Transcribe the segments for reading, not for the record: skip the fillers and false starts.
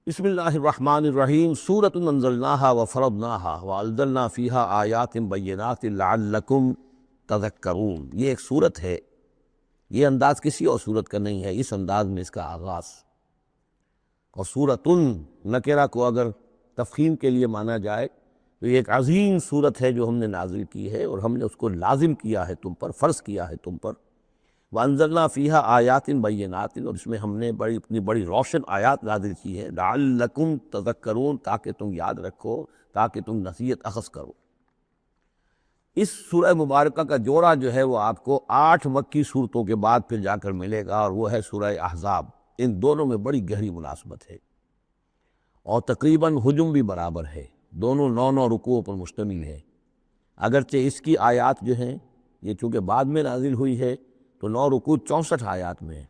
بسم اللہ الرحمن الرحیم سورۃ انزلناها وفرضناها وانزلنا فیہا آیات بینات لعلکم تذکرون۔ یہ ایک سورت ہے، یہ انداز کسی اور سورت کا نہیں ہے، اس انداز میں اس کا آغاز۔ اور سورۃ نکرہ کو اگر تفخیم کے لیے مانا جائے تو یہ ایک عظیم سورت ہے جو ہم نے نازل کی ہے، اور ہم نے اس کو لازم کیا ہے تم پر، فرض کیا ہے تم پر۔ وانزلنا فیہا آیات بینات، اور اس میں ہم نے اپنی بڑی روشن آیات نازل کی ہے، لعلکم تذکرون، تاکہ تم یاد رکھو، تاکہ تم نصیحت اخذ کرو۔ اس سورہ مبارکہ کا جوڑا جو ہے وہ آپ کو 8 مکی صورتوں کے بعد پھر جا کر ملے گا، اور وہ ہے سورہ احزاب۔ ان دونوں میں بڑی گہری مناسبت ہے، اور تقریباً حجم بھی برابر ہے، دونوں 9 رکوعوں پر مشتمل ہے۔ اگرچہ اس کی آیات جو ہیں یہ چونکہ بعد میں نازل ہوئی ہے تو 9 رکوع 64 آیات میں ہے،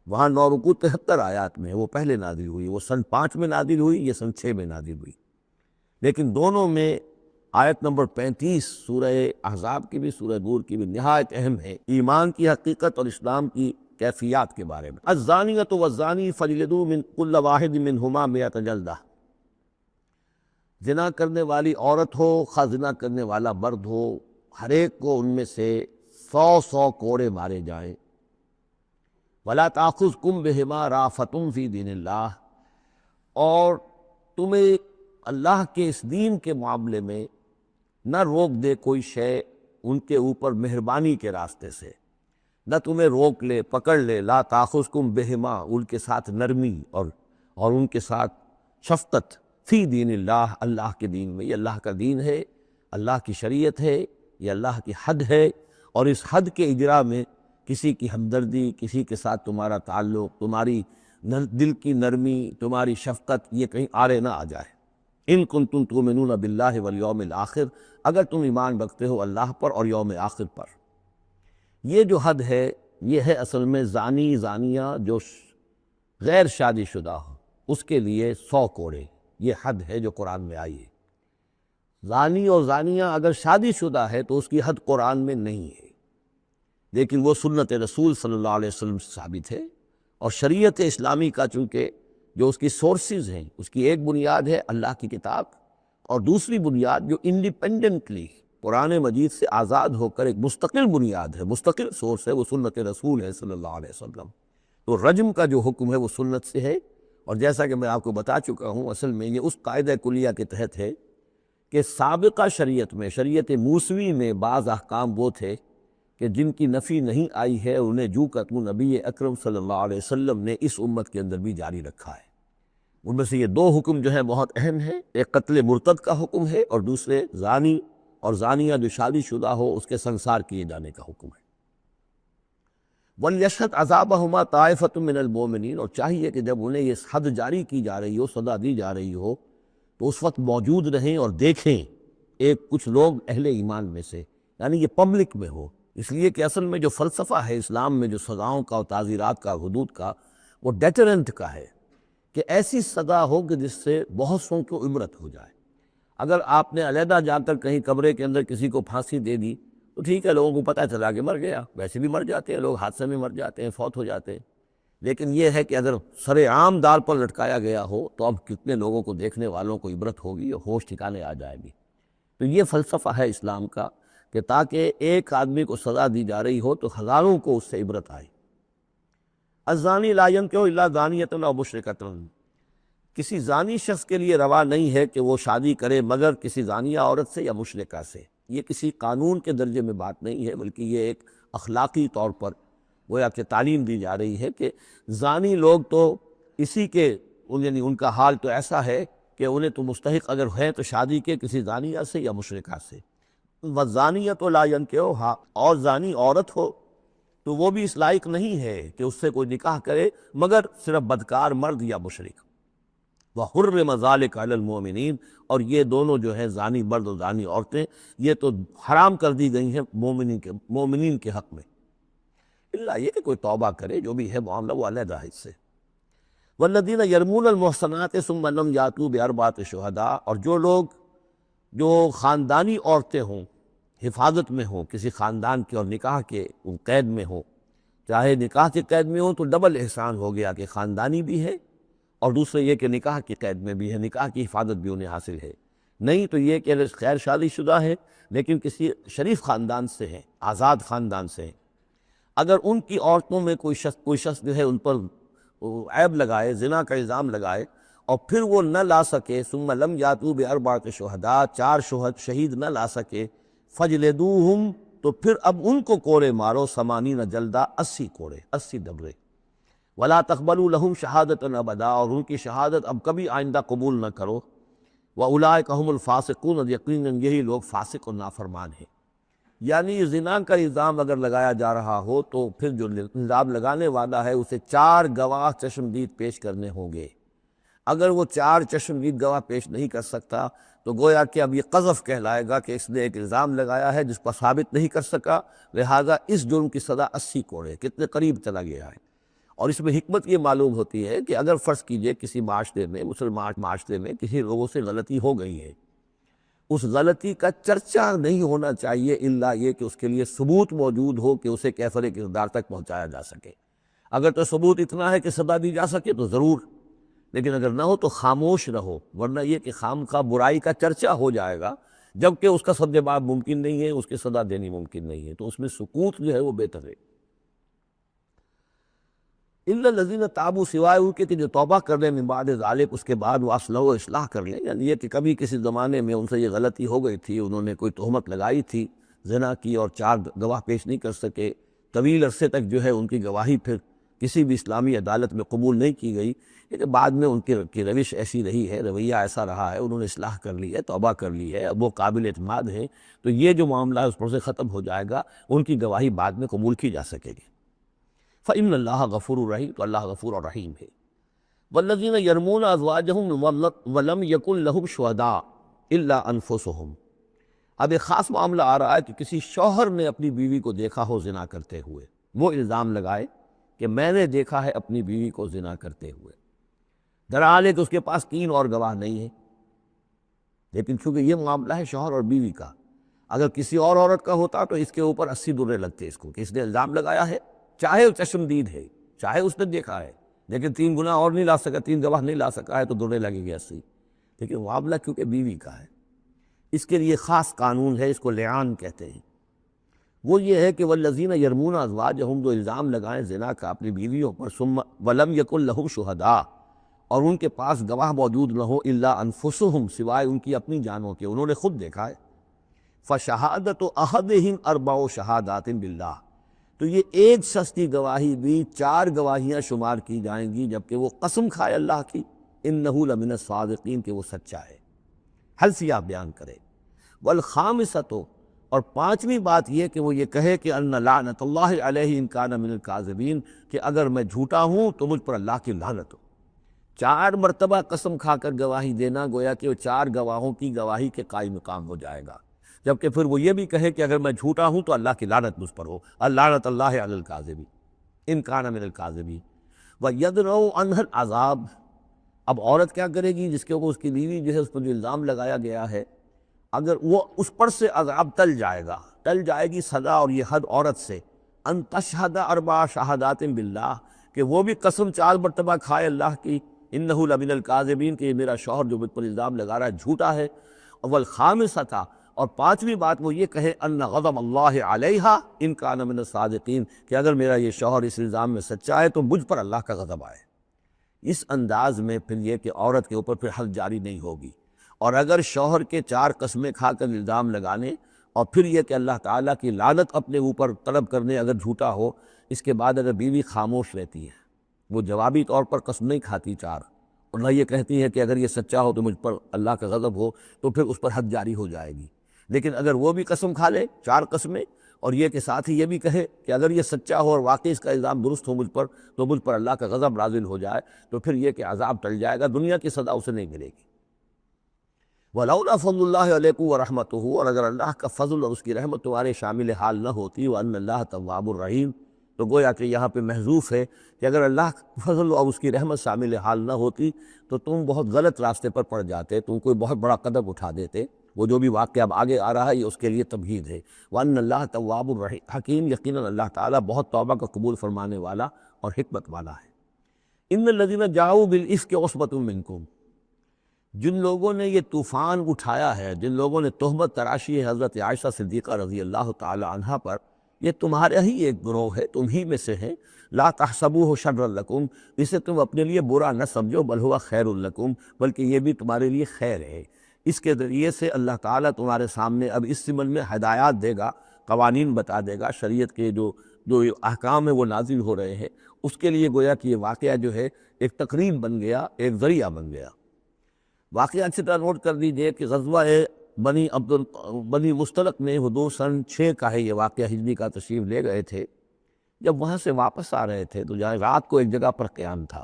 وہاں 9 رکوع 73 آیات میں ہے، وہ پہلے نازل ہوئی، وہ سن 5 میں نازل ہوئی، یہ سن 6 میں نازل ہوئی۔ لیکن دونوں میں آیت نمبر 35 سورہ احزاب کی بھی سورہ نور کی بھی نہایت اہم ہے، ایمان کی حقیقت اور اسلام کی کیفیات کے بارے میں۔ الزانیۃ والزانی فاجلدوا من کل واحد منہما 100 جلدہ، زنا کرنے والی عورت ہو خواہ زنا کرنے والا مرد ہو، ہر ایک کو ان میں سے 100 کوڑے مارے جائیں۔ وَلَا تَأْخُذْكُمْ بِهِمَا رَأْفَةٌ فِي دِینِ اللَّهِ، اور تمہیں اللہ کے اس دین کے معاملے میں نہ روک دے کوئی شے ان کے اوپر مہربانی کے راستے سے، نہ تمہیں روک لے، پکڑ لے۔ لا تأخذکم بہما، ان کے ساتھ نرمی اور ان کے ساتھ شفقت، فی دین اللہ، اللہ کے دین میں۔ یہ اللہ کا دین ہے، اللہ کی شریعت ہے، یہ اللہ کی حد ہے، اور اس حد کے اجرا میں کسی کی ہمدردی، کسی کے ساتھ تمہارا تعلق، تمہاری دل کی نرمی، تمہاری شفقت، یہ کہیں آڑے نہ آ جائے۔ ان کنتم تؤمنون باللہ والیوم الآخر، اگر تم ایمان رکھتے ہو اللہ پر اور یوم آخر پر۔ یہ جو حد ہے یہ ہے اصل میں زانی زانیہ جو غیر شادی شدہ ہو اس کے لیے 100 کوڑے، یہ حد ہے جو قرآن میں آئی ہے۔ زانی اور زانیہ اگر شادی شدہ ہے تو اس کی حد قرآن میں نہیں ہے، لیکن وہ سنت رسول صلی اللہ علیہ وسلم سے ثابت ہے، اور شریعت اسلامی کا چونکہ جو اس کی سورسز ہیں، اس کی ایک بنیاد ہے اللہ کی کتاب، اور دوسری بنیاد جو انڈیپینڈنٹلی قرآن مجید سے آزاد ہو کر ایک مستقل بنیاد ہے، مستقل سورس ہے، وہ سنت رسول ہے صلی اللہ علیہ وسلم۔ تو رجم کا جو حکم ہے وہ سنت سے ہے، اور جیسا کہ میں آپ کو بتا چکا ہوں اصل میں یہ اس قاعدہ کلیہ کے تحت ہے کہ سابقہ شریعت میں، شریعت موسوی میں بعض احکام وہ تھے کہ جن کی نفی نہیں آئی ہے، انہیں جو کہ نبی اکرم صلی اللہ علیہ وسلم نے اس امت کے اندر بھی جاری رکھا ہے۔ ان میں سے یہ 2 حکم جو ہیں بہت اہم ہیں، ایک قتل مرتد کا حکم ہے، اور دوسرے زانی اور زانیہ جو شادی شدہ ہو اس کے سنسار کیے جانے کا حکم ہے۔ وَلْيَشْهَدْ عَذَابَهُمَا طَائِفَةٌ مِّنَ الْمُؤْمِنِينَ، اور چاہیے کہ جب انہیں یہ حد جاری کی جا رہی ہو، سزا دی جا رہی ہو، تو اس وقت موجود رہیں اور دیکھیں کچھ لوگ اہل ایمان میں سے، یعنی یہ پبلک میں ہو، اس لیے کہ اصل میں جو فلسفہ ہے اسلام میں جو سزاؤں کا اور تعزیرات کا، حدود کا، وہ ڈیٹرنٹ کا ہے، کہ ایسی سزا ہو کہ جس سے بہت سوں کو عبرت ہو جائے۔ اگر آپ نے علیحدہ جا کر کہیں کمرے کے اندر کسی کو پھانسی دے دی تو ٹھیک ہے، لوگوں کو پتہ چلا کہ مر گیا، ویسے بھی مر جاتے ہیں لوگ، حادثے میں مر جاتے ہیں، فوت ہو جاتے ہیں۔ لیکن یہ ہے کہ اگر سر عام دار پر لٹکایا گیا ہو تو اب کتنے لوگوں کو، دیکھنے والوں کو عبرت ہوگی اور ہوش ٹھکانے آ جائے گی۔ تو یہ فلسفہ ہے اسلام کا کہ تاکہ ایک آدمی کو سزا دی جا رہی ہو تو ہزاروں کو اس سے عبرت آئے۔ الزانی لا ينکح الا زانیۃ او مشرکۃ، کسی زانی شخص کے لیے روا نہیں ہے کہ وہ شادی کرے مگر کسی زانیہ عورت سے یا مشرکہ سے۔ یہ کسی قانون کے درجے میں بات نہیں ہے، بلکہ یہ ایک اخلاقی طور پر گویا کہ تعلیم دی جا رہی ہے کہ زانی لوگ تو اسی کے، یعنی ان کا حال تو ایسا ہے کہ انہیں تو مستحق اگر ہیں تو شادی کے کسی زانیہ سے یا مشرکہ سے۔ وَالزَّانِيَةُ لَا يَنكِحُهَا، اور زانی عورت ہو تو وہ بھی اس لائق نہیں ہے کہ اس سے کوئی نکاح کرے مگر صرف بدکار مرد یا مشرک۔ وَحُرِّمَ ذَلِكَ عَلَى الْمُؤْمِنِينَ، اور یہ دونوں جو ہیں زانی مرد اور زانی عورتیں یہ تو حرام کر دی گئی ہیں مومنین کے حق میں، اللہ یہ کہ کوئی توبہ کرے، جو بھی ہے معاملہ وہ علیحدہ ہے اس سے۔ وَالَّذِينَ يَرْمُونَ الْمُحْصَنَاتِ ثُمَّ لَمْ يَأْتُوا بِأَرْبَعَةِ شُهَدَاءَ، اور جو لوگ جو خاندانی عورتیں ہوں، حفاظت میں ہوں کسی خاندان کے اور نکاح کے قید میں ہوں، چاہے نکاح کے قید میں ہوں تو ڈبل احسان ہو گیا کہ خاندانی بھی ہے اور دوسرے یہ کہ نکاح کی قید میں بھی ہے، نکاح کی حفاظت بھی انہیں حاصل ہے۔ نہیں تو یہ کہ خیر شادی شدہ ہے لیکن کسی شریف خاندان سے ہے، آزاد خاندان سے ہے، اگر ان کی عورتوں میں کوئی شخص جو ہے ان پر عیب لگائے، زنا کا الزام لگائے، اور پھر وہ نہ لا سکے، ثم لم یاتوا باربعۃ شہداء، 4 شہید نہ لا سکے، فجلدوہم، تو پھر اب ان کو کوڑے مارو، 80 جلدہ، 80 کوڑے، 80 دبرے، ولا تقبلوا لہم شہادۃ ابدا، اور ان کی شہادت اب کبھی آئندہ قبول نہ کرو، واولئک هم الفاسقون، اور یقیناً یہی لوگ فاسق اور نافرمان ہیں۔ یعنی زنا کا الزام اگر لگایا جا رہا ہو تو پھر جو الزام لگانے والا ہے اسے 4 گواہ چشمدید پیش کرنے ہوں گے۔ اگر وہ 4 چشمدید گواہ پیش نہیں کر سکتا تو گویا کہ اب یہ قذف کہلائے گا کہ اس نے ایک الزام لگایا ہے جس پر ثابت نہیں کر سکا، لہٰذا اس جرم کی سزا 80 کوڑے، کتنے قریب چلا گیا ہے۔ اور اس میں حکمت یہ معلوم ہوتی ہے کہ اگر فرض کیجئے کسی معاشرے میں، مسلمان معاشرے میں کسی لوگوں سے غلطی ہو گئی ہے، اس غلطی کا چرچا نہیں ہونا چاہیے الا یہ کہ اس کے لیے ثبوت موجود ہو کہ اسے کیفر کردار تک پہنچایا جا سکے۔ اگر تو ثبوت اتنا ہے کہ سزا دی جا سکے تو ضرور، لیکن اگر نہ ہو تو خاموش رہو، ورنہ یہ کہ خامخواہ برائی کا چرچا ہو جائے گا جبکہ اس کا سد باب ممکن نہیں ہے، اس کی سزا دینی ممکن نہیں ہے، تو اس میں سکوت جو ہے وہ بہتر ہے۔ الا الذین تابوا، سوائے ان کے کہ جو توبہ کر لیں، من بعد ذالک، اس کے بعد وہ اصلحوا، اصلاح کر لیں، یعنی یہ کہ کبھی کسی زمانے میں ان سے یہ غلطی ہو گئی تھی، انہوں نے کوئی تہمت لگائی تھی زنا کی اور 4 گواہ پیش نہیں کر سکے، طویل عرصے تک جو ہے ان کی گواہی پھر کسی بھی اسلامی عدالت میں قبول نہیں کی گئی، لیکن بعد میں ان کی روش ایسی رہی ہے، رویہ ایسا رہا ہے، انہوں نے اصلاح کر لی ہے، توبہ کر لی ہے، اب وہ قابل اعتماد ہیں، تو یہ جو معاملہ ہے اس پر سے ختم ہو جائے گا، ان کی گواہی بعد میں قبول کی جا سکے گی۔ فإن اللہ غفور الرحیم، تو اللہ غفور اور رحیم ہے۔ والذین یرمون ازواجہم ولم یکن لہم شہداء الا انفسہم، اب ایک خاص معاملہ آ رہا ہے کہ کسی شوہر نے اپنی بیوی کو دیکھا ہو زنا کرتے ہوئے، وہ الزام لگائے کہ میں نے دیکھا ہے اپنی بیوی کو زنا کرتے ہوئے، درحال ہے کہ اس کے پاس 3 اور گواہ نہیں ہیں، لیکن چونکہ یہ معاملہ ہے شوہر اور بیوی کا، اگر کسی اور عورت کا ہوتا تو اس کے اوپر 80 درے لگتے اس کو کہ اس نے الزام لگایا ہے، چاہے وہ چشمدید ہے، چاہے اس نے دیکھا ہے، لیکن 3 گناہ اور نہیں لا سکا، 3 گواہ نہیں لا سکا ہے تو درے لگے گے 80۔ لیکن معاملہ کیونکہ بیوی کا ہے، اس کے لیے خاص قانون ہے، اس کو لعان کہتے ہیں۔ وہ یہ ہے کہ والذین یرمون ازواجہم، جو الزام لگائیں زنا کا اپنی بیویوں پر، ثم ولم یکن لہم شہداء، اور ان کے پاس گواہ موجود نہ ہو، الا انفسہم، سوائے ان کی اپنی جانوں کے، انہوں نے خود دیکھا ہے، فشہادۃ احدہم 4 شہادات باللہ، تو یہ ایک شخص کی گواہی بھی 4 گواہیاں شمار کی جائیں گی جبکہ وہ قسم کھائے اللہ کی، انہ لمن الصادقین، کہ وہ سچا ہے، حلفیہ بیان کرے۔ والخامسۃ، اور 5ویں بات یہ کہ وہ یہ کہے کہ ان لعنت اللہ علیہ ان کان من الکاذبین، کہ اگر میں جھوٹا ہوں تو مجھ پر اللہ کی لعنت ہو۔ 4 مرتبہ قسم کھا کر گواہی دینا گویا کہ وہ 4 گواہوں کی گواہی کے قائم مقام ہو جائے گا، جبکہ پھر وہ یہ بھی کہے کہ اگر میں جھوٹا ہوں تو اللہ کی لعنت مجھ پر ہو، اللعنت اللہ علی الکاذبین ان کان من الکاذبین۔ وَيَدْرَؤُ عَنْهَا الْعَذَابَ، اب عورت کیا کرے گی جس کے اوپر اس کی بیوی جو ہے اس پر جو الزام لگایا گیا ہے، اگر وہ اس پر سے عذاب ٹل جائے گا، ٹل جائے گی سزا اور یہ حد عورت سے، ان تشہد 4 شہادات باللہ، کہ وہ بھی قسم 4 مرتبہ کھائے اللہ کی، انہ لمن الکاذبین، کہ یہ میرا شوہر جو مجھ پر الزام لگا رہا ہے جھوٹا ہے۔ والخامسۃ، اور 5ویں بات وہ یہ کہے ان غضب اللہ علیہا ان کان من الصادقین، کہ اگر میرا یہ شوہر اس الزام میں سچا ہے تو مجھ پر اللہ کا غضب آئے۔ اس انداز میں پھر یہ کہ عورت کے اوپر پھر حد جاری نہیں ہوگی، اور اگر شوہر کے 4 قسمیں کھا کر الزام لگانے اور پھر یہ کہ اللہ تعالیٰ کی لعنت اپنے اوپر طلب کرنے اگر جھوٹا ہو، اس کے بعد اگر بیوی خاموش رہتی ہے، وہ جوابی طور پر قسم نہیں کھاتی 4، اور نہ یہ کہتی ہے کہ اگر یہ سچا ہو تو مجھ پر اللہ کا غضب ہو، تو پھر اس پر حد جاری ہو جائے گی۔ لیکن اگر وہ بھی قسم کھا لے 4 قسمیں، اور یہ کہ ساتھ ہی یہ بھی کہے کہ اگر یہ سچا ہو اور واقعی اس کا الزام درست ہو مجھ پر، تو مجھ پر اللہ کا غضب نازل ہو جائے، تو پھر یہ کہ عذاب ٹل جائے گا، دنیا کی سزا اسے نہیں ملے گی۔ وَلَوْلَا فَضْلُ اللَّهِ عَلَيْكُمْ وَرَحْمَتُهُ، اور اگر اللہ کا فضل اور اس کی رحمت تمہارے شامل حال نہ ہوتی، وَأَنَّ اللَّهَ تَوَّابٌ رَحِيمٌ، تو گویا کہ یہاں پہ محذوف ہے کہ اگر اللہ کا فضل اور اس کی رحمت شامل حال نہ ہوتی تو تم بہت غلط راستے پر پڑ جاتے، تم کوئی بہت بڑا قدم اٹھا دیتے۔ وہ جو بھی واقعہ اب آگے آ رہا ہے یہ اس کے لیے تمہید ہے۔ وَأَنَّ اللَّهَ تَوَّابٌ حَكِيمٌ، یقیناً اللہ تعالیٰ بہت توبہ کا قبول فرمانے والا اور حکمت والا ہے۔ ان الذین جاؤوا بالافک عصبۃ منکم، جن لوگوں نے یہ طوفان اٹھایا ہے، جن لوگوں نے تہمت تراشی ہے حضرت عائشہ صدیقہ رضی اللہ تعالی عنہا پر، یہ تمہارا ہی ایک گروہ ہے، تم ہی میں سے ہیں۔ لا تحسبوہ شرا لکم، اسے تم اپنے لیے برا نہ سمجھو، بل ہوا خیر لکم، بلکہ یہ بھی تمہارے لیے خیر ہے۔ اس کے ذریعے سے اللہ تعالیٰ تمہارے سامنے اب اس ضمن میں ہدایات دے گا، قوانین بتا دے گا، شریعت کے جو احکام ہیں وہ نازل ہو رہے ہیں، اس کے لیے گویا کہ یہ واقعہ جو ہے ایک تقریب بن گیا، ایک ذریعہ بن گیا۔ واقعہ اچھی طرح نوٹ کر دیجئے کہ غزوہ بنی مستلق میں حدود سن 6 کا ہے یہ واقعہ، ہجری کا، تشریف لے گئے تھے۔ جب وہاں سے واپس آ رہے تھے تو جہاں رات کو ایک جگہ پر قیام تھا،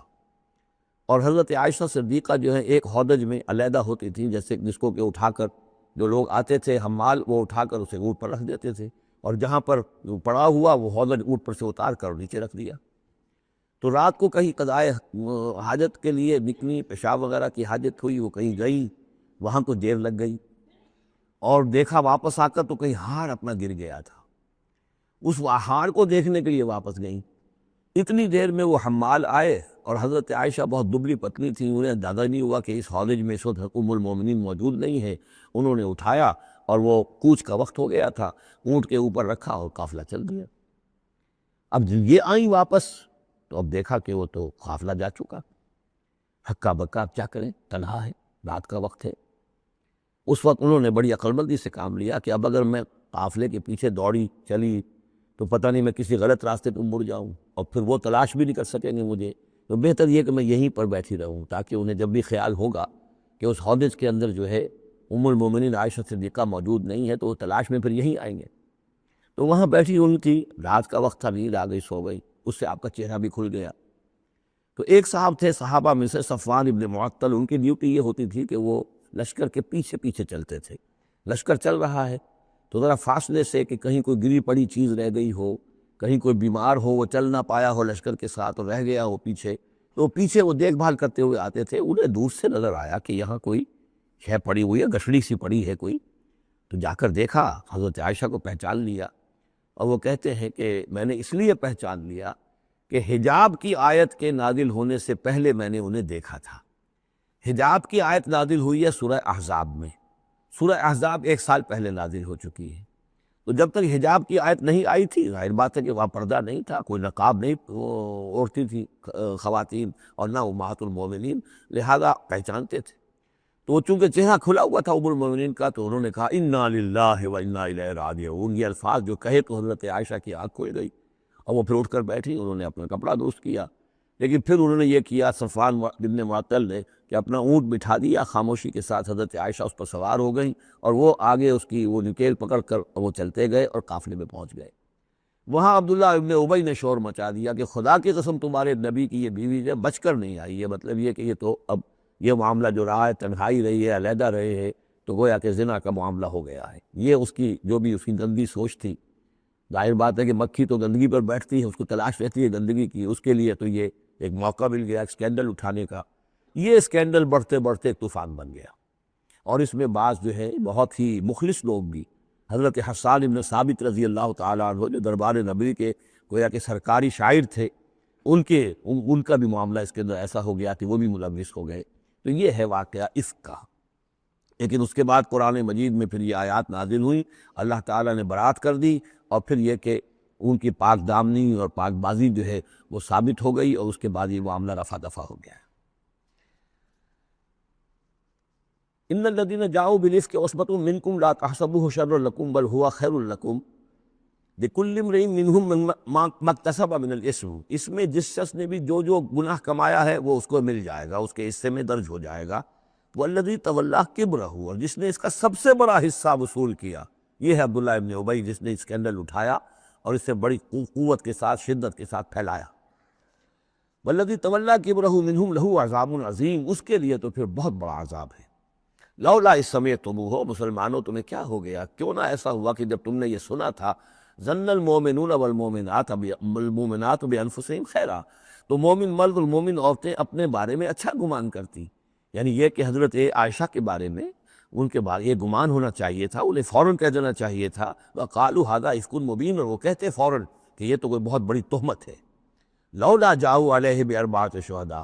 اور حضرت عائشہ صدیقہ جو ہے ایک ہودج میں علیحدہ ہوتی تھی، جیسے جس کو کہ اٹھا کر جو لوگ آتے تھے حمال، وہ اٹھا کر اسے اونٹ پر رکھ دیتے تھے، اور جہاں پر پڑا ہوا وہ ہودج اونٹ پر سے اتار کر نیچے رکھ دیا۔ تو رات کو کہیں قضائے حاجت کے لیے نکلی، پیشاب وغیرہ کی حاجت ہوئی، وہ کہیں گئی، وہاں کو دیر لگ گئی، اور دیکھا واپس آ کر تو کہیں ہار اپنا گر گیا تھا۔ اس ہار کو دیکھنے کے لیے واپس گئیں، اتنی دیر میں وہ حمال آئے، اور حضرت عائشہ بہت دبلی پتلی تھی، انہیں اندازہ نہیں ہوا کہ اس ہالج میں اس وقت ام المومنین موجود نہیں ہے۔ انہوں نے اٹھایا، اور وہ کوچ کا وقت ہو گیا تھا، اونٹ کے اوپر رکھا اور قافلہ چل دیا۔ اب جب یہ آئیں واپس تو اب دیکھا کہ وہ تو قافلہ جا چکا، ہکا بکا، اب کیا کریں، تنہا ہے، رات کا وقت ہے۔ اس وقت انہوں نے بڑی عقل مندی سے کام لیا کہ اب اگر میں قافلے کے پیچھے دوڑی چلی تو پتہ نہیں میں کسی غلط راستے پہ مڑ جاؤں، اور پھر وہ تلاش بھی نہیں کر سکیں گے مجھے، تو بہتر یہ کہ میں یہیں پر بیٹھی رہوں، تاکہ انہیں جب بھی خیال ہوگا کہ اس حودج کے اندر جو ہے ام المومنین عائشہ صدیقہ موجود نہیں ہے تو وہ تلاش میں پھر یہیں آئیں گے۔ تو وہاں بیٹھی ان کی، رات کا وقت تھا، نیند آ گئی، سو گئی، اس سے آپ کا چہرہ بھی کھل گیا۔ تو ایک صاحب تھے صحابہ میں سے، صفوان ابن معطل، ان کی ڈیوٹی یہ ہوتی تھی کہ وہ لشکر کے پیچھے پیچھے چلتے تھے۔ لشکر چل رہا ہے تو ذرا فاصلے سے کہ کہیں کوئی گری پڑی چیز رہ گئی ہو، کہیں کوئی بیمار ہو، وہ چل نہ پایا ہو لشکر کے ساتھ اور رہ گیا ہو پیچھے، تو پیچھے وہ دیکھ بھال کرتے ہوئے آتے تھے۔ انہیں دور سے نظر آیا کہ یہاں کوئی شے پڑی ہوئی ہے، گٹھڑی سی پڑی ہے کوئی، تو جا کر دیکھا، حضرت عائشہ کو پہچان لیا، اور وہ کہتے ہیں کہ میں نے اس لیے پہچان لیا کہ حجاب کی آیت کے نازل ہونے سے پہلے میں نے انہیں دیکھا تھا۔ حجاب کی آیت نازل ہوئی ہے سورہ احزاب میں، سورہ احزاب 1 سال پہلے نازل ہو چکی ہے، تو جب تک حجاب کی آیت نہیں آئی تھی، ظاہر بات ہے کہ وہاں پردہ نہیں تھا، کوئی نقاب نہیں اوڑھتی تھی خواتین، اور نہ امہات المومنین، لہذا پہچانتے تھے۔ تو وہ چونکہ چہرہ کھلا ہوا تھا ام المومنین کا، تو انہوں نے کہا انا للہ و انا الیہ راجعون، یہ الفاظ جو کہے تو حضرت عائشہ کی آنکھ کھل گئی، اور وہ پھر اٹھ کر بیٹھی، انہوں نے اپنا کپڑا درست کیا، لیکن پھر انہوں نے یہ کیا صفوان بن معطل نے کہ اپنا اونٹ بٹھا دیا، خاموشی کے ساتھ حضرت عائشہ اس پر سوار ہو گئیں، اور وہ آگے اس کی وہ نکیل پکڑ کر وہ چلتے گئے اور قافلے میں پہنچ گئے۔ وہاں عبداللہ ابن ابی نے شور مچا دیا کہ خدا کی قسم تمہارے نبی کی یہ بیوی جو بچ کر نہیں آئی ہے، مطلب یہ کہ یہ تو اب یہ معاملہ جو رہا ہے، تنہائی رہی ہے، علیحدہ رہے ہیں، تو گویا کہ زنا کا معاملہ ہو گیا ہے۔ یہ اس کی جو بھی اس کی گندی سوچ تھی، ظاہر بات ہے کہ مکھی تو گندگی پر بیٹھتی ہے، اس کو تلاش رہتی ہے گندگی کی، اس کے لیے تو یہ ایک موقع مل گیا اسکینڈل اٹھانے کا۔ یہ اسکینڈل بڑھتے بڑھتے ایک طوفان بن گیا، اور اس میں بعض جو ہے بہت ہی مخلص لوگ بھی، حضرت حسان ابن ثابت رضی اللہ تعالیٰ عنہ جو دربار نبی کے گویا کہ سرکاری شاعر تھے، ان کا بھی معاملہ اس کے اندر ایسا ہو گیا کہ وہ بھی ملوث ہو گئے۔ تو یہ ہے واقعہ اس کا۔ لیکن اس کے بعد قرآن مجید میں پھر یہ آیات نازل ہوئی، اللہ تعالیٰ نے برات کر دی، اور پھر یہ کہ ان کی پاک دامنی اور پاک بازی جو ہے وہ ثابت ہو گئی، اور اس کے بعد یہ معاملہ رفع دفع ہو گیا۔ ان الذین جاؤوا بالافک عصبۃ منکم لا تحسبوہ شرا لکم بل ہوا خیر لکم لکل امرئ منہم ما اکتسب من الاثم، اس میں جس شخص نے بھی جو گناہ کمایا ہے وہ اس کو مل جائے گا، اس کے حصے میں درج ہو جائے گا۔ والذی تولی کبرہ، اور جس نے اس کا سب سے بڑا حصہ وصول کیا، یہ ہے عبداللہ ابن ابی، جس نے اسکینڈل اٹھایا اور اسے بڑی قوت کے ساتھ، شدت کے ساتھ پھیلایا۔ والذی تولی کبرہ منہم لہ عذاب عظیم، اس کے لیے تو پھر بہت بڑا عذاب ہے۔ لولا اذ سمعتموہ، مسلمانوں تمہیں کیا ہو گیا، کیوں نہ ایسا ہوا کہ جب تم نے یہ سنا تھا، ظن المؤمنون والمؤمنات بانفسہم خیرا، تو مومن مرد اور مومن عورتیں اپنے بارے میں اچھا گمان کرتی، یعنی یہ کہ حضرت عائشہ کے بارے میں ان کے بارے یہ گمان ہونا چاہیے تھا، انہیں فوراً کہہ دینا چاہیے تھا، وقالوا ھذا افک مبین، اور وہ کہتے فوراً کہ یہ تو کوئی بہت بڑی تہمت ہے۔ لولا جاؤ علیہ باربعۃ شہداء،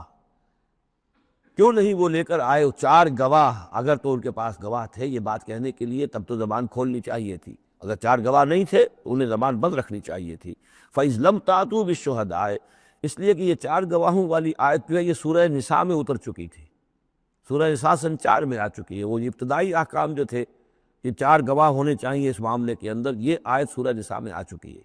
کیوں نہیں وہ لے کر آئے 4 گواہ، اگر تو ان کے پاس گواہ تھے یہ بات کہنے کے لیے تب تو زبان کھولنی چاہیے تھی، اگر 4 گواہ نہیں تھے تو انہیں زبان بند رکھنی چاہیے تھی۔ فَإِذْ لَمْ تَأْتُوا بِالشُّهَدَاءِ، اس لیے کہ یہ 4 گواہوں والی آیت جو ہے یہ سورہ نساء میں اتر چکی تھی، سورہ نساء سن 4 میں آ چکی ہے۔ وہ ابتدائی احکام جو تھے کہ 4 گواہ ہونے چاہیے اس معاملے کے اندر، یہ آیت سورہ نساء میں آ چکی ہے۔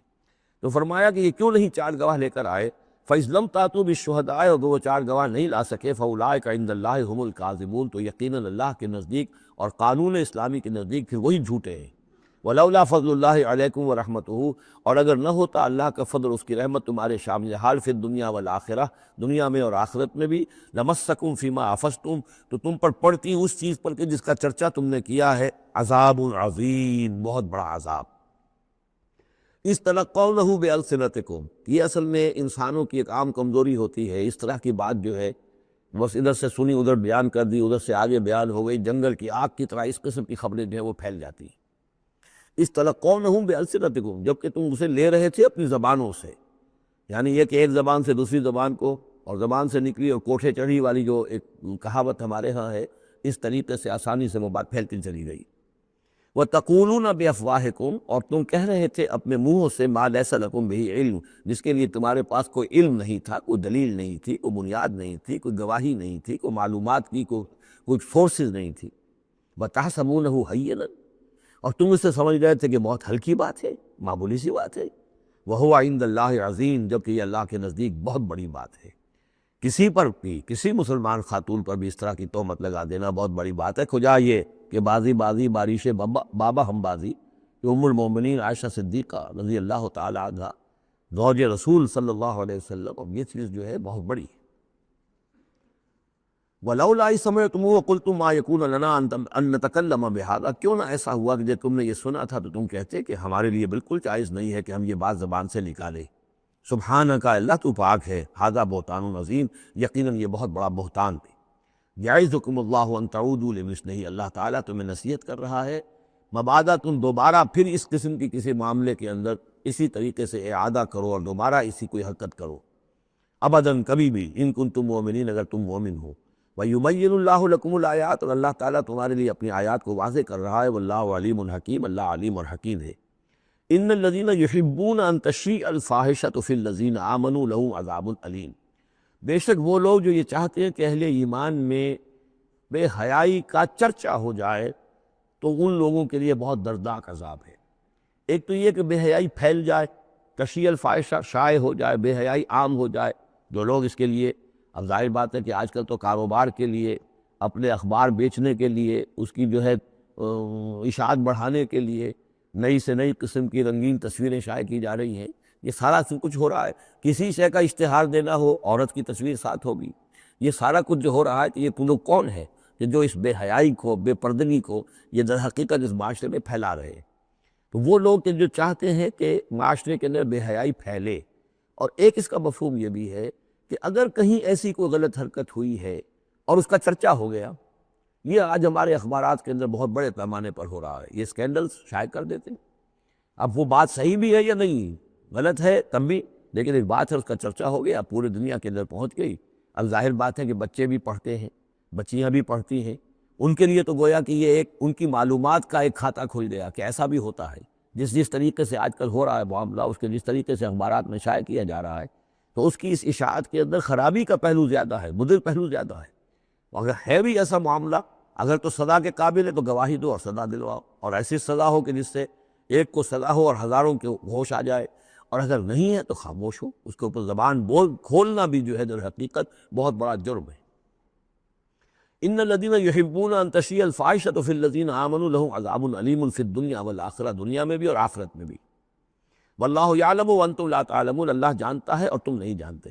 تو فرمایا کہ یہ کیوں نہیں 4 گواہ لے کر آئے؟ فَإِذْ لَمْ تَأْتُوا بِالشُّهَدَاءِ، اگر وہ 4 گواہ نہیں لا سکے، فَأُولَٰئِکَ عِندَ اللہِ هُمُ الْكَاذِبُونَ، تو یقیناً اللہ کے نزدیک اور قانون اسلامی کے نزدیک پھر وہی جھوٹے ہیں۔ وَلَوْلَا فَضْلُ اللہِ عَلَيْكُمْ وَرَحْمَتُهُ، اور اگر نہ ہوتا اللہ کا فضل اس کی رحمت تمہارے شامل حال فی الدنیا والآخرہ، دنیا میں اور آخرت میں بھی، لَمَسَّكُمْ فِيمَا أَفَضْتُمْ، تو تم پر پڑتی اس چیز پر کہ جس کا چرچا تم نے کیا ہے، عذاب عظیم، بہت بڑا عذاب۔ اس تلقونہ بألسنتکم، یہ اصل میں انسانوں کی ایک عام کمزوری ہوتی ہے، اس طرح کی بات جو ہے بس ادھر سے سنی ادھر بیان کر دی، ادھر سے آگے بیان ہو گئی، جنگل کی آگ کی طرح اس قسم کی خبریں جو ہیں وہ پھیل جاتی ہیں۔ اس تلقونہ بألسنتکم، جبکہ تم اسے لے رہے تھے اپنی زبانوں سے، یعنی یہ کہ ایک زبان سے دوسری زبان کو، اور زبان سے نکلی اور کوٹھے چڑھی والی جو ایک کہاوت ہمارے ہاں ہے، اس طریقے سے آسانی سے وہ بات پھیلتی چلی گئی۔ وَتَقُولُونَ بِأَفْوَاهِكُمْ، اور تم کہہ رہے تھے اپنے منہوں سے، مَا لَيْسَ لَكُمْ بِهِ علم، جس کے لیے تمہارے پاس کوئی علم نہیں تھا، کوئی دلیل نہیں تھی، کوئی بنیاد نہیں تھی، کوئی گواہی نہیں تھی، کوئی معلومات کی کوئی سورسز نہیں تھی۔ وَتَحْسَبُونَهُ هَيِّنًا، اور تم اسے سمجھ رہے تھے کہ بہت ہلکی بات ہے، معمولی سی بات ہے۔ وَهُوَ عِندَ اللہِ عَظِيمٌ، جبکہ یہ اللہ کے نزدیک بہت بڑی بات ہے۔ کسی پر بھی، کسی مسلمان خاتون پر بھی اس طرح کی تہمت لگا دینا بہت بڑی بات ہے، کھجا یہ کہ بازی بارش بابا ہم بازی، کہ ام المومنین عائشہ صدیقہ رضی اللہ تعالی عنہ، زوج رسول صلی اللہ علیہ وسلم، اب یہ چیز جو ہے بہت بڑی ہے۔ وَلَوْلَا إِذْ سَمِعْتُمُوهُ وَقُلْتُم مَّا يَكُونُ لَنَا أَن نَّتَكَلَّمَ بِهَٰذَا، کیوں نہ ایسا ہوا کہ جب تم نے یہ سنا تھا تو تم کہتے کہ ہمارے لیے بالکل جائز نہیں ہے کہ ہم یہ بات زبان سے نکالیں۔ سبحانک، اللہ تو پاک ہے، ھذا بہتان عظیم، یقیناً یہ بہت بڑا بہتان ہے۔ یعظکم اللہ ان تعودوا لمثلہ، اللہ تعالیٰ تمہیں نصیحت کر رہا ہے مبادا تم دوبارہ پھر اس قسم کی کسی معاملے کے اندر اسی طریقے سے اعادہ کرو اور دوبارہ اسی کوئی حرکت کرو، ابداً کبھی بھی، ان کنتم مؤمنین، اگر تم مومن ہو۔ وَيُبَيِّنُ اللَّهُ لَكُمُ الْآيَاتِ، اور اللہ تعالیٰ تمہارے لیے اپنی آیات کو واضح کر رہا ہے، واللہ علیم حکیم، اللہ علیم اور حکیم ہے۔ ان الذین یحبون ان تشیع الفاحشۃ فی الذین آمنوا لہم عذاب علیم، بے شک وہ لوگ جو یہ چاہتے ہیں کہ اہل ایمان میں بے حیائی کا چرچا ہو جائے تو ان لوگوں کے لیے بہت دردناک عذاب ہے۔ ایک تو یہ کہ بے حیائی پھیل جائے، تشیع الفاحشہ شائع ہو جائے، بے حیائی عام ہو جائے، جو لوگ اس کے لیے، اب ظاہر بات ہے کہ آج کل تو کاروبار کے لیے، اپنے اخبار بیچنے کے لیے، اس کی جو ہے اشاعت بڑھانے کے لیے نئی سے نئی قسم کی رنگین تصویریں شائع کی جا رہی ہیں، یہ سارا کچھ ہو رہا ہے۔ کسی شے کا اشتہار دینا ہو، عورت کی تصویر ساتھ ہوگی، یہ سارا کچھ جو ہو رہا ہے، تو یہ لوگ کون ہے کہ جو اس بے حیائی کو، بے پردگی کو یہ در حقیقت اس معاشرے میں پھیلا رہے ہیں؟ تو وہ لوگ کہ جو چاہتے ہیں کہ معاشرے کے اندر بے حیائی پھیلے، اور ایک اس کا مفہوم یہ بھی ہے کہ اگر کہیں ایسی کوئی غلط حرکت ہوئی ہے اور اس کا چرچا ہو گیا، یہ آج ہمارے اخبارات کے اندر بہت بڑے پیمانے پر ہو رہا ہے، یہ اسکینڈلز شائع کر دیتے ہیں۔ اب وہ بات صحیح بھی ہے یا نہیں، غلط ہے تب بھی، لیکن ایک بات ہے، اس کا چرچا ہو گیا، پورے دنیا کے اندر پہنچ گئی۔ اب ظاہر بات ہے کہ بچے بھی پڑھتے ہیں، بچیاں بھی پڑھتی ہیں، ان کے لیے تو گویا کہ یہ ایک ان کی معلومات کا ایک کھاتہ کھل گیا کہ ایسا بھی ہوتا ہے۔ جس طریقے سے آج کل ہو رہا ہے معاملہ، اس کے جس طریقے سے اخبارات میں شائع کیا جا رہا ہے، تو اس کی اس اشاعت کے اندر خرابی کا پہلو زیادہ ہے، مضر پہلو زیادہ ہے۔ اگر ہے بھی ایسا معاملہ، اگر تو سزا کے قابل ہے تو گواہی دو اور سزا دلواؤ، اور ایسی سزا ہو کہ جس سے ایک کو سزا ہو اور ہزاروں کے ہوش آ جائے، اور اگر نہیں ہے تو خاموش ہو، اس کے اوپر زبان کھولنا بھی جو ہے در حقیقت بہت بڑا جرم ہے۔ ان الذین یحبون ان تشیع الفاحشۃ فی الذین آمنوا لہم عذاب علیم فی الدنیا والآخرہ، دنیا میں بھی اور آخرت میں بھی۔ واللہ یعلم وانتم لا تعلمون، اللہ جانتا ہے اور تم نہیں جانتے۔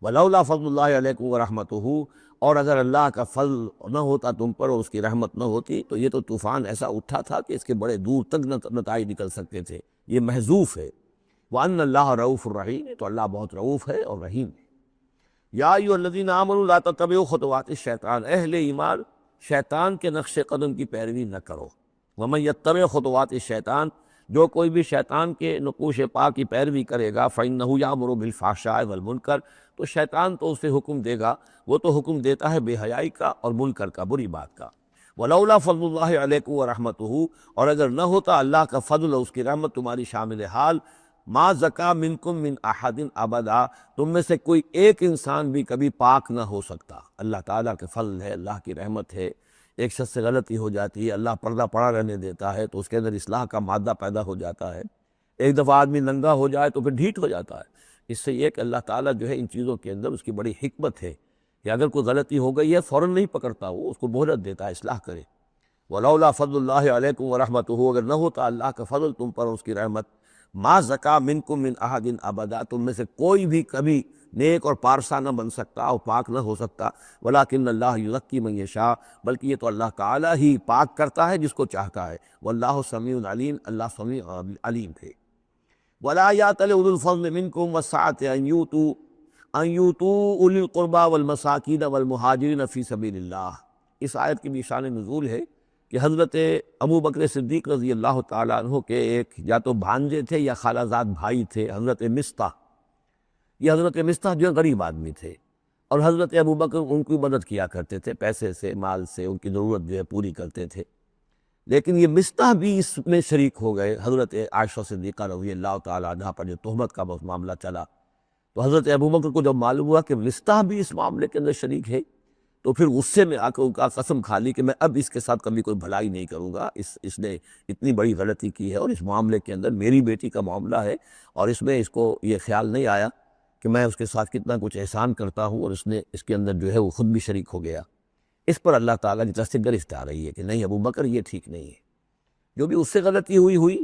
ولولا فضل اللہ علیکم ورحمتہ، اور اگر اللہ کا فضل نہ ہوتا تم پر اور اس کی رحمت نہ ہوتی تو یہ تو طوفان ایسا اٹھا تھا کہ اس کے بڑے دور تک نتائج نکل سکتے تھے، یہ محذوف ہے۔ وَأَنَّ اللَّهَ رَءُوفٌ رَحِيمٌ، تو اللہ بہت رؤوف ہے اور رحیم ہے۔ یا ایھا الذین آمنوا لا تتبعوا خطوات الشیطان، اہل ایمان شیطان کے نقش قدم کی پیروی نہ کرو۔ وَمَن یتبع خطوات الشیطان، جو کوئی بھی شیطان کے نقوش پا کی پیروی کرے گا فَإِنَّهُ يَأْمُرُ بِالْفَحْشَاءِ وَالْمُنکَرِ، تو شیطان تو اسے حکم دے گا، وہ تو حکم دیتا ہے بے حیائی کا اور منکر کا، بری بات کا۔ وَلَوْلَا فَضْلُ اللَّهِ عَلَيْكُمْ وَرَحْمَتُهُ، اور اگر نہ ہوتا اللہ کا فضل اور اس کی رحمت تمہاری شامل حال، ما زکا منکم من احد ابدا، تم میں سے کوئی ایک انسان بھی کبھی پاک نہ ہو سکتا۔ اللہ تعالیٰ کے فضل ہے، اللہ کی رحمت ہے۔ ایک شخص سے غلطی ہو جاتی ہے، اللہ پردہ پڑا رہنے دیتا ہے تو اس کے اندر اصلاح کا مادہ پیدا ہو جاتا ہے۔ ایک دفعہ آدمی ننگا ہو جائے تو پھر ڈھیٹ ہو جاتا ہے۔ اس سے یہ کہ اللہ تعالیٰ جو ہے ان چیزوں کے اندر اس کی بڑی حکمت ہے کہ اگر کوئی غلطی ہو گئی ہے فوراً نہیں پکڑتا، وہ اس کو مہلت دیتا ہے، اصلاح کرے۔ وَلَوْلَا فَضْلُ اللَّهِ عَلَيْكُمْ وَرَحْمَتُهُ، اگر نہ ہوتا اللہ کا فضل تم پر اور اس کی رحمت، ما زکا منکم من احد ابدا، تم میں سے کوئی بھی کبھی نیک اور پارسا نہ بن سکتا اور پاک نہ ہو سکتا۔ ولیکن اللہ یزکی من یشاء، بلکہ یہ تو اللہ تعالیٰ ہی پاک کرتا ہے جس کو چاہتا ہے۔ واللہ سمیع علیم، اللہ سمیع علیم ہے۔ ولا یأتل اولو الفضل منکم والسعة ان یؤتوا اولی القربى والمساکین والمہاجرین فی سبیل اللہ۔ اس آیت کی بھی شان نزول ہے کہ حضرت ابو بکر صدیق رضی اللہ تعالیٰ عنہ کے ایک یا تو بھانجے تھے یا خالہ زاد بھائی تھے، حضرت مصطح۔ یہ حضرت مصطح جو غریب آدمی تھے اور حضرت ابو بکر ان کی مدد کیا کرتے تھے، پیسے سے، مال سے ان کی ضرورت جو ہے پوری کرتے تھے۔ لیکن یہ مصطح بھی اس میں شریک ہو گئے۔ حضرت عائشہ صدیقہ رضی اللہ تعالیٰ عنہ پر جو تہمت کا معاملہ چلا تو حضرت ابو بکر کو جب معلوم ہوا کہ مصطح بھی اس معاملے کے اندر شریک ہے تو پھر غصے میں آ کر ان کا قسم کھا لی کہ میں اب اس کے ساتھ کبھی کوئی بھلائی نہیں کروں گا، اس نے اتنی بڑی غلطی کی ہے اور اس معاملے کے اندر میری بیٹی کا معاملہ ہے اور اس میں اس کو یہ خیال نہیں آیا کہ میں اس کے ساتھ کتنا کچھ احسان کرتا ہوں، اور اس نے اس کے اندر جو ہے وہ خود بھی شریک ہو گیا۔ اس پر اللہ تعالیٰ کی طرف سے گرفت آ رہی ہے کہ نہیں ابو بکر یہ ٹھیک نہیں ہے، جو بھی اس سے غلطی ہوئی،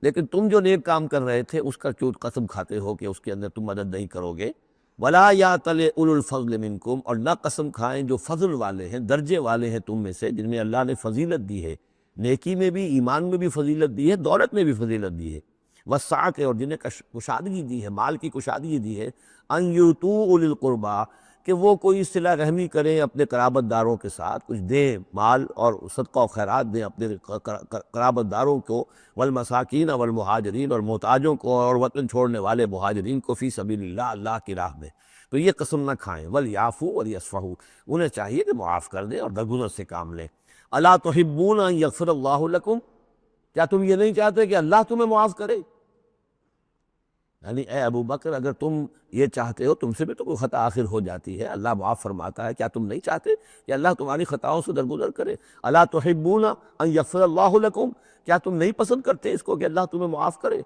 لیکن تم جو نیک کام کر رہے تھے اس کا کیوں قسم کھاتے ہو کہ اس کے اندر تم مدد نہیں کرو گے۔ ولا یأتل اولو الفضل منکم، اور نہ قسم کھائیں جو فضل والے ہیں، درجے والے ہیں تم میں سے، جن میں اللہ نے فضیلت دی ہے، نیکی میں بھی، ایمان میں بھی فضیلت دی ہے، دولت میں بھی فضیلت دی ہے، وسعت، اور جنہیں کشادگی دی ہے، مال کی کشادگی دی ہے، ان یؤتوا اولی القربی، کہ وہ کوئی صلہ رحمی کریں اپنے قرابت داروں کے ساتھ، کچھ دیں مال اور صدقہ و خیرات دیں اپنے قرابت داروں کو، والمساکین والمہاجرین، اور محتاجوں کو اور وطن چھوڑنے والے مہاجرین کو، فی سبیل اللہ، اللہ کی راہ میں۔ تو یہ قسم نہ کھائیں۔ ولیعفوا ولیصفحوا، انہیں چاہیے کہ معاف کر دیں اور درگزر سے کام لیں۔ الا تحبون ان یغفر اللہ لکم، کیا تم یہ نہیں چاہتے کہ اللہ تمہیں معاف کرے؟ یعنی اے ابو بکر اگر تم یہ چاہتے ہو، تم سے بھی تو کوئی خطا آخر ہو جاتی ہے، اللہ معاف فرماتا ہے، کیا تم نہیں چاہتے کہ اللہ تمہاری خطاؤں سے درگزر کرے؟ الا تحبون ان یغفر اللہ لکم، کیا تم نہیں پسند کرتے اس کو کہ اللہ تمہیں معاف کرے؟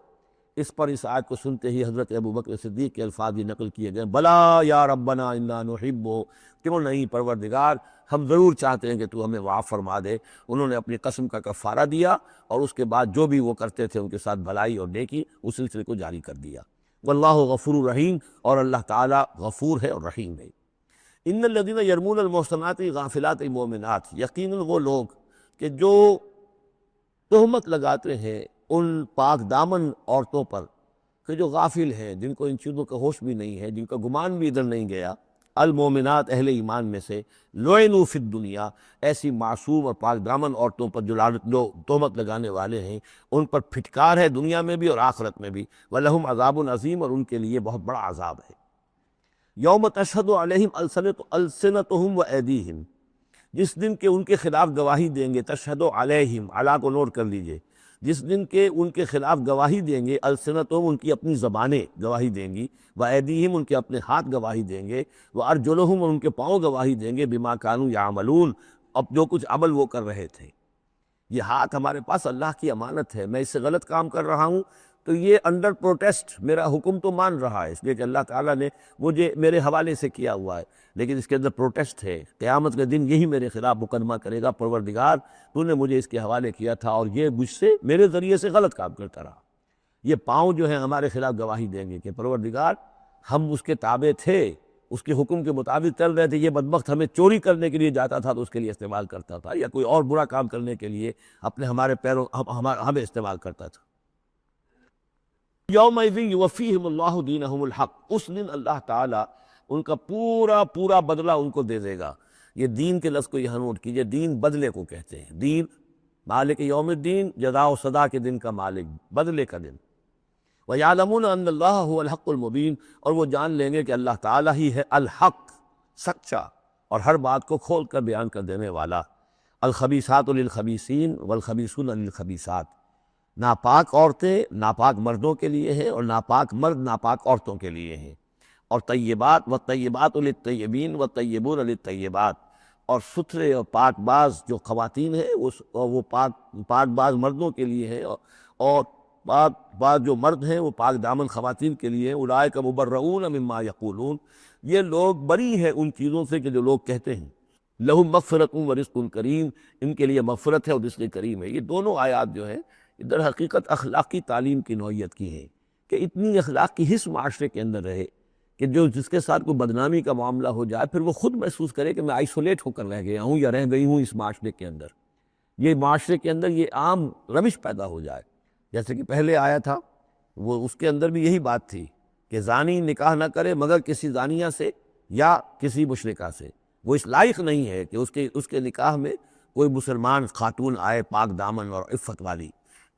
اس پر اس آیت کو سنتے ہی حضرت ابو بکر صدیق کے الفاظ یہ نقل کیے گئے، بلا یا ربنا انا نحب، کیوں نہیں پروردگار، ہم ضرور چاہتے ہیں کہ تو ہمیں معاف فرما دے۔ انہوں نے اپنی قسم کا کفارہ دیا اور اس کے بعد جو بھی وہ کرتے تھے ان کے ساتھ بھلائی اور نیکی، اس سلسلے کو جاری کر دیا۔ واللہ غفور الرحیم، اور اللہ تعالیٰ غفور ہے اور رحیم ہے۔ ان الذین یرمون المحصنات غافلات المؤمنات، یقیناً وہ لوگ کہ جو تہمت لگاتے ہیں ان پاک دامن عورتوں پر کہ جو غافل ہیں، جن کو ان چیزوں کا ہوش بھی نہیں ہے، جن کا گمان بھی ادھر نہیں گیا، المومنات اہل ایمان میں سے، لعنوا فی الدنیا، ایسی معصوم اور پاک دامن عورتوں پر جو تہمت لگانے والے ہیں ان پر پھٹکار ہے دنیا میں بھی اور آخرت میں بھی، ولہم عذاب عظیم، اور ان کے لیے بہت بڑا عذاب ہے۔ یوم تشہد علیہم السنتہم وایدیہم، جس دن کے ان کے خلاف گواہی دیں گے، تشہد علیہم، علی کو نوٹ کر لیجئے، جس دن کے ان کے خلاف گواہی دیں گے، السنتہم ان کی اپنی زبانیں گواہی دیں گی، وایدیہم ان کے اپنے ہاتھ گواہی دیں گے، وارجلہم اور ان کے پاؤں گواہی دیں گے، بما کانوا یعملون، اب جو کچھ عمل وہ کر رہے تھے۔ یہ ہاتھ ہمارے پاس اللہ کی امانت ہے، میں اس سے غلط کام کر رہا ہوں تو یہ انڈر پروٹیسٹ میرا حکم تو مان رہا ہے، اس لیے کہ اللہ تعالیٰ نے مجھے میرے حوالے سے کیا ہوا ہے، لیکن اس کے اندر پروٹیسٹ ہے، قیامت کے دن یہی میرے خلاف مقدمہ کرے گا، پروردگار تو نے مجھے اس کے حوالے کیا تھا اور یہ مجھ سے میرے ذریعے سے غلط کام کرتا رہا۔ یہ پاؤں جو ہیں ہمارے خلاف گواہی دیں گے کہ پروردگار ہم اس کے تابع تھے، اس کے حکم کے مطابق چل رہے تھے، یہ بدبخت ہمیں چوری کرنے کے لیے جاتا تھا تو اس کے لیے استعمال کرتا تھا، یا کوئی اور برا کام کرنے کے لیے ہمارے پیروں ہمیں استعمال کرتا تھا۔ یومئذ یوفیہم اللہ دینہم الحق، اس دن اللہ تعالیٰ ان کا پورا بدلہ ان کو دے دے گا۔ یہ دین کے لفظ کو یہاں نوٹ کیجئے، دین بدلے کو کہتے ہیں، دین مالک یوم الدین، جزا و سزا کے دن کا مالک، بدلے کا دن۔ وَيَعْلَمُونَ أَنَّ اللَّهَ هُوَ الْحَقُّ الْمُبِينُ، اور وہ جان لیں گے کہ اللہ تعالیٰ ہی ہے الحق، سچا اور ہر بات کو کھول کر بیان کر دینے والا۔ الخبیثات للخبیثین والخبیثون للخبیثات، ناپاک عورتیں ناپاک مردوں کے لیے ہیں اور ناپاک مرد ناپاک عورتوں کے لیے ہیں۔ اور طیبات والطیبات للطیبین والطیبون للطیبات، اور ستھرے اور پاک باز جو خواتین ہیں وہ پاک باز مردوں کے لیے ہیں، اور پاک باز جو مرد ہیں وہ پاک دامن خواتین کے لیے ہیں۔ اولئک مبرؤون مما یقولون، یہ لوگ بری ہیں ان چیزوں سے کہ جو لوگ کہتے ہیں۔ لہم مغفرۃ ورزق کریم، ان کے لیے مغفرت ہے اور رزق کریم ہے۔ یہ دونوں آیات جو ہیں در حقیقت اخلاقی تعلیم کی نوعیت کی ہیں، کہ اتنی اخلاق کی حس معاشرے کے اندر رہے کہ جس کے ساتھ کوئی بدنامی کا معاملہ ہو جائے پھر وہ خود محسوس کرے کہ میں آئسولیٹ ہو کر رہ گیا ہوں یا رہ گئی ہوں اس معاشرے کے اندر، یہ معاشرے کے اندر یہ عام روش پیدا ہو جائے۔ جیسے کہ پہلے آیا تھا وہ، اس کے اندر بھی یہی بات تھی کہ زانی نکاح نہ کرے مگر کسی زانیہ سے یا کسی مشرکہ سے، وہ اس لائق نہیں ہے کہ اس کے نکاح میں کوئی مسلمان خاتون آئے پاک دامن اور عفت والی۔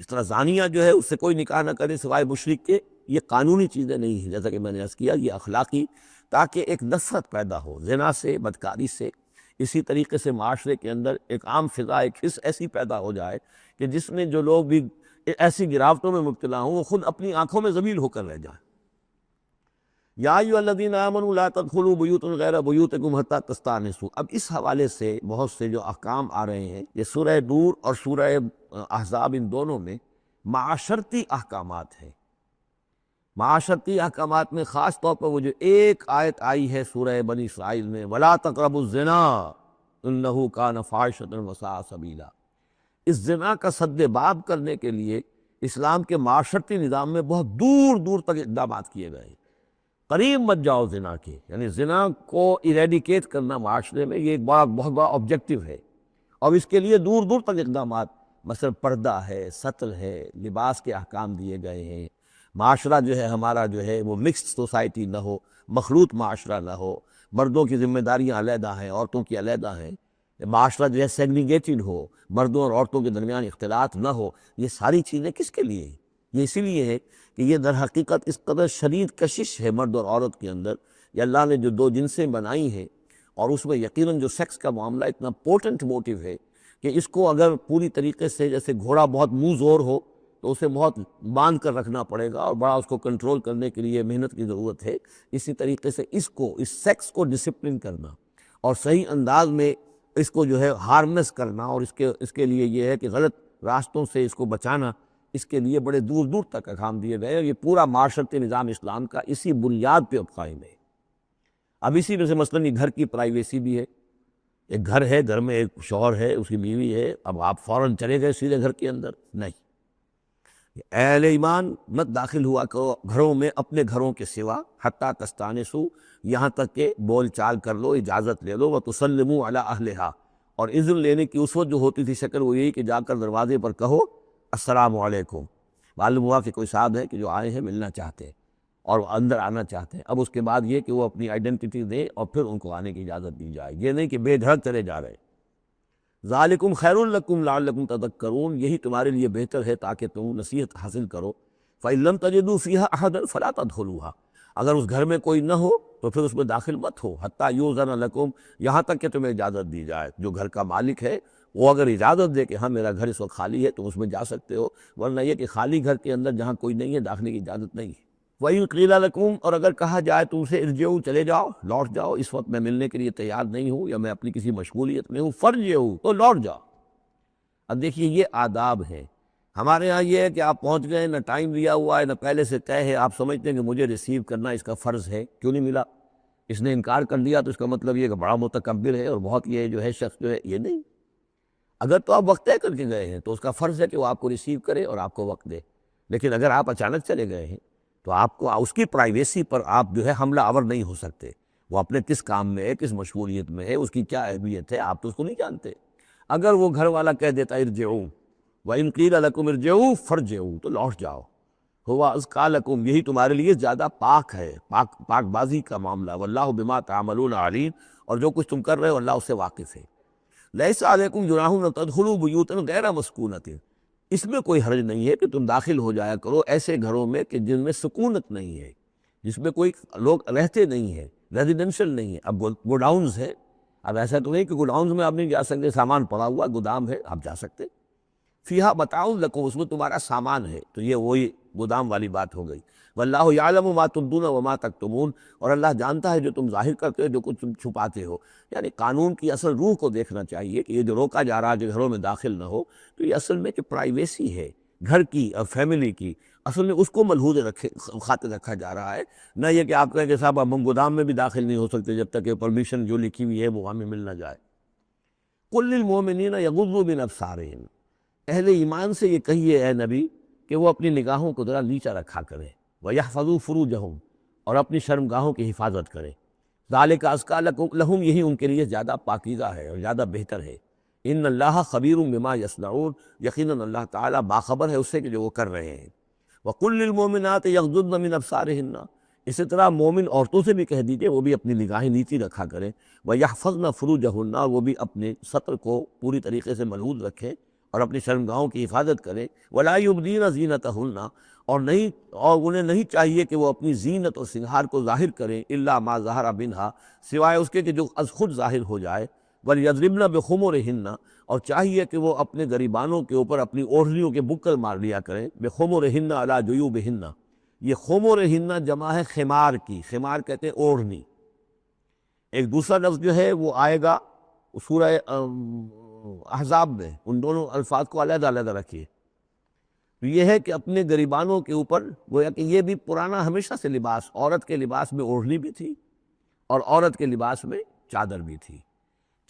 اس طرح زانیہ جو ہے اس سے کوئی نکاح نہ کرے سوائے مشرک کے، یہ قانونی چیزیں نہیں ہیں، جیسا کہ میں نے عرض کیا یہ اخلاقی، تاکہ ایک نفرت پیدا ہو زنا سے، بدکاری سے۔ اسی طریقے سے معاشرے کے اندر ایک عام فضا، ایک حس ایسی پیدا ہو جائے کہ جس میں جو لوگ بھی ایسی گراوٹوں میں مبتلا ہوں وہ خود اپنی آنکھوں میں ذلیل ہو کر رہ جائیں۔ یا ایھا الذین آمنوا لا تدخلوا بیوتا غیر بیوتکم حتی تستأنسوا، اب اس حوالے سے بہت سے جو احکام آ رہے ہیں، یہ سورہ نور اور سورہ احزاب ان دونوں میں معاشرتی احکامات ہیں۔ معاشرتی احکامات میں خاص طور پر وہ جو ایک آیت آئی ہے سورہ بنی اسرائیل میں، وَلَا تَقْرَبُوا الزِّنَا إِنَّهُ كَانَ فَاحِشَةً وَسَاءَ سَبِيلًا، اس زنا کا سد باب کرنے کے لیے اسلام کے معاشرتی نظام میں بہت دور دور تک اقدامات کیے گئے ہیں۔ قریب مت جاؤ زنا کے، یعنی زنا کو ایریڈیکیٹ کرنا معاشرے میں یہ ایک بہت بڑا آبجیکٹو ہے، اور اس کے لیے دور دور تک اقدامات، مثلا پردہ ہے، ستر ہے، لباس کے احکام دیے گئے ہیں۔ معاشرہ جو ہے ہمارا جو ہے وہ مکسڈ سوسائٹی نہ ہو، مخلوط معاشرہ نہ ہو، مردوں کی ذمہ داریاں علیحدہ ہیں، عورتوں کی علیحدہ ہیں، معاشرہ جو ہے سیگریگیٹڈ ہو، مردوں اور عورتوں کے درمیان اختلاط نہ ہو۔ یہ ساری چیزیں کس کے لیے ہیں؟ یہ اسی لیے ہے کہ یہ در حقیقت اس قدر شدید کشش ہے مرد اور عورت کے اندر، یہ اللہ نے جو دو جنسیں بنائی ہیں، اور اس میں یقیناً جو سیکس کا معاملہ اتنا پورٹنٹ موٹیو ہے کہ اس کو اگر پوری طریقے سے، جیسے گھوڑا بہت منہ زور ہو تو اسے بہت باندھ کر رکھنا پڑے گا اور بڑا اس کو کنٹرول کرنے کے لیے محنت کی ضرورت ہے، اسی طریقے سے اس سیکس کو ڈسپلن کرنا اور صحیح انداز میں اس کو جو ہے ہارنس کرنا، اور اس کے لیے یہ ہے کہ غلط راستوں سے اس کو بچانا، اس کے لیے بڑے دور دور تک احکام دیے گئے، اور یہ پورا معاشرتی نظام اسلام کا اسی بنیاد پہ قائم ہے۔ اب اسی میں سے مثلاً یہ گھر کی پرائیویسی بھی ہے، ایک گھر ہے، گھر میں ایک شوہر ہے، اس کی بیوی ہے، اب آپ فوراً چلے گئے سیدھے گھر کے اندر، نہیں، اے اہل ایمان مت داخل ہوا کرو گھروں میں اپنے گھروں کے سوا، حتیٰ تستانسوا، یہاں تک کہ بول چال کر لو، اجازت لے لو، وتسلموا علی اہلہا، اور اذن لینے کی اس وقت جو ہوتی تھی شکل وہ یہی کہ جا کر دروازے پر کہو السلام علیکم، معلوم ہوا کہ کوئی صاحب ہے کہ جو آئے ہیں ملنا چاہتے ہیں اور وہ اندر آنا چاہتے ہیں۔ اب اس کے بعد یہ کہ وہ اپنی آئیڈینٹی دیں اور پھر ان کو آنے کی اجازت دی جائے، یہ نہیں کہ بے دھڑک چلے جا رہے۔ ذالکم خیر لکم لعلکم تذکرون، یہی تمہارے لیے بہتر ہے تاکہ تم نصیحت حاصل کرو۔ فإن لم تجدوا فیہا احدا فلا تدخلوها، اگر اس گھر میں کوئی نہ ہو تو پھر اس میں داخل مت ہو، حتیٰ یؤذن لکم، یہاں تک کہ تمہیں اجازت دی جائے۔ جو گھر کا مالک ہے وہ اگر اجازت دے کہ ہاں میرا گھر اس وقت خالی ہے تم اس میں جا سکتے ہو، ورنہ یہ کہ خالی گھر کے اندر جہاں کوئی نہیں ہے داخلے کی اجازت نہیں ہے۔ وَإِن قِيلَ لَكُمْ، اور اگر کہا جائے تم سے ارجعوا، چلے جاؤ، لوٹ جاؤ، اس وقت میں ملنے کے لیے تیار نہیں ہوں یا میں اپنی کسی مشغولیت میں ہوں، فارجعوا، تو لوٹ جاؤ۔ اب دیکھیے یہ آداب ہیں۔ ہمارے ہاں یہ ہے کہ آپ پہنچ گئے، نہ ٹائم دیا ہوا ہے نہ پہلے سے طے ہے، آپ سمجھتے ہیں کہ مجھے ریسیو کرنا اس کا فرض ہے، کیوں نہیں ملا؟ اس نے انکار کر دیا تو اس کا مطلب یہ کہ بڑا متکبر ہے اور بہت یہ جو ہے شخص جو ہے، یہ نہیں۔ اگر تو آپ وقت طے کر کے گئے ہیں تو اس کا فرض ہے کہ وہ آپ کو ریسیو کرے اور آپ کو وقت دے، لیکن اگر آپ اچانک چلے گئے ہیں تو آپ کو اس کی پرائیویسی پر آپ جو ہے حملہ آور نہیں ہو سکتے۔ وہ اپنے کس کام میں ہے، کس مشغولیت میں ہے، اس کی کیا اہمیت ہے، آپ تو اس کو نہیں جانتے۔ اگر وہ گھر والا کہہ دیتا ارجعوا، وَإِن قِيلَ لَكُمْ ارْجِعُوا فَارْجِعُوا، تو لوٹ جاؤ، ہوا اذکیٰ لکم، یہی تمہارے لیے زیادہ پاک ہے، پاک بازی کا معاملہ، واللہ بما تعملون علیم، اور جو کچھ تم کر رہے ہو اللہ اس سے واقف ہے۔ لیس علیکم جناح ان تدخلوا بیوتا غیر مسکونۃ، اس میں کوئی حرج نہیں ہے کہ تم داخل ہو جایا کرو ایسے گھروں میں کہ جن میں سکونت نہیں ہے، جس میں کوئی لوگ رہتے نہیں ہیں، ریزیڈینشل نہیں ہے۔ اب گوڈاؤنز ہے، اب ایسا تو نہیں کہ گوڈاؤنز میں آپ نہیں جا سکتے، سامان پڑا ہوا گودام ہے آپ جا سکتے، فیہا متاع لکم، اس میں تمہارا سامان ہے، تو یہ وہی گودام والی بات ہو گئی۔ واللہ یعلم ما تبدون وما تکتمون، اور اللہ جانتا ہے جو تم ظاہر کرتے ہو جو کچھ تم چھپاتے ہو۔ یعنی قانون کی اصل روح کو دیکھنا چاہیے کہ یہ جو روکا جا رہا ہے کہ گھروں میں داخل نہ ہو، تو یہ اصل میں کہ پرائیویسی ہے گھر کی اور فیملی کی، اصل میں اس کو ملحوظ خاطر رکھا جا رہا ہے، نہ یہ کہ آپ کہیں کہ صاحب اب ہم گودام میں بھی داخل نہیں ہو سکتے جب تک کہ پرمیشن جو لکھی ہوئی ہے وہ ہمیں مل نہ جائے۔ قل للمؤمنین یغضوا من ابصارہم، اہل ایمان سے یہ کہیے اے نبی کہ وہ اپنی نگاہوں کو ذرا نیچا رکھا کریں، وَيَحْفَظُوا فُرُوجَهُمْ، اور اپنی شرمگاہوں کی حفاظت کریں، ذَلِكَ أَزْكَىٰ لَهُمْ، یہی ان کے لیے زیادہ پاکیزہ ہے اور زیادہ بہتر ہے۔ ان اللہ خبیر بما یصنعون، یقیناً اللہ تعالیٰ باخبر ہے اس سے کہ جو وہ کر رہے ہیں۔ وَقُلْ لِلْمُؤْمِنَاتِ يَغْضُضْنَ مِنْ أَبْصَارِهِنَّ، اسی طرح مومن عورتوں سے بھی کہہ دیجئے وہ بھی اپنی نگاہیں نیچی رکھا کریں، وَيَحْفَظْنَ فُرُوجَهُنَّ، اور وہ بھی اپنے سطر کو پوری طریقے سے ملحوظ رکھیں اور اپنی شرمگاہوں کی حفاظت کریں۔ وَلَا يُبْدِينَ زِينَتَهُنَّ، اور انہیں نہیں چاہیے کہ وہ اپنی زینت اور سنگھار کو ظاہر کریں، الا ما ظہر منہا، سوائے اس کے کہ جو از خود ظاہر ہو جائے، وَلْيَضْرِبْنَ بِخُمُرِهِنَّ، اور چاہیے کہ وہ اپنے گریبانوں کے اوپر اپنی اوڑھنیوں کے بکل مار لیا کریں، بِخُمُرِهِنَّ عَلَى جُيُوبِهِنَّ، یہ خمرہن جمع ہے خمار کی، خمار کہتے ہیں اوڑھنی۔ ایک دوسرا لفظ جو ہے وہ آئے گا سورہ احزاب میں، ان دونوں الفاظ کو علیحدہ علیحدہ رکھیے۔ تو یہ ہے کہ اپنے گریبانوں کے اوپر، گویا کہ یہ بھی پرانا ہمیشہ سے لباس، عورت کے لباس میں اوڑھنی بھی تھی اور عورت کے لباس میں چادر بھی تھی۔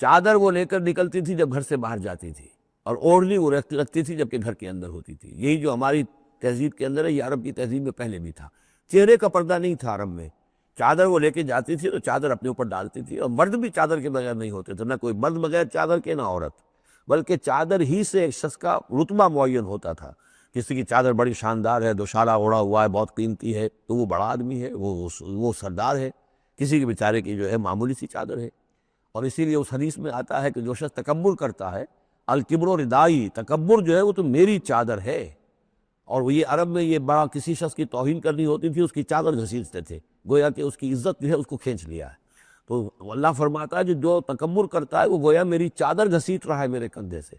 چادر وہ لے کر نکلتی تھی جب گھر سے باہر جاتی تھی، اور اوڑھنی وہ رکھتی تھی جب کہ گھر کے اندر ہوتی تھی۔ یہی جو ہماری تہذیب کے اندر ہے، یہ عرب کی تہذیب میں پہلے بھی تھا۔ چہرے کا پردہ نہیں تھا عرب میں، چادر وہ لے کے جاتی تھی تو چادر اپنے اوپر ڈالتی تھی، اور مرد بھی چادر کے بغیر نہیں ہوتے تھے، نہ کوئی مرد بغیر چادر کے نہ عورت، بلکہ چادر ہی سے ایک شخص کا رتبہ معین ہوتا تھا۔ کسی کی چادر بڑی شاندار ہے، دوشالہ اوڑھا ہوا ہے، بہت قیمتی ہے، تو وہ بڑا آدمی ہے، وہ سردار ہے۔ کسی کے بیچارے کی جو ہے معمولی سی چادر ہے۔ اور اسی لیے اس حدیث میں آتا ہے کہ جو شخص تکبر کرتا ہے، الکبر ردائی، تکبر جو ہے وہ تو میری چادر ہے، اور وہ یہ عرب میں یہ بڑا کسی شخص کی توہین کرنی ہوتی تھی اس کی چادر گھسیٹتے تھے، گویا کہ اس کی عزت جو ہے اس کو کھینچ لیا ہے۔ تو اللہ فرماتا ہے جو تکبر کرتا ہے وہ گویا میری چادر گھسیٹ رہا ہے میرے کندھے سے،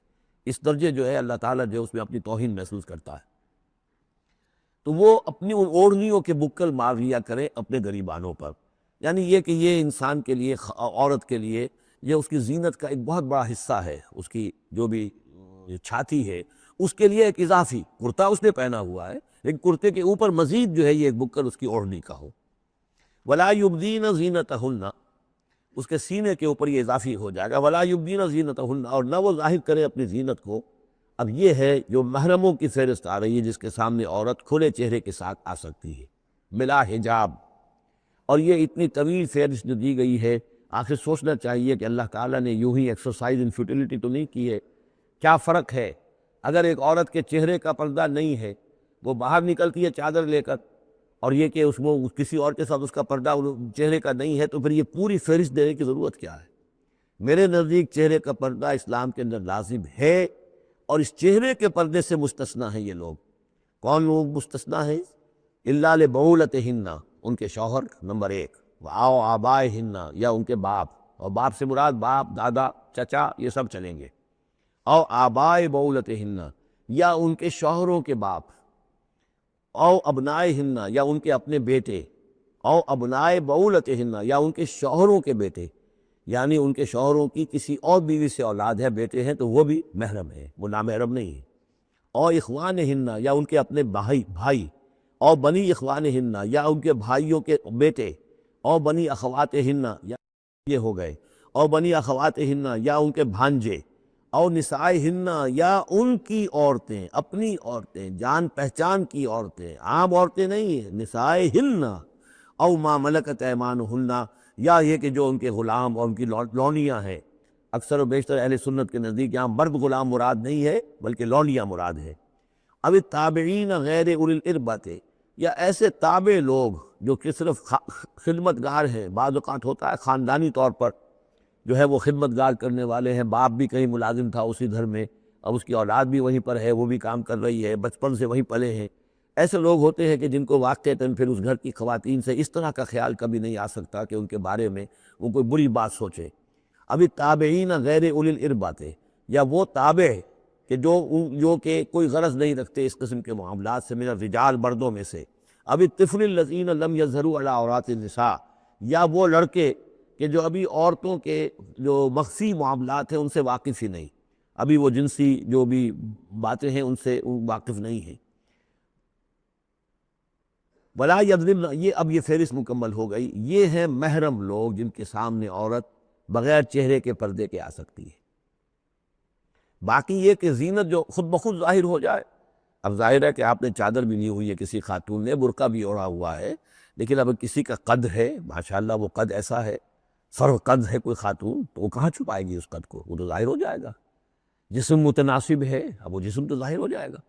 اس درجے جو ہے اللہ تعالیٰ جو اس میں اپنی توہین محسوس کرتا ہے۔ تو وہ اپنی ان اوڑھنیوں کے بکل مار لیا کریں اپنے گریبانوں پر، یعنی یہ کہ یہ انسان کے لیے، عورت کے لیے، یہ اس کی زینت کا ایک بہت بڑا حصہ ہے، اس کی جو بھی چھاتی ہے اس کے لیے ایک اضافی کرتا اس نے پہنا ہوا ہے، لیکن کرتے کے اوپر مزید جو ہے یہ ایک بکل اس کی اوڑھنی کا ہو۔ وَلَا يُبْدِينَ زِينَتَهُنَّ، اس کے سینے کے اوپر یہ اضافی ہو جائے گا، وَلَا يُبْدِينَ زِينَتَهُنَّ، اور نہ وہ ظاہر کرے اپنی زینت کو۔ اب یہ ہے جو محرموں کی فہرست آ رہی ہے، جس کے سامنے عورت کھلے چہرے کے ساتھ آ سکتی ہے بلا حجاب، اور یہ اتنی طویل فہرست جو دی گئی ہے، آخر سوچنا چاہیے کہ اللہ تعالیٰ نے یوں ہی ایکسرسائز ان فیوٹیلٹی تو نہیں کی ہے۔ کیا فرق ہے اگر ایک عورت کے چہرے کا پردہ نہیں ہے، وہ باہر نکلتی ہے چادر لے کر، اور یہ کہ اس میں کسی اور کے ساتھ اس کا پردہ چہرے کا نہیں ہے، تو پھر یہ پوری فہرست دینے کی ضرورت کیا ہے؟ میرے نزدیک چہرے کا پردہ اسلام کے اندر لازم ہے، اور اس چہرے کے پردے سے مستثنیٰ ہیں یہ لوگ۔ کون لوگ مستثنیٰ ہیں؟ الا لبعولتہن، ان کے شوہر نمبر ایک، او آبائہن، یا ان کے باپ، اور باپ سے مراد باپ، دادا، چچا، یہ سب چلیں گے، او آبائے بعولتہن، یا ان کے شوہروں کے باپ، او ابنائہن، یا ان کے اپنے بیٹے، او ابنائے بعولتہن، یا ان کے شوہروں کے بیٹے، یعنی ان کے شوہروں کی کسی اور بیوی سے اولاد ہے، بیٹے ہیں، تو وہ بھی محرم ہے، وہ نامحرم نہیں ہے۔ او اخوانہن، یا ان کے اپنے بھائی، او بنی اخوانہن، یا ان کے بھائیوں کے بیٹے، او بنی اخواتہن، یا یہ ہو گئے، او بنی اخواتہن، یا ان کے بھانجے، او نسائہن، یا ان کی عورتیں، اپنی عورتیں، جان پہچان کی عورتیں، عام عورتیں نہیں ہیں، نسائہن، او ما ملکت ایمانہن، یا یہ کہ جو ان کے غلام اور ان کی لونیاں ہیں۔ اکثر و بیشتر اہل سنت کے نزدیک یہاں مرد غلام مراد نہیں ہے بلکہ لونیاں مراد ہے۔ اب التابعین غیر اولی الاربۃ، یا ایسے تابع لوگ جو کہ صرف خدمت گار ہیں، بعض اوقات ہوتا ہے خاندانی طور پر جو ہے وہ خدمت گار کرنے والے ہیں، باپ بھی کہیں ملازم تھا اسی گھر میں، اب اس کی اولاد بھی وہیں پر ہے، وہ بھی کام کر رہی ہے، بچپن سے وہیں پلے ہیں۔ ایسے لوگ ہوتے ہیں کہ جن کو واقعتاً پھر اس گھر کی خواتین سے اس طرح کا خیال کبھی نہیں آ سکتا کہ ان کے بارے میں وہ کوئی بری بات سوچے۔ ابھی تابعین غیر اولی الاربات، یا وہ تابع کہ جو کہ کوئی غرض نہیں رکھتے اس قسم کے معاملات سے، من الرجال مردوں میں سے، ابھی الطفل الذین لم یظہروا علی عورات النساء، یا وہ لڑکے کہ جو ابھی عورتوں کے جو مخفی معاملات ہیں ان سے واقف ہی نہیں، ابھی وہ جنسی جو بھی باتیں ہیں ان سے واقف نہیں ہیں۔ ولا یضربن، یہ اب یہ فہرست مکمل ہو گئی، یہ ہیں محرم لوگ جن کے سامنے عورت بغیر چہرے کے پردے کے آ سکتی ہے۔ باقی یہ کہ زینت جو خود بخود ظاہر ہو جائے، اب ظاہر ہے کہ آپ نے چادر بھی لی ہوئی ہے، کسی خاتون نے برقع بھی اوڑھا ہوا ہے، لیکن اب کسی کا قد ہے، ماشاءاللہ وہ قد ایسا ہے، سر قد ہے کوئی خاتون، تو وہ کہاں چھپائے گی اس قد کو، وہ تو ظاہر ہو جائے گا۔ جسم متناسب ہے، اب وہ جسم تو ظاہر ہو جائے گا۔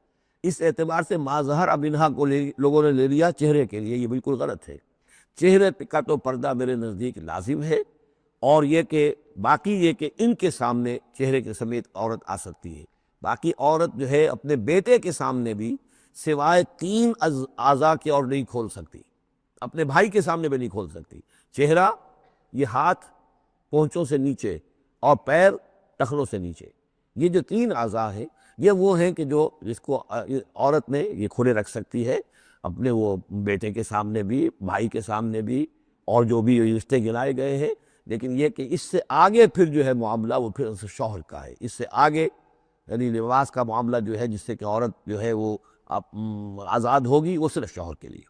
اس اعتبار سے ما ظہر اب انہا کو لوگوں نے لے لیا چہرے کے لیے، یہ بالکل غلط ہے۔ چہرے کا تو پردہ میرے نزدیک لازم ہے، اور یہ کہ باقی یہ کہ ان کے سامنے چہرے کے سمیت عورت آ سکتی ہے۔ باقی عورت جو ہے اپنے بیٹے کے سامنے بھی سوائے 3 اعضاء کے اور نہیں کھول سکتی، اپنے بھائی کے سامنے بھی نہیں کھول سکتی۔ چہرہ، یہ ہاتھ پونچھوں سے نیچے، اور پیر ٹخنوں سے نیچے، یہ جو 3 اعضاء ہیں یہ وہ ہیں کہ جس کو عورت نے یہ کھلے رکھ سکتی ہے، اپنے وہ بیٹے کے سامنے بھی، بھائی کے سامنے بھی، اور جو بھی رشتے گنائے گئے ہیں۔ لیکن یہ کہ اس سے آگے پھر جو ہے معاملہ وہ پھر شوہر کا ہے، اس سے آگے یعنی لباس کا معاملہ جو ہے جس سے کہ عورت جو ہے وہ آزاد ہوگی، وہ صرف شوہر کے لیے۔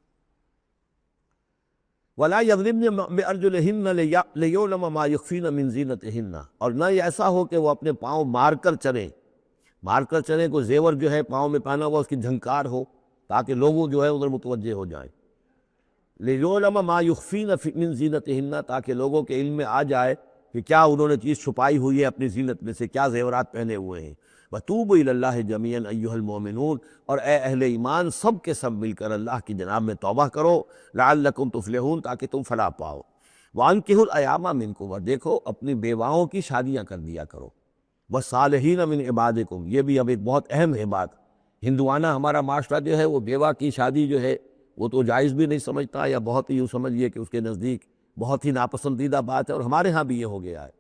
وَلَا يَضْرِبْنَ بِأَرْجُلِهِنَّ لِيُعْلَمَ مَا يُخْفِينَ مِنْ زِينَتِهِنَّ، اور نہ یہ ایسا ہو کہ وہ اپنے پاؤں مار کر چلیں، کوئی زیور جو ہے پاؤں میں پہنا ہوا اس کی جھنکار ہو تاکہ لوگوں جو ہے ادھر متوجہ ہو جائیں۔ لِيُعْلَمَ مَا يُخْفِينَ مِنْ زِينَتِهِنَّ، تاکہ لوگوں کے علم میں آ جائے کہ کیا انہوں نے چیز چھپائی ہوئی ہے اپنی زینت میں سے، کیا زیورات پہنے ہوئے ہیں۔ وَتُوبُوا إِلَى اللَّهِ جَمِيعًا أَيُّهَا الْمُؤْمِنُونَ، اور اے اہل ایمان سب کے سب مل کر اللہ کی جناب میں توبہ کرو، لعلکم تفلحون، تاکہ تم فلاح پاؤ۔ وَأَنكِحُوا الْأَيَامَ مِنكُمْ، اور دیکھو اپنی بیواؤں کی شادیاں کر دیا کرو۔ وَالصَّالِحِينَ مِنْ عِبَادِكُمْ، یہ بھی اب ایک بہت اہم ہے بات۔ ہندوانہ ہمارا معاشرہ جو ہے وہ بیوہ کی شادی جو ہے وہ تو جائز بھی نہیں سمجھتا، یا بہت ہی یوں سمجھیے کہ اس کے نزدیک بہت ہی ناپسندیدہ بات ہے، اور ہمارے ہاں بھی یہ ہو گیا ہے۔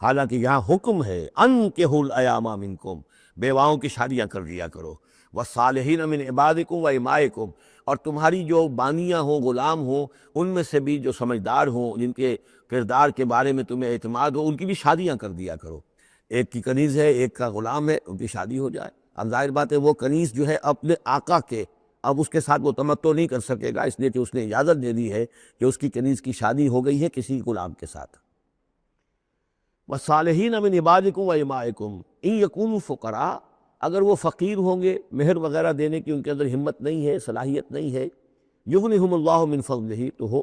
حالانکہ یہاں حکم ہے انکحوا الایام منکم، بیواؤں کی شادیاں کر دیا کرو۔ والصالحین من عبادکم و امائکم، اور تمہاری جو بانیاں ہوں، غلام ہوں، ان میں سے بھی جو سمجھدار ہوں، جن کے کردار کے بارے میں تمہیں اعتماد ہو، ان کی بھی شادیاں کر دیا کرو۔ ایک کی کنیز ہے، ایک کا غلام ہے، ان کی شادی ہو جائے۔ اب ظاہر بات ہے وہ کنیز جو ہے اپنے آقا کے، اب اس کے ساتھ وہ تمتع نہیں کر سکے گا، اس لیے کہ اس نے اجازت دے دی ہے کہ اس کی کنیز کی شادی ہو گئی ہے کسی غلام کے ساتھ۔ وَالصَّالِحِينَ مِنْ عِبَادِكُمْ وَإِمَائِكُمْ إِنْ يَكُونُوا فُقَرَاءَ، اگر وہ فقیر ہوں گے، مہر وغیرہ دینے کی ان کے اندر ہمت نہیں ہے، صلاحیت نہیں ہے، يُغْنِهُمُ اللَّهُ مِنْ فَضْلِهِ، تو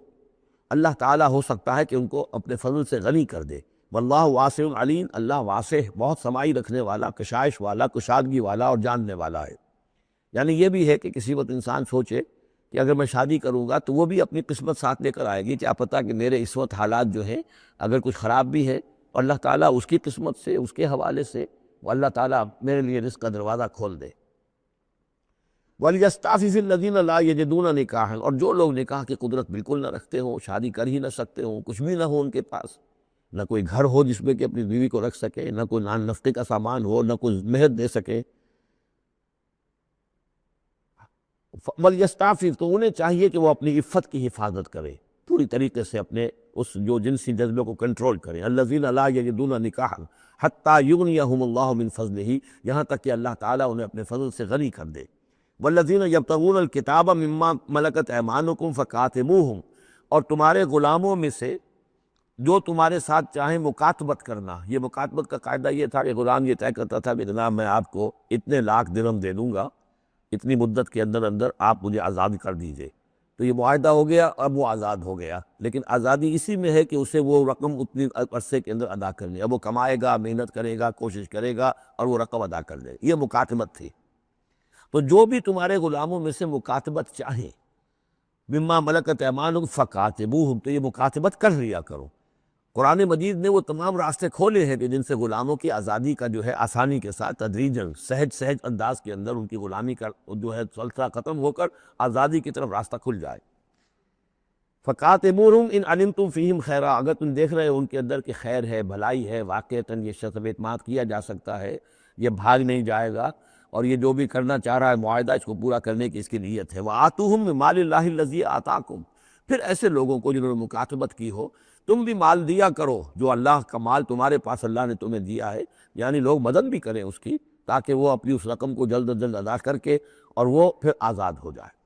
اللہ تعالیٰ ہو سکتا ہے کہ ان کو اپنے فضل سے غنی کر دے۔ واللہ واسع علیم، اللہ واسع بہت سمائی رکھنے والا، کشائش والا، کشادگی والا اور جاننے والا ہے۔ یعنی یہ بھی ہے کہ کسی وقت انسان سوچے کہ اگر میں شادی کروں گا تو وہ بھی اپنی قسمت ساتھ لے کر آئے گی، کیا پتہ کہ میرے اس وقت حالات جو ہیں اگر کچھ خراب بھی ہے، اور اللہ تعالیٰ اس کی قسمت سے، اس کے حوالے سے وہ اللہ تعالیٰ میرے لیے رزق کا دروازہ کھول دے۔ وَلْيَسْتَعْفِفِ الَّذِينَ لَا يَجِدُونَ نِكَاحًا، اور جو لوگ نکاح کی قدرت بالکل نہ رکھتے ہوں، شادی کر ہی نہ سکتے ہوں، کچھ بھی نہ ہو ان کے پاس، نہ کوئی گھر ہو جس میں کہ اپنی بیوی کو رکھ سکے، نہ کوئی نان نفقے کا سامان ہو، نہ کوئی مہر دے سکے، وَلْيَسْتَعْفِفْ، تو انہیں چاہیے کہ وہ اپنی عفت کی حفاظت کرے، پوری طریقے سے اپنے اس جو جنسی جذبے کو کنٹرول کریں۔ الَّذِينَ لَا يَجِدُونَ نِكَاحًا حَتَّى يُغْنِيَهُمُ اللَّهُ مِنْ فَضْلِهِ، یہاں تک کہ اللہ تعالیٰ انہیں اپنے فضل سے غنی کر دے۔ وَالَّذِينَ يَبْتَغُونَ الْكِتَابَ مِمَّا مَلَكَتْ أَيْمَانُكُمْ فَكَاتِبُوهُمْ، اور تمہارے غلاموں میں سے جو تمہارے ساتھ چاہیں مکاتبت کرنا، یہ مکاتبت کا قاعدہ یہ تھا کہ غلام یہ طے کرتا تھا کہ جناب میں آپ کو اتنے لاکھ درہم دے دوں گا، اتنی مدت کے اندر اندر آپ مجھے آزاد کر دیجئے، تو یہ معاہدہ ہو گیا، اب وہ آزاد ہو گیا، لیکن آزادی اسی میں ہے کہ اسے وہ رقم اتنی عرصے کے اندر ادا کرنی ہے، اب وہ کمائے گا، محنت کرے گا، کوشش کرے گا اور وہ رقم ادا کر دے، یہ مکاتبت تھی۔ تو جو بھی تمہارے غلاموں میں سے مکاتبت چاہیں، مما ملکت ایمانکم فکاتبوہم، تو یہ مکاتبت کر لیا کرو۔ قرآن مجید نے وہ تمام راستے کھولے ہیں کہ جن سے غلاموں کی آزادی کا جو ہے آسانی کے ساتھ تدریجاً سہج سہج انداز کے اندر ان کی غلامی کا جو ہے سلسلہ ختم ہو کر آزادی کی طرف راستہ کھل جائے۔ فَقَاتِبُوهُمْ إِنْ عَلِمْتُمْ فِيهِمْ خَيْرًا، اگر تم دیکھ رہے ہو ان کے اندر کہ خیر ہے، بھلائی ہے، واقعتاً یہ شخص اعتماد کیا جا سکتا ہے، یہ بھاگ نہیں جائے گا، اور یہ جو بھی کرنا چاہ رہا ہے معاہدہ اس کو پورا کرنے کی اس کی نیت ہے۔ وَآتُوهُمْ مِن مَالِ اللَّهِ الَّذِي آتَاكُمْ، پھر ایسے لوگوں کو جنہوں نے مکاتبت کی ہو تم بھی مال دیا کرو، جو اللہ کا مال تمہارے پاس اللہ نے تمہیں دیا ہے، یعنی لوگ مدد بھی کریں اس کی، تاکہ وہ اپنی اس رقم کو جلد از جلد ادا کر کے اور وہ پھر آزاد ہو جائے۔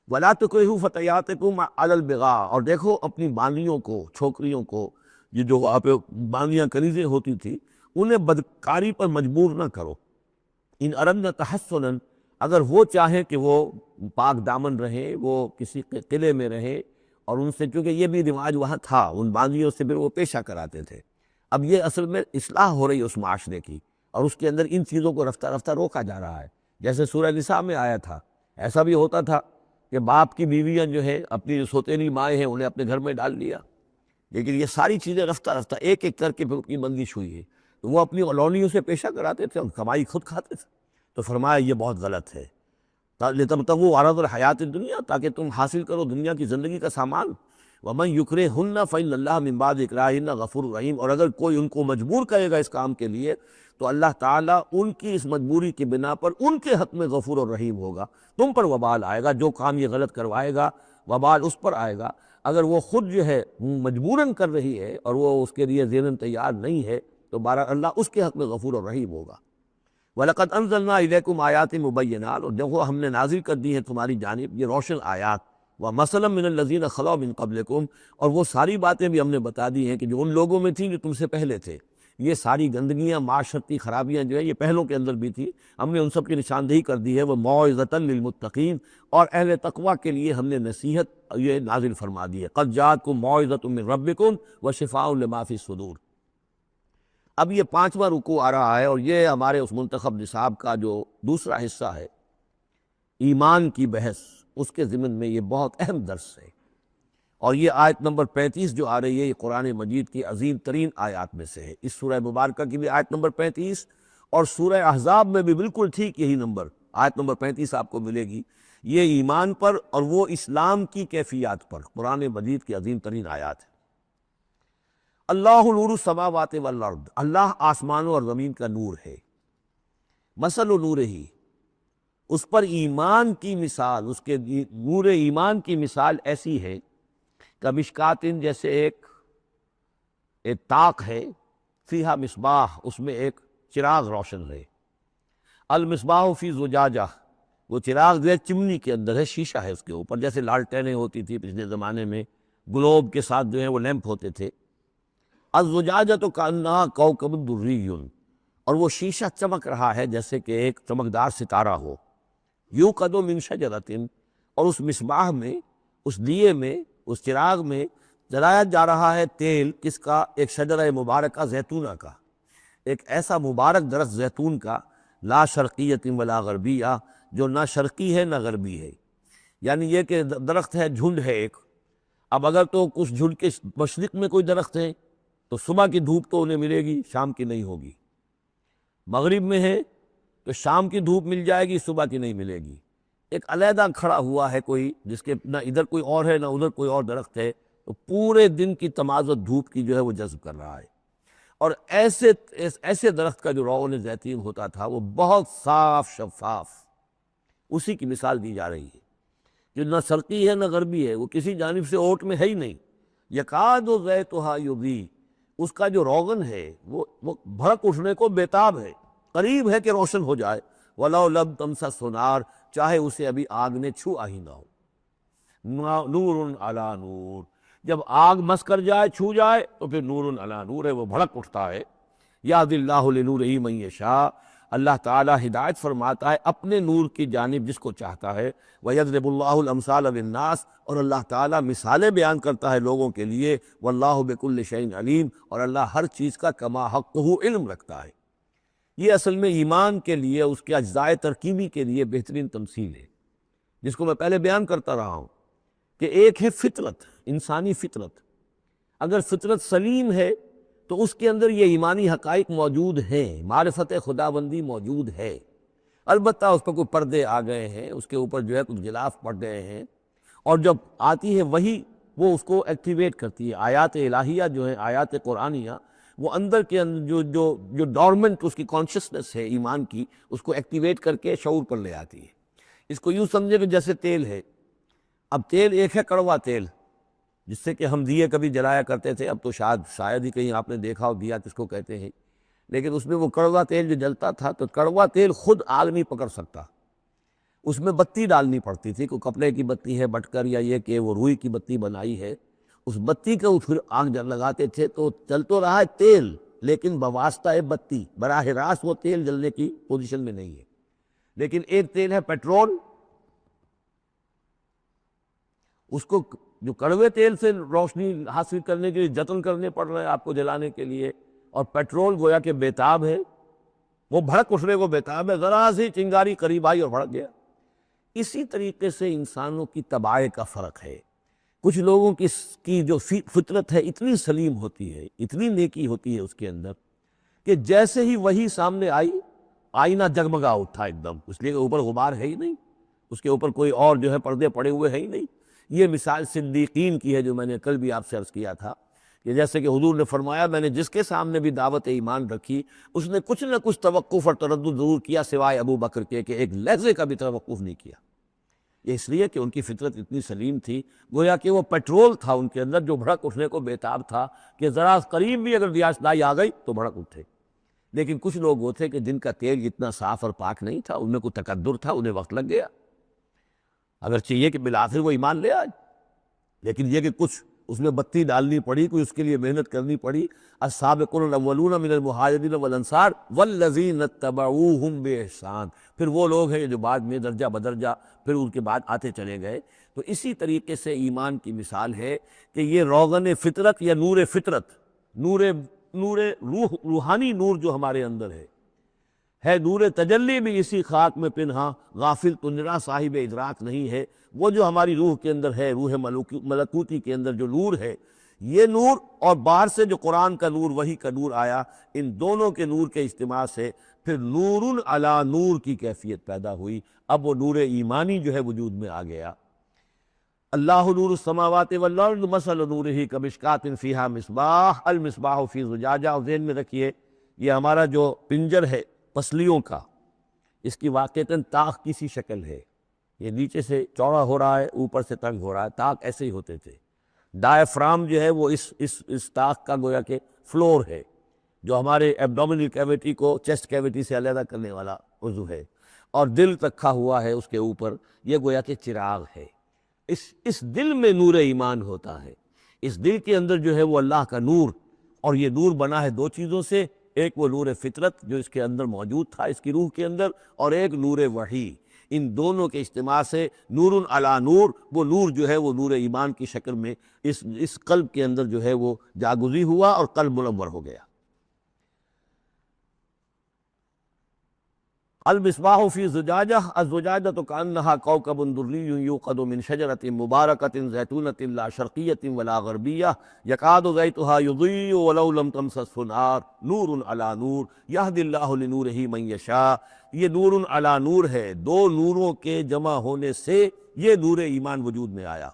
وَلَا تُكْرِهُوا فَتَيَاتِكُمْ عَلَى الْبِغَاءِ، اور دیکھو اپنی بانیوں کو، چھوکریوں کو، یہ جو آپ بانیاں کنیزیں ہوتی تھی، انہیں بدکاری پر مجبور نہ کرو۔ ان اردنا تحسنا، اگر وہ چاہیں کہ وہ پاک دامن رہیں، وہ کسی قلعے میں رہیں، اور ان سے چونکہ یہ بھی رواج وہاں تھا، ان بانیوں سے پھر وہ پیشہ کراتے تھے۔ اب یہ اصل میں اصلاح ہو رہی ہے اس معاشرے کی، اور اس کے اندر ان چیزوں کو رفتہ رفتہ روکا جا رہا ہے۔ جیسے سورہ نساء میں آیا تھا، ایسا بھی ہوتا تھا کہ باپ کی بیویاں جو ہیں اپنی جو سوتیلی مائیں ہیں انہیں اپنے گھر میں ڈال لیا، لیکن یہ ساری چیزیں رفتہ رفتہ ایک ایک کر کے پھر ان کی بندش ہوئی ہے، تو وہ اپنی اولونیوں سے پیشہ کراتے تھے اور کمائی خود کھاتے تھے۔ تو فرمایا یہ بہت غلط ہے، لِتَبْتَغُوا عَرَضَ الْحَيَاةِ الدُّنْيَا، تاکہ تم حاصل کرو دنیا کی زندگی کا سامان۔ وَمَنْ يُكْرِهُنَّ فَإِنَّ اللَّهَ مِن بَعْدِ إِكْرَاهِهِنَّ غَفُورٌ رَحِيمٌ، اور اگر کوئی ان کو مجبور کرے گا اس کام کے لیے تو اللہ تعالیٰ ان کی اس مجبوری کی بنا پر ان کے حق میں غفور اور رحیم ہوگا۔ تم پر وبال آئے گا، جو کام یہ غلط کروائے گا وبال اس پر آئے گا۔ اگر وہ خود جو ہے مجبوراً کر رہی ہے اور وہ اس کے لیے ذہناً تیار نہیں ہے تو بہرحال اللہ اس کے حق میں غفور اور رحیم ہوگا۔ وَلَقَدْ أَنزَلْنَا إِلَيْكُمْ آيَاتٍ مُبَيِّنَاتٍ، اور دیکھو ہم نے نازل کر دی ہے تمہاری جانب یہ روشن آیات، وَمَثَلًا مِّنَ الَّذِينَ خَلَوْا مِن قَبْلِكُمْ، اور وہ ساری باتیں بھی ہم نے بتا دی ہیں کہ جو ان لوگوں میں تھیں جو تم سے پہلے تھے۔ یہ ساری گندگیاں، معاشرتی خرابیاں جو ہیں یہ پہلوں کے اندر بھی تھی، ہم نے ان سب کی نشاندہی کر دی ہے۔ وَمَوْعِظَةً لِّلْمُتَّقِينَ، اور اہل تقویٰ کے لیے ہم نے نصیحت یہ نازل فرما دی ہے۔ قَدْ جَاءَتْكُم مَّوْعِظَةٌ مِّن رَّبِّكُمْ وَشِفَاءٌ لِّمَا فِي الصُّدُورِ۔ اب یہ 5واں رکوع آ رہا ہے، اور یہ ہمارے اس منتخب نصاب کا جو دوسرا حصہ ہے، ایمان کی بحث، اس کے ضمن میں یہ بہت اہم درس ہے۔ اور یہ آیت نمبر 35 جو آ رہی ہے، یہ قرآن مجید کی عظیم ترین آیات میں سے ہے۔ اس سورہ مبارکہ کی بھی آیت نمبر 35 اور سورہ احزاب میں بھی بالکل ٹھیک یہی نمبر، آیت نمبر 35 آپ کو ملے گی۔ یہ ایمان پر اور وہ اسلام کی کیفیات پر قرآن مجید کی عظیم ترین آیات ہے۔ اللہ نور السماوات والارض، اللہ آسمانوں اور زمین کا نور ہے۔ مثل نور ہی، اس پر ایمان کی مثال، اس کے نور ایمان کی مثال ایسی ہے کہ مشکاتن، جیسے ایک طاق ہے، فیہا مصباح، اس میں ایک چراغ روشن ہے۔ المصباح فی زجاجہ، وہ چراغ جو ہے چمنی کے اندر ہے، شیشہ ہے اس کے اوپر، جیسے لالٹینیں ہوتی تھی پچھلے زمانے میں، گلوب کے ساتھ جو ہے وہ لیمپ ہوتے تھے۔ الزجاجۃ کأنہا کوکب دری، اور وہ شیشہ چمک رہا ہے جیسے کہ ایک چمکدار ستارہ ہو۔ یوقد من شجرۃ، اور اس مصباح میں، اس دیے میں، اس چراغ میں جلایا جا رہا ہے تیل، کس کا؟ ایک شجرہ مبارکہ زیتونہ کا، ایک ایسا مبارک درخت زیتون کا، لا شرقیۃ ولا غربیہ، جو نہ شرقی ہے نہ غربی ہے، یعنی یہ کہ درخت ہے، جھنڈ ہے ایک۔ اب اگر تو کچھ جھنڈ کے مشرق میں کوئی درخت ہے تو صبح کی دھوپ تو انہیں ملے گی، شام کی نہیں ہوگی۔ مغرب میں ہے تو شام کی دھوپ مل جائے گی، صبح کی نہیں ملے گی۔ ایک علیحدہ کھڑا ہوا ہے کوئی، جس کے نہ ادھر کوئی اور ہے نہ ادھر کوئی اور درخت ہے، تو پورے دن کی تمازت دھوپ کی جو ہے وہ جذب کر رہا ہے۔ اور ایسے درخت کا جو روغن زیتون ہوتا تھا وہ بہت صاف شفاف، اسی کی مثال دی جا رہی ہے، جو نہ شرقی ہے نہ غربی ہے، وہ کسی جانب سے اوٹ میں ہے ہی نہیں۔ یکاد زیتھا یضیء، اس کا جو روغن ہے وہ بھڑک اٹھنے کو بیتاب ہے، قریب ہے کہ روشن ہو جائے۔ وَلَوْ لَمْ تَمْسَسْهُ نَارٌ، چاہے اسے ابھی آگ نے چھوا ہی نہ ہو۔ نور علی نور، جب آگ مس کر جائے، چھو جائے تو پھر نور علی نور ہے، وہ بھڑک اٹھتا ہے۔ یہدی اللہ لنورہ من یشاء، اللہ تعالیٰ ہدایت فرماتا ہے اپنے نور کی جانب جس کو چاہتا ہے۔ وَيَضْرِبُ اللَّهُ الْأَمْثَالَ لِلنَّاسِ، اور اللہ تعالیٰ مثالیں بیان کرتا ہے لوگوں کے لیے۔ وَاللَّهُ بِكُلِّ شَيْءٍ عَلِيمٌ، اور اللہ ہر چیز کا کما حقہ علم رکھتا ہے۔ یہ اصل میں ایمان کے لیے، اس کے اجزاء ترکیبی کے لیے بہترین تمثیل ہے، جس کو میں پہلے بیان کرتا رہا ہوں کہ ایک ہے فطرت، انسانی فطرت۔ اگر فطرت سلیم ہے تو اس کے اندر یہ ایمانی حقائق موجود ہیں، معرفت خداوندی موجود ہے۔ البتہ اس پر کوئی پردے آ گئے ہیں، اس کے اوپر جو ہے کچھ غلاف پڑ گئے ہیں، اور جب آتی ہے وہی وہ اس کو ایکٹیویٹ کرتی ہے۔ آیات الہیہ جو ہیں، آیات قرآنیہ، وہ اندر کے اندر جو ڈورمنٹ اس کی کانشسنس ہے ایمان کی، اس کو ایکٹیویٹ کر کے شعور پر لے آتی ہے۔ اس کو یوں سمجھے کہ جیسے تیل ہے، اب تیل ایک ہے کڑوا تیل، جس سے کہ ہم دیے کبھی جلایا کرتے تھے، اب تو شاید ہی کہیں آپ نے دیکھا ہو دیا کس کو کہتے ہیں، لیکن اس میں وہ کڑوا تیل جو جلتا تھا، تو کڑوا تیل خود آگ نہیں پکڑ سکتا، اس میں بتی ڈالنی پڑتی تھی، کوئی کپڑے کی بتی ہے بٹکر، یا یہ کہ وہ روئی کی بتی بنائی ہے، اس بتی کو پھر آگ لگاتے تھے تو چل تو رہا ہے تیل، لیکن بواسطہ بتی، براہ راست وہ تیل جلنے کی پوزیشن میں نہیں ہے۔ لیکن ایک تیل ہے پیٹرول، اس کو جو کڑوے تیل سے روشنی حاصل کرنے کے لیے جتن کرنے پڑ رہے ہیں آپ کو جلانے کے لیے، اور پیٹرول گویا کہ بیتاب ہے، وہ بھڑک اٹھنے کو بیتاب ہے، ذرا سی چنگاری قریب آئی اور بھڑک گیا۔ اسی طریقے سے انسانوں کی طبائع کا فرق ہے۔ کچھ لوگوں کی جو فطرت ہے اتنی سلیم ہوتی ہے، اتنی نیکی ہوتی ہے اس کے اندر، کہ جیسے ہی وہی سامنے آئی، آئینہ جگمگا اٹھا ایک دم، اس لیے کہ اوپر غبار ہے ہی نہیں، اس کے اوپر کوئی اور جو ہے پردے پڑے ہوئے ہیں ہی نہیں۔ یہ مثال صدیقین کی ہے، جو میں نے کل بھی آپ سے عرض کیا تھا، کہ جیسے کہ حضور نے فرمایا میں نے جس کے سامنے بھی دعوت ایمان رکھی، اس نے کچھ نہ کچھ توقف اور تردد ضرور کیا، سوائے ابو بکر کے، کہ ایک لحظے کا بھی توقف نہیں کیا۔ یہ اس لیے کہ ان کی فطرت اتنی سلیم تھی، گویا کہ وہ پیٹرول تھا ان کے اندر جو بھڑک اٹھنے کو بیتاب تھا، کہ ذرا قریب بھی اگر دیاسدائی آ گئی تو بھڑک اٹھے۔ لیکن کچھ لوگ وہ تھے کہ جن کا تیل اتنا صاف اور پاک نہیں تھا، ان میں کوئی تکدر تھا، انہیں وقت لگ گیا، اگرچہ یہ کہ بالآخر وہ ایمان لے آئے، لیکن یہ کہ کچھ اس میں بتی ڈالنی پڑی، کوئی اس کے لیے محنت کرنی پڑی۔ السابقون الاولون من المہاجرین والانصار والذین اتبعوہم بإحسان، پھر وہ لوگ ہیں جو بعد میں درجہ بدرجہ پھر ان کے بعد آتے چلے گئے۔ تو اسی طریقے سے ایمان کی مثال ہے کہ یہ روغن فطرت یا نور فطرت، نور روحانی نور جو ہمارے اندر ہے نور تجلی بھی اسی خاک میں پنہاں، غافل تنرا صاحب ادراک نہیں ہے۔ وہ جو ہماری روح کے اندر ہے، روح ملکوتی کے اندر جو نور ہے، یہ نور اور باہر سے جو قرآن کا نور، وحی کا نور آیا، ان دونوں کے نور کے اجتماع سے پھر نور علی نور کی کیفیت پیدا ہوئی۔ اب وہ نور ایمانی جو ہے وجود میں آ گیا۔ اللہ نور السماوات والارض مثل نورہ کمشکاۃ فیہا مصباح المصباح فی زجاجہ۔ اور ذہن میں رکھیے یہ ہمارا جو پنجر ہے پسلیوں کا، اس کی واقعتاً طاق کی سی شکل ہے، یہ نیچے سے چوڑا ہو رہا ہے، اوپر سے تنگ ہو رہا ہے، طاق ایسے ہی ہوتے تھے۔ ڈائفرام جو ہے وہ اس طاق کا گویا کہ فلور ہے، جو ہمارے ایبڈومینل کیویٹی کو چیسٹ کیویٹی سے علیحدہ کرنے والا عضو ہے، اور دل رکھا ہوا ہے اس کے اوپر، یہ گویا کہ چراغ ہے۔ اس دل میں نور ایمان ہوتا ہے، اس دل کے اندر جو ہے وہ اللہ کا نور، اور یہ نور بنا ہے دو چیزوں سے، ایک وہ نور فطرت جو اس کے اندر موجود تھا اس کی روح کے اندر، اور ایک نور وحی۔ ان دونوں کے اجتماع سے نور علی نور، وہ نور جو ہے وہ نور ایمان کی شکل میں اس قلب کے اندر جو ہے وہ جاگزی ہوا اور قلب منور ہو گیا۔ المصباح فی زجاجہ، الزجاجۃ کأنہا کوکب دری یوقد من شجرۃ مبارکۃ زیتونۃ لا شرقیۃ ولا غربیہ یکاد زیتها یضیء ولو لم تمسسہ نار نور علی نور یہدی اللہ لنورہ من یشاء۔ یہ نور علی نور ہے، دو نوروں کے جمع ہونے سے یہ نور ایمان وجود میں آیا،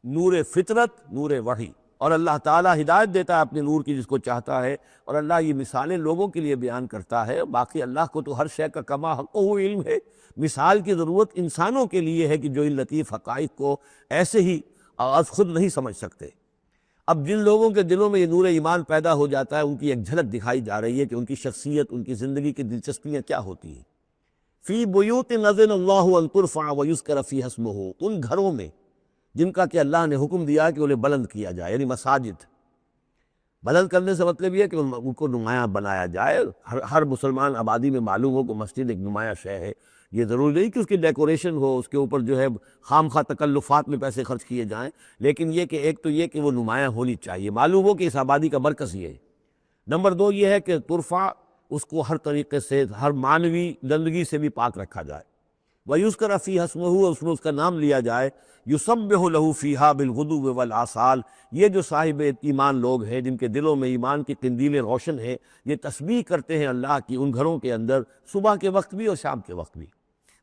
نور فطرت، نور وحی۔ اور اللہ تعالیٰ ہدایت دیتا ہے اپنے نور کی جس کو چاہتا ہے، اور اللہ یہ مثالیں لوگوں کے لیے بیان کرتا ہے۔ باقی اللہ کو تو ہر شے کا کما حق و علم ہے، مثال کی ضرورت انسانوں کے لیے ہے کہ جو ان لطیف حقائق کو ایسے ہی از خود نہیں سمجھ سکتے۔ اب جن لوگوں کے دلوں میں یہ نور ایمان پیدا ہو جاتا ہے، ان کی ایک جھلک دکھائی جا رہی ہے کہ ان کی شخصیت، ان کی زندگی کی دلچسپیاں کیا ہوتی ہیں۔ فی بیوت اذن اللہ ان ترفع ویذکر فیہا اسمہ، ان گھروں میں جن کا کہ اللہ نے حکم دیا کہ انہیں بلند کیا جائے، یعنی مساجد۔ بلند کرنے سے مطلب یہ ہے کہ ان کو نمایاں بنایا جائے۔ ہر مسلمان آبادی میں معلوم ہو کہ مسجد ایک نمایاں شے ہے، یہ ضروری نہیں کہ اس کی ڈیکوریشن ہو، اس کے اوپر جو ہے خام خواہ تکلفات میں پیسے خرچ کیے جائیں، لیکن یہ کہ ایک تو یہ کہ وہ نمایاں ہونی چاہیے، معلوم ہو کہ اس آبادی کا مرکز یہ ہے۔ نمبر دو یہ ہے کہ ترفع، اس کو ہر طریقے سے، ہر معنوی گندگی سے بھی پاک رکھا جائے، وَيُذْكَرَ فِيهَا اسْمُهُ، اس میں اس کا نام لیا جائے، يُسَبِّحُ لَهُ فِيهَا بِالْغُدُوِّ وَالْآصَالِ۔ یہ جو صاحب ایمان لوگ ہیں جن کے دلوں میں ایمان کی قندیلیں روشن ہیں، یہ تسبیح کرتے ہیں اللہ کی ان گھروں کے اندر صبح کے وقت بھی اور شام کے وقت بھی۔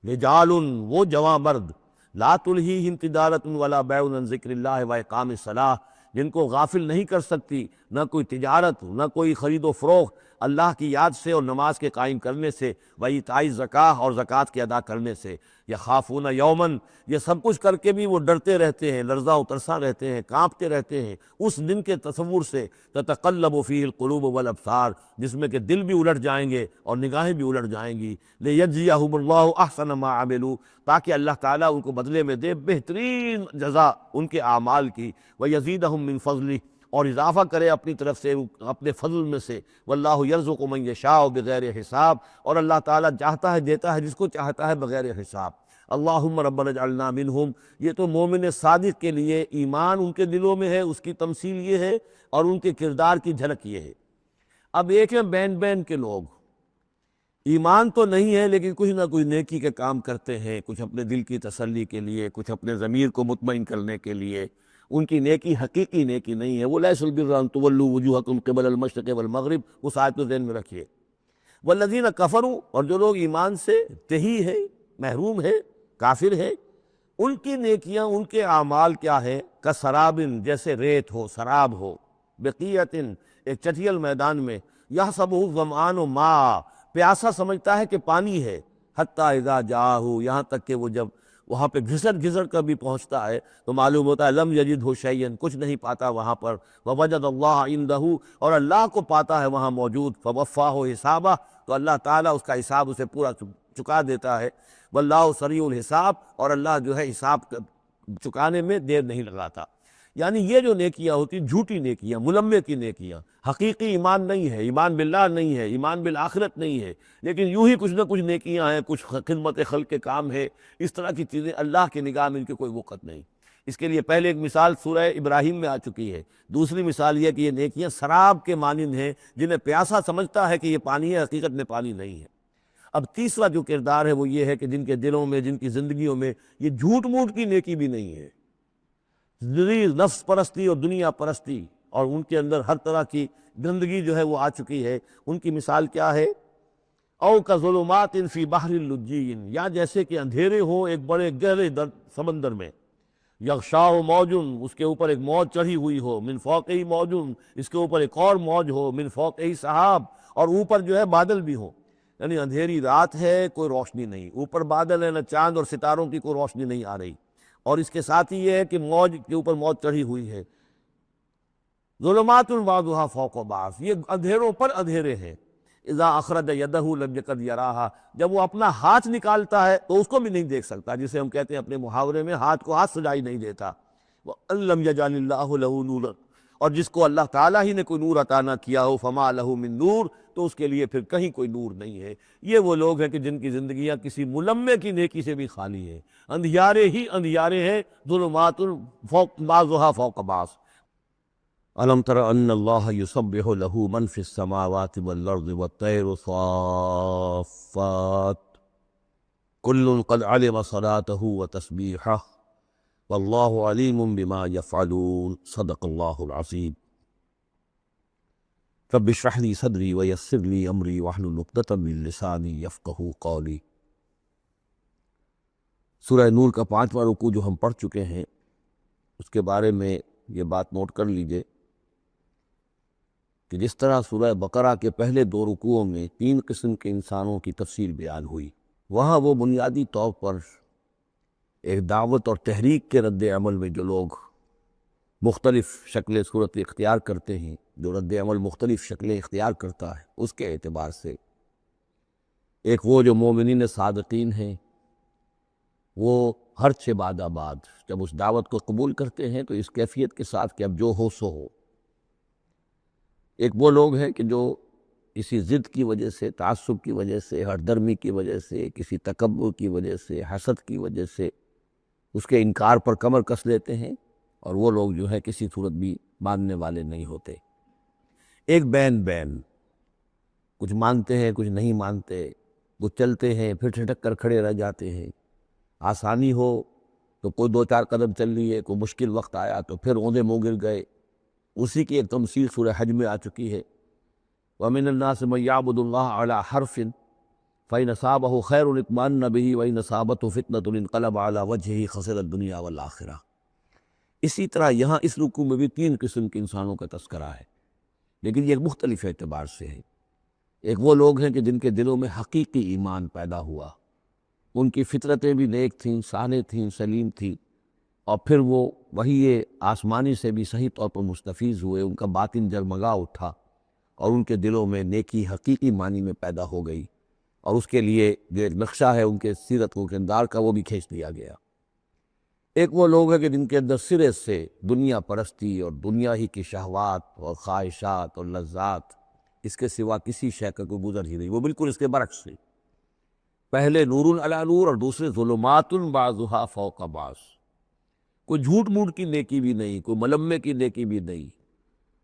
رجال، وہ جواں مرد، لا تلہیہم تجارت ولا بیع عن ذکر اللہ واقام الصلاۃ، جن کو غافل نہیں کر سکتی نہ کوئی تجارت نہ کوئی خرید و فروخت اللہ کی یاد سے اور نماز کے قائم کرنے سے، وایتاء الزکوٰۃ اور زکوٰۃ کے ادا کرنے سے۔ یخافون یومن، یہ سب کچھ کر کے بھی وہ ڈرتے رہتے ہیں، لرزاں و ترساں رہتے ہیں، کانپتے رہتے ہیں اس دن کے تصور سے، تتقلب فیہ القلوب والابصار، جس میں کہ دل بھی الٹ جائیں گے اور نگاہیں بھی الٹ جائیں گی۔ لیجزیہم اللہ احسن ما عملوا، تاکہ اللہ تعالیٰ ان کو بدلے میں دے بہترین جزا ان کے اعمال کی، ویزیدہم من فضلہ، اور اضافہ کرے اپنی طرف سے اپنے فضل میں سے۔ واللہ یرزق من یشاء بغیر حساب، اور اللہ تعالیٰ چاہتا ہے دیتا ہے جس کو چاہتا ہے بغیر حساب۔ اللہم ربنا اجعلنا منہم، یہ تو مومن صادق کے لیے ایمان ان کے دلوں میں ہے، اس کی تمثیل یہ ہے، اور ان کے کردار کی جھلک یہ ہے۔ اب ایک ہے بین بین کے لوگ، ایمان تو نہیں ہے لیکن کچھ نہ کچھ نیکی کے کام کرتے ہیں، کچھ اپنے دل کی تسلی کے لیے، کچھ اپنے ضمیر کو مطمئن کرنے کے لیے۔ ان کی نیکی حقیقی نیکی نہیں ہے۔ وہ لیس البر ان تولوا وجوہکم قبل المشرق والمغرب، اس آیت کو ذہن میں رکھیے۔ والذین کفروا، اور جو لوگ ایمان سے تہی ہے، محروم ہے، کافر ہے، ان کی نیکیاں، ان کے اعمال کیا ہے؟ کسراب، جیسے ریت ہو، سراب ہو، بقیعۃ، ایک چٹیل میدان میں، یحسبہ الظمآن ماء، پیاسا سمجھتا ہے کہ پانی ہے، حتی اذا جاءہ، یہاں تک کہ وہ جب وہاں پہ گھسٹ گھسٹ کر بھی پہنچتا ہے تو معلوم ہوتا ہے لم یجدہ شیئا، کچھ نہیں پاتا وہاں پر، ووجد اللہ عندہ، اور اللہ کو پاتا ہے وہاں موجود، فوفاہ حسابہ، تو اللہ تعالیٰ اس کا حساب اسے پورا چکا دیتا ہے۔ واللہ سریع الحساب، اور اللہ جو ہے حساب چکانے میں دیر نہیں لگاتا۔ یعنی یہ جو نیکیاں ہوتی، جھوٹی نیکیاں، ملمے کی نیکیاں، حقیقی ایمان نہیں ہے، ایمان باللہ نہیں ہے، ایمان بالآخرت نہیں ہے، لیکن یوں ہی کچھ نہ کچھ نیکیاں ہیں، کچھ خدمت خلق کے کام ہے، اس طرح کی چیزیں اللہ کی نگاہ میں ان کی کوئی وقت نہیں۔ اس کے لیے پہلے ایک مثال سورہ ابراہیم میں آ چکی ہے، دوسری مثال یہ کہ یہ نیکیاں سراب کے مانند ہیں، جنہیں پیاسا سمجھتا ہے کہ یہ پانی ہے، حقیقت میں پانی نہیں ہے۔ اب تیسرا جو کردار ہے وہ یہ ہے کہ جن کے دلوں میں، جن کی زندگیوں میں یہ جھوٹ موٹ کی نیکی بھی نہیں ہے، نفس پرستی اور دنیا پرستی، اور ان کے اندر ہر طرح کی گندگی جو ہے وہ آ چکی ہے۔ ان کی مثال کیا ہے؟ او کظلمات فی بحر اللجی، یا جیسے کہ اندھیرے ہوں ایک بڑے گہرے سمندر میں، یغشاء موج، اس کے اوپر ایک موج چڑھی ہوئی ہو، من فوقہ موج، اس کے اوپر ایک اور موج ہو، من فوقہ سحاب، اور اوپر جو ہے بادل بھی ہوں۔ یعنی اندھیری رات ہے، کوئی روشنی نہیں، اوپر بادل ہے، نہ چاند اور ستاروں کی کوئی روشنی نہیں آ رہی، اور اس کے ساتھ ہی یہ ہے کہ موج کے اوپر موج چڑھی ہوئی ہے۔ ظلمات بعضها فوق بعض، یہ اندھیروں پر اندھیرے ہیں۔ اذا اخرج یدہ لم یکد یراہا، جب وہ اپنا ہاتھ نکالتا ہے تو اس کو بھی نہیں دیکھ سکتا، جسے ہم کہتے ہیں اپنے محاورے میں ہاتھ کو ہاتھ سجائی نہیں دیتا۔ وَأَن لَّمْ يَجْعَلِ اللَّهُ لَهُ نُورًا، اور جس کو اللہ تعالیٰ ہی نے کوئی نور عطا نہ کیا ہو، فما لہ من نور، تو اس کے لیے پھر کہیں کوئی نور نہیں ہے۔ یہ وہ لوگ ہیں کہ جن کی زندگیاں کسی ملمے کی نیکی سے بھی خالی ہیں، اندھیارے ہی اندھیارے ہیں، ظلمات فوق بعضها فوق بعض۔ أَلَمْ تَرَ أَنَّ اللَّهَ يُسَبِّحُ لَهُ مَنْ فِي السَّمَاوَاتِ وَالْأَرْضِ وَالطَّيْرُ صَافَّاتٍ كُلٌّ قَدْ عَلِمَ صَلَاتَهُ وَتَسْبِيحَهُ وَاللَّهُ عَلِيمٌ بِمَا يَفْعَلُونَ صدق اللہ العظیم۔ رب اشرح لي صدری ويسر لي أمری واحلل عقدۃ من لسانی یفقہوا قولی۔ سورہ نور کا 5واں رکوع جو ہم پڑھ چکے ہیں، اس کے بارے میں یہ بات نوٹ کر لیجئے کہ جس طرح سورہ بقرہ کے پہلے 2 رکوعوں میں 3 قسم کے انسانوں کی تفصیل بیان ہوئی، وہاں وہ بنیادی طور پر ایک دعوت اور تحریک کے رد عمل میں جو لوگ مختلف شکلیں صورت اختیار کرتے ہیں، جو رد عمل مختلف شکلیں اختیار کرتا ہے، اس کے اعتبار سے ایک وہ جو مومنین صادقین ہیں، وہ ہر چہ بعد آباد جب اس دعوت کو قبول کرتے ہیں تو اس کیفیت کے ساتھ کہ اب جو ہو سو ہو۔ ایک وہ لوگ ہیں کہ جو کسی ضد کی وجہ سے، تعصب کی وجہ سے، ہر درمی کی وجہ سے، کسی تکبر کی وجہ سے، حسد کی وجہ سے اس کے انکار پر کمر کس لیتے ہیں، اور وہ لوگ جو ہے کسی صورت بھی ماننے والے نہیں ہوتے۔ ایک بین بین، کچھ مانتے ہیں کچھ نہیں مانتے، کچھ چلتے ہیں پھر ٹھٹک کر کھڑے رہ جاتے ہیں، آسانی ہو تو کوئی دو چار قدم چل لیے، کوئی مشکل وقت آیا تو پھر اوندے منہ گر گئے۔ اسی کی ایک تمثیل سورہ حج میں آ چکی ہے، وَمِنَ النَّاسِ مَن يَعْبُدُ اللَّهَ عَلَىٰ حَرْفٍ فَإِنْ أَصَابَهُ خَيْرٌ اطْمَأَنَّ بِهِ وَإِنْ أَصَابَتْهُ فِتْنَةٌ انقلب عَلَىٰ وَجْهِهِ خَسِرَ الدُّنْيَا وَالْآخِرَةَ۔ اسی طرح یہاں اس رکوع میں بھی تین قسم کے انسانوں کا تذکرہ ہے، لیکن یہ ایک مختلف اعتبار سے ہے۔ ایک وہ لوگ ہیں کہ جن کے دلوں میں حقیقی ایمان پیدا ہوا، ان کی فطرتیں بھی نیک تھیں، صالح تھیں، سلیم تھیں، اور پھر وہ وہی آسمانی سے بھی صحیح طور پر مستفیض ہوئے، ان کا باطن جگمگا اٹھا اور ان کے دلوں میں نیکی حقیقی معنی میں پیدا ہو گئی، اور اس کے لیے جو ایک نقشہ ہے ان کے سیرت و کردار کا وہ بھی کھینچ لیا گیا۔ ایک وہ لوگ ہیں کہ جن کے اندر سرے سے دنیا پرستی اور دنیا ہی کی شہوات اور خواہشات اور لذات، اس کے سوا کسی شے کا کوئی گزر ہی نہیں، وہ بالکل اس کے برعکس ہے۔ پہلے نور علی نور اور دوسرے ظلمات بعضها فوق بعض۔ کوئی جھوٹ موٹ کی نیکی بھی نہیں، کوئی ملمے کی نیکی بھی نہیں،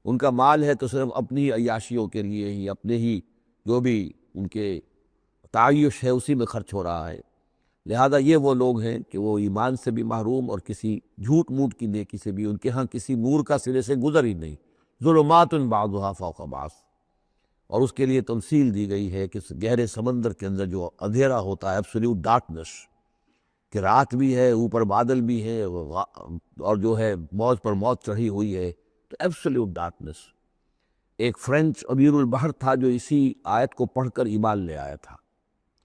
ان کا مال ہے تو صرف اپنی ہی عیاشیوں کے لیے ہی، اپنے ہی جو بھی ان کے تعیش ہے اسی میں خرچ ہو رہا ہے۔ لہذا یہ وہ لوگ ہیں کہ وہ ایمان سے بھی محروم اور کسی جھوٹ موٹ کی نیکی سے بھی ان کے ہاں کسی نور کا سرے سے گزر ہی نہیں۔ ظلمات بعضها فوق بعض، اور اس کے لیے تمثیل دی گئی ہے کہ گہرے سمندر کے اندر جو اندھیرا ہوتا ہے، ایبسلیوٹ ڈارکنس، کہ رات بھی ہے، اوپر بادل بھی ہے، اور جو ہے موج پر موج چڑھی ہوئی ہے، تو ایبسلیوٹ ڈارکنس۔ ایک فرینچ امیر البحر تھا جو اسی آیت کو پڑھ کر ایمان لے آیا تھا،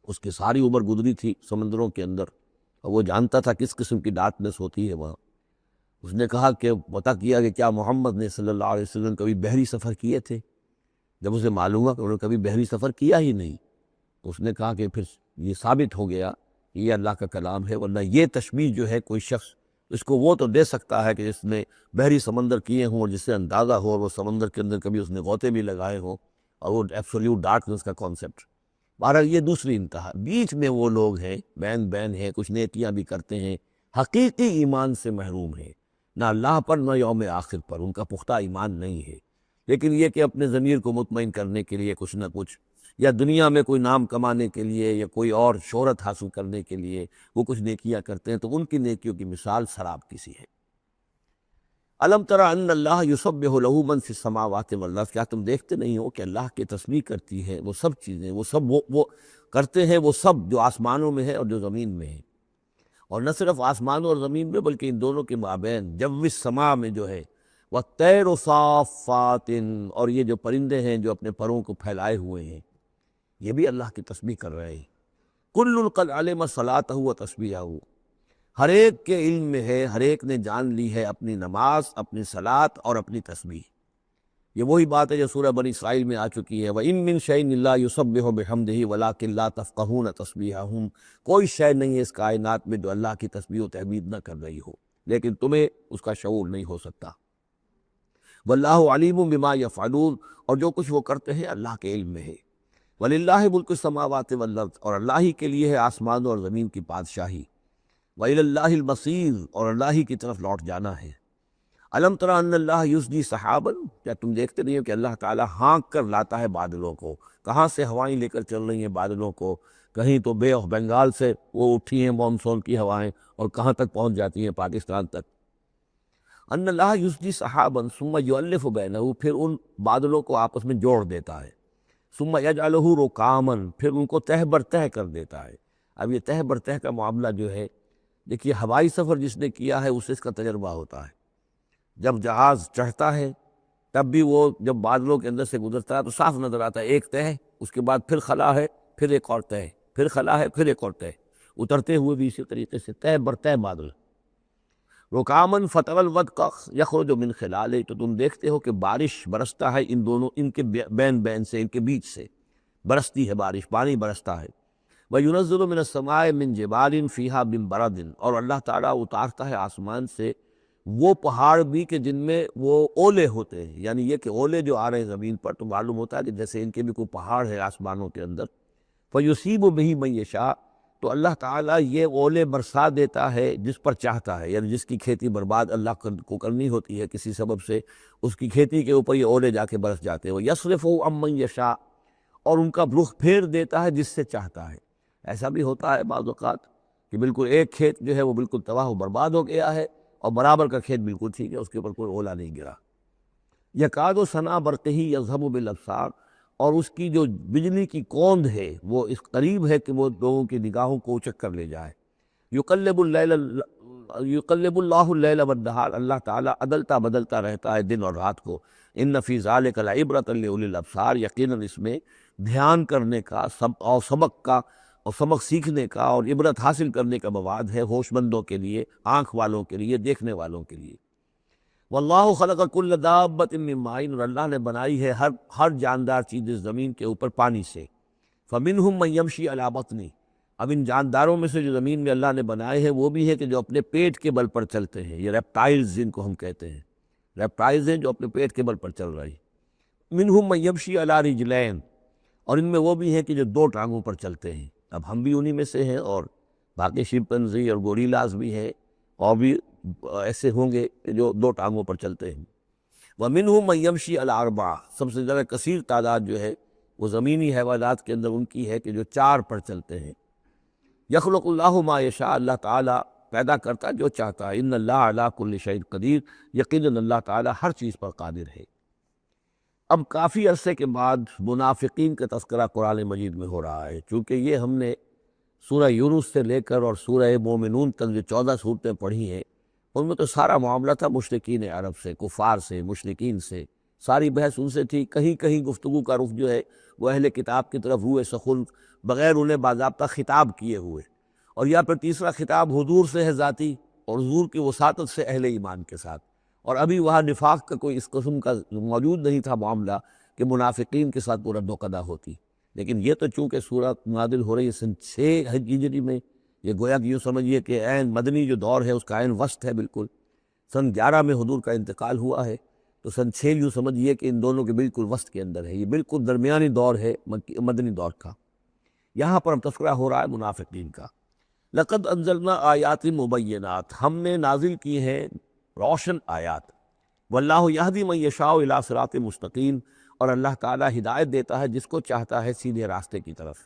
اس کی ساری عمر گزری تھی سمندروں کے اندر، اور وہ جانتا تھا کس قسم کی ڈارکنس ہوتی ہے وہاں۔ اس نے کہا کہ پتہ کیا کہ کیا محمد نے صلی اللہ علیہ وسلم کبھی بحری سفر کیے تھے؟ جب اسے معلوم ہوا کہ انہوں نے کبھی بحری سفر کیا ہی نہیں، تو اس نے کہا کہ پھر یہ ثابت ہو گیا کہ یہ اللہ کا کلام ہے، ورنہ یہ تشبیہ جو ہے کوئی شخص اس کو وہ تو دے سکتا ہے کہ جس نے بحری سمندر کیے ہوں اور جس سے اندازہ ہو، اور وہ سمندر کے اندر کبھی اس نے غوطے بھی لگائے ہوں، اور وہ ایبسلیوٹ ڈارکنس کا کانسیپٹ۔ بہرحال یہ دوسری انتہا۔ بیچ میں وہ لوگ ہیں، بین بین ہیں، کچھ نیکیاں بھی کرتے ہیں، حقیقی ایمان سے محروم ہیں، نہ اللہ پر نہ یوم آخر پر ان کا پختہ ایمان نہیں ہے، لیکن یہ کہ اپنے ضمیر کو مطمئن کرنے کے لیے کچھ نہ کچھ، یا دنیا میں کوئی نام کمانے کے لیے یا کوئی اور شہرت حاصل کرنے کے لیے وہ کچھ نیکیاں کرتے ہیں، تو ان کی نیکیوں کی مثال سراب کی سی ہے۔ الم تری ان اللہ یسبح لہ من فی السماوات والارض، کیا تم دیکھتے نہیں ہو کہ اللہ کی تسبیح کرتی ہے وہ سب چیزیں، وہ سب وہ کرتے ہیں وہ سب جو آسمانوں میں ہے اور جو زمین میں ہے، اور نہ صرف آسمانوں اور زمین میں بلکہ ان دونوں کے مابین جو السماء میں جو ہے، والطیر صافات، اور یہ جو پرندے ہیں جو اپنے پروں کو پھیلائے ہوئے ہیں، یہ بھی اللہ کی تسبیح کر رہے ہیں۔ کل قد علم صلاتہ و تسبیحہ، ہر ایک کے علم میں ہے، ہر ایک نے جان لی ہے اپنی نماز، اپنی صلاۃ اور اپنی تسبیح۔ یہ وہی بات ہے جو سورہ بنی اسرائیل میں آ چکی ہے، وَإِن مِّن شَيْءٍ إِلَّا يُسَبِّحُ بِحَمْدِهِ وَلَٰكِن لَّا تَفْقَهُونَ تَسْبِيحَهُمْ، کوئی شے نہیں ہے اس کائنات میں جو اللہ کی تسبیح و تحمید نہ کر رہی ہو، لیکن تمہیں اس کا شعور نہیں ہو سکتا۔ وَاللَّهُ عَلِيمٌ بِمَا يَفْعَلُونَ، اور جو کچھ وہ کرتے ہیں اللہ کے علم میں ہے۔ وَلِلَّهِ مُلْكُ السَّمَاوَاتِ وَالْأَرْضِ، اور اللہ ہی کے لیے ہے آسمانوں اور زمین کی بادشاہی۔ وَإِلَى اللَّهِ الْمَصِيرُ، اور اللہ ہی کی طرف لوٹ جانا ہے۔ الم تری ان اللہ یزجی سحابا، کیا تم دیکھتے نہیں ہو کہ اللہ تعالیٰ ہانک کر لاتا ہے بادلوں کو؟ کہاں سے ہوائیں لے کر چل رہی ہیں بادلوں کو؟ کہیں تو بے آف بنگال سے وہ اٹھی ہیں مانسون کی ہوائیں، اور کہاں تک پہنچ جاتی ہیں؟ پاکستان تک۔ ان اللہ یزجی سحابا ثم یؤلف بینہ، پھر ان بادلوں کو آپس میں جوڑ دیتا ہے۔ ثم یجعلہ رکاما، پھر ان کو تہہ بر تہہ کر دیتا ہے۔ اب یہ تہہ بر تہہ کا معاملہ جو ہے، دیکھیے ہوائی سفر جس نے کیا ہے اسے اس کا تجربہ ہوتا ہے۔ جب جہاز چڑھتا ہے تب بھی وہ جب بادلوں کے اندر سے گزرتا ہے تو صاف نظر آتا ہے، ایک تہہ، اس کے بعد پھر خلا ہے، پھر ایک اور تہہ، پھر خلا ہے، پھر ایک اور تہہ، اترتے ہوئے بھی اسی طریقے سے تہہ بر تہہ بادل۔ رکامن فتر الودق یخرج من خلالہ، تو تم دیکھتے ہو کہ بارش برستا ہے ان دونوں، ان کے بین بین سے، ان کے بیچ سے برستی ہے بارش، پانی برستا ہے۔ وَيُنَزِّلُ مِنَ السَّمَاءِ مِن جِبَالٍ فِيهَا مِن بَرَدٍ، اور اللہ تعالیٰ اتارتا ہے آسمان سے وہ پہاڑ بھی کہ جن میں وہ اولے ہوتے ہیں، یعنی یہ کہ اولے جو آ رہے ہیں زمین پر، تو معلوم ہوتا ہے کہ جیسے ان کے بھی کوئی پہاڑ ہے آسمانوں کے اندر۔ فَيُصِيبُ بِهِ مَن يَشَاءُ، تو اللہ تعالیٰ یہ اولے برسا دیتا ہے جس پر چاہتا ہے، یعنی جس کی کھیتی برباد اللہ کو کرنی ہوتی ہے کسی سبب سے، اس کی کھیتی کے اوپر یہ اولے جا کے برس جاتے ہیں۔ وَيَصْرِفُهُ عَن مَّن يَشَاءُ، اور ان کا رخ پھیر دیتا ہے جس سے چاہتا ہے۔ ایسا بھی ہوتا ہے بعض اوقات کہ بالکل ایک کھیت جو ہے وہ بالکل تباہ و برباد ہو گیا ہے اور برابر کا کھیت بالکل ٹھیک ہے، اس کے اوپر کوئی اولا نہیں گرا۔ یکاد و ثنا برقہ یذھب بالابصار، اور اس کی جو بجلی کی کوند ہے وہ اس قریب ہے کہ وہ لوگوں کی نگاہوں کو اچک کر لے جائے۔ یقلب اللہ اللیل والنہار، اللہ تعالیٰ عدلتا بدلتا رہتا ہے دن اور رات کو۔ ان فی ذلک لعبرۃ لاولی الابصار، یقیناً اس میں دھیان کرنے کا اور سبق سیکھنے کا اور عبرت حاصل کرنے کا مواد ہے ہوش مندوں کے لیے، آنکھ والوں کے لیے، دیکھنے والوں کے لیے۔ واللہ خلق کل دابۃ من ماء، اور اللہ نے بنائی ہے ہر جاندار چیز اس زمین کے اوپر پانی سے۔ فمنہم من یمشی علی بطنہ، اب ان جانداروں میں سے جو زمین میں اللہ نے بنائے ہیں وہ بھی ہے کہ جو اپنے پیٹ کے بل پر چلتے ہیں، یہ ریپٹائلز جن کو ہم کہتے ہیں، ریپٹائلز ہیں جو اپنے پیٹ کے بل پر چل رہی۔ منہم من یمشی علی رجلین، اور ان میں وہ بھی ہیں کہ جو دو ٹانگوں پر چلتے ہیں۔ اب ہم بھی انہی میں سے ہیں، اور باقی شمپنزی اور گوریلاز بھی ہیں، اور بھی ایسے ہوں گے کہ جو دو ٹانگوں پر چلتے ہیں۔ وَمِنْهُمْ مَنْ يَمْشِي عَلَىٰ أَرْبَعٍ، سب سے زیادہ کثیر تعداد جو ہے وہ زمینی حیوانات کے اندر ان کی ہے کہ جو چار پر چلتے ہیں۔ یخلق اللہ ما یشاء، اللہ تعالیٰ پیدا کرتا جو چاہتا ہے۔ ان اللہ علی کل شیء قدیر، یقیناً اللہ تعالیٰ ہر چیز پر قادر ہے۔ اب کافی عرصے کے بعد منافقین کا تذکرہ قرآن مجید میں ہو رہا ہے، چونکہ یہ ہم نے سورہ یونس سے لے کر اور سورہ مومنون تک جو 14 صورتیں پڑھی ہیں ان میں تو سارا معاملہ تھا مشرکین عرب سے، کفار سے، مشرکین سے، ساری بحث ان سے تھی۔ کہیں کہیں گفتگو کا رخ جو ہے وہ اہل کتاب کی طرف روئے سخن، بغیر انہیں باضابطہ خطاب کیے ہوئے، اور یا پھر تیسرا خطاب حضور سے ہے ذاتی، اور حضور کی وساطت سے اہل ایمان کے ساتھ، اور ابھی وہاں نفاق کا کوئی اس قسم کا موجود نہیں تھا معاملہ کہ منافقین کے ساتھ وہ رد و قدا ہوتی۔ لیکن یہ تو چونکہ سورۃ نازل ہو رہی ہے سن 6 ہجری میں، یہ گویا کہ یوں سمجھیے کہ عین مدنی جو دور ہے اس کا عین وسط ہے، بالکل سن 11 میں حضور کا انتقال ہوا ہے، تو سن 6 یوں سمجھیے کہ ان دونوں کے بالکل وسط کے اندر ہے، یہ بالکل درمیانی دور ہے مدنی دور کا۔ یہاں پر اب تذکرہ ہو رہا ہے منافقین کا۔ لقد انزلنا آیات مبینات، ہم نے نازل کی ہیں روشن آیات۔ واللہ یہدی من یشاء الی صراط مستقیم، اور اللہ تعالیٰ ہدایت دیتا ہے جس کو چاہتا ہے سیدھے راستے کی طرف۔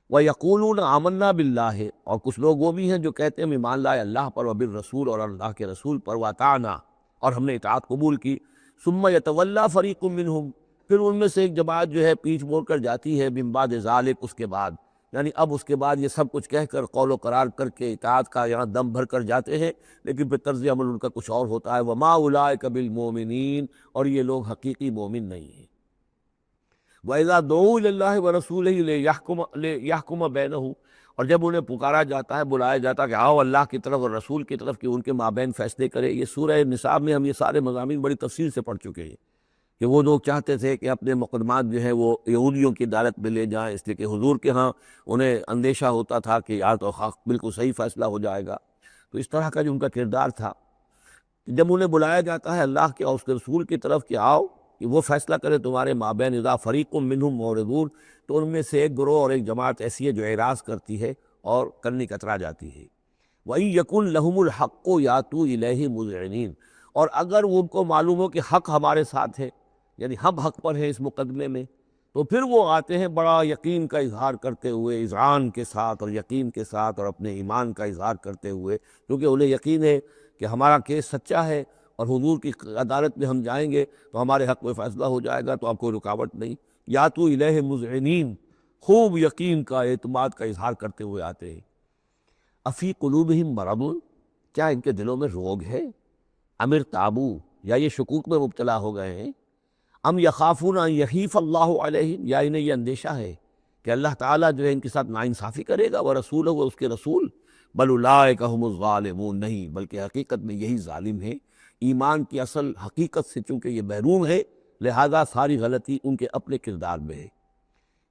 وَيَقُولُونَ آمَنَّا بِاللَّهِ، اور کچھ لوگ وہ بھی ہیں جو کہتے ہیں ہم ایمان لائے اللہ پر، وبالرسول، اور اللہ کے رسول پر، وَأَطَعْنَا، اور ہم نے اطاعت قبول کی۔ ثُمَّ يَتَوَلَّىٰ فَرِيقٌ مِّنْهُمْ، پھر ان میں سے ایک جماعت جو ہے پیچھ موڑ کر جاتی ہے، مِن بَعْدِ ذَلِكَ، اس کے بعد، یعنی اب اس کے بعد یہ سب کچھ کہہ کر قول و قرار کر کے اطاعت کا یہاں دم بھر کر جاتے ہیں، لیکن پھر طرز عمل ان کا کچھ اور ہوتا ہے۔ وَمَا أُولَٰئِكَ بِالْمُؤْمِنِينَ، اور یہ لوگ حقیقی مومن نہیں ہیں۔ وَإِذَا دُعُوا إِلَى اللَّهِ وَرَسُولِهِ لِيَحْكُمَ بَيْنَهُمْ، اور جب انہیں پکارا جاتا ہے، بلایا جاتا ہے کہ آؤ اللہ کی طرف اور رسول کی طرف کہ ان کے مابین فیصلے کرے۔ یہ سورہ نساء میں ہم یہ سارے مضامین بڑی تفصیل سے پڑھ چکے ہیں کہ وہ لوگ چاہتے تھے کہ اپنے مقدمات جو ہیں وہ یہودیوں کی عدالت میں لے جائیں، اس لیے کہ حضور کے ہاں انہیں اندیشہ ہوتا تھا کہ یا تو حق بالکل صحیح فیصلہ ہو جائے گا۔ تو اس طرح کا جو ان کا کردار تھا، جب انہیں بلایا جاتا ہے اللہ کے اور اس کے رسول کی طرف کہ آؤ کہ وہ فیصلہ کرے تمہارے مابین، اذا فریق منہم معرضون، تو ان میں سے ایک گروہ اور ایک جماعت ایسی ہے جو اعراض کرتی ہے اور کرنی کترا جاتی ہے۔ وَإِن يَكُن لَهُمُ الْحَقُّ يَأْتُوا إِلَيْهِ مُذْعِنِينَ، اور اگر ان کو معلوم ہو کہ حق ہمارے ساتھ ہے، یعنی ہم حق پر ہیں اس مقدمے میں، تو پھر وہ آتے ہیں بڑا یقین کا اظہار کرتے ہوئے، اذعان کے ساتھ اور یقین کے ساتھ، اور اپنے ایمان کا اظہار کرتے ہوئے، کیونکہ انہیں یقین ہے کہ ہمارا کیس سچا ہے اور حضور کی عدالت میں ہم جائیں گے تو ہمارے حق میں فیصلہ ہو جائے گا، تو اب کوئی رکاوٹ نہیں۔ یاتوا الیہ مذعنین، خوب یقین کا، اعتماد کا اظہار کرتے ہوئے آتے ہیں۔ افی قلوبہم مرض، کیا ان کے دلوں میں روگ ہے؟ ام ارتابوا، یا یہ شکوک میں مبتلا ہو گئے ہیں؟ ام یخافون ان یحیف اللہ علیہم، یا انہیں یہ اندیشہ ہے کہ اللہ تعالیٰ جو ہے ان کے ساتھ ناانصافی کرے گا، ورسولہ، وہ اس کے رسول۔ بل اولئک هم الظالمون، نہیں بلکہ حقیقت میں یہی ظالم ہیں۔ ایمان کی اصل حقیقت سے چونکہ یہ محروم ہے، لہذا ساری غلطی ان کے اپنے کردار میں ہے۔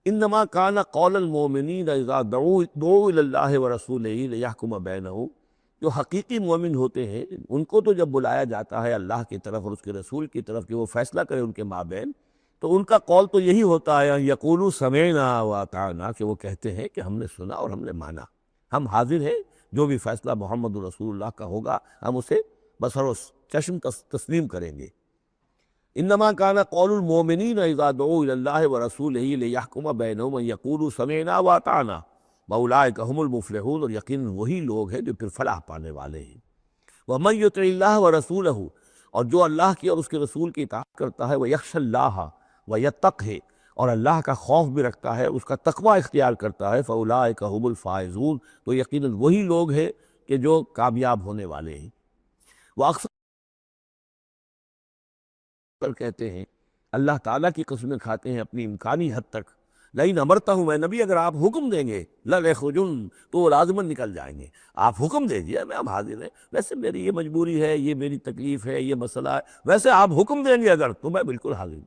انما کان قول المؤمنین اذا دعوا الی اللہ ورسولہ لیحکم بینہم، جو حقیقی مومن ہوتے ہیں ان کو تو جب بلایا جاتا ہے اللہ کی طرف اور اس کے رسول کی طرف کہ وہ فیصلہ کرے ان کے مابین، تو ان کا قول تو یہی ہوتا ہے یقولوا سمعنا واطعنا، کہ وہ کہتے ہیں کہ ہم نے سنا اور ہم نے مانا، ہم حاضر ہیں، جو بھی فیصلہ محمد رسول اللہ کا ہوگا ہم اسے بصر و چشم تسلیم کریں گے۔ انما کان قول المؤمنین اذا دعوا الی اللہ ورسولہ لیحکم بینہم ان یقولوا سمعنا واطعنا، وَأُولَٰئِکَ هُمُ الْمُفْلِحُونَ، اور یقیناً وہی لوگ ہیں جو پھر فلاح پانے والے ہیں۔ وَمَن يُطِعِ اللَّهَ وَرَسُولَهُ، اور جو اللہ کی اور اس کے رسول کی اطاعت کرتا ہے، وَيَخْشَ اللَّهَ وَيَتَّقْهِ، اور اللہ کا خوف بھی رکھتا ہے، اس کا تقوی اختیار کرتا ہے، فَأُولَٰئِکَ هُمُ الْفَائِزُونَ، تو یقیناً وہی لوگ ہیں کہ جو کامیاب ہونے والے ہیں۔ وہ اکثر کہتے ہیں، اللہ تعالیٰ کی قسمیں کھاتے ہیں اپنی امکانی حد تک، لئن امرتہم، میں نبی اگر آپ حکم دیں گے لَيَخْرُجُنَّ، تو وہ لازماً نکل جائیں گے۔ آپ حکم دے دیجیے، میں اب حاضر ہیں، ویسے میری یہ مجبوری ہے، یہ میری تکلیف ہے، یہ مسئلہ ہے، ویسے آپ حکم دیں گے اگر، تو میں بالکل حاضر ہوں۔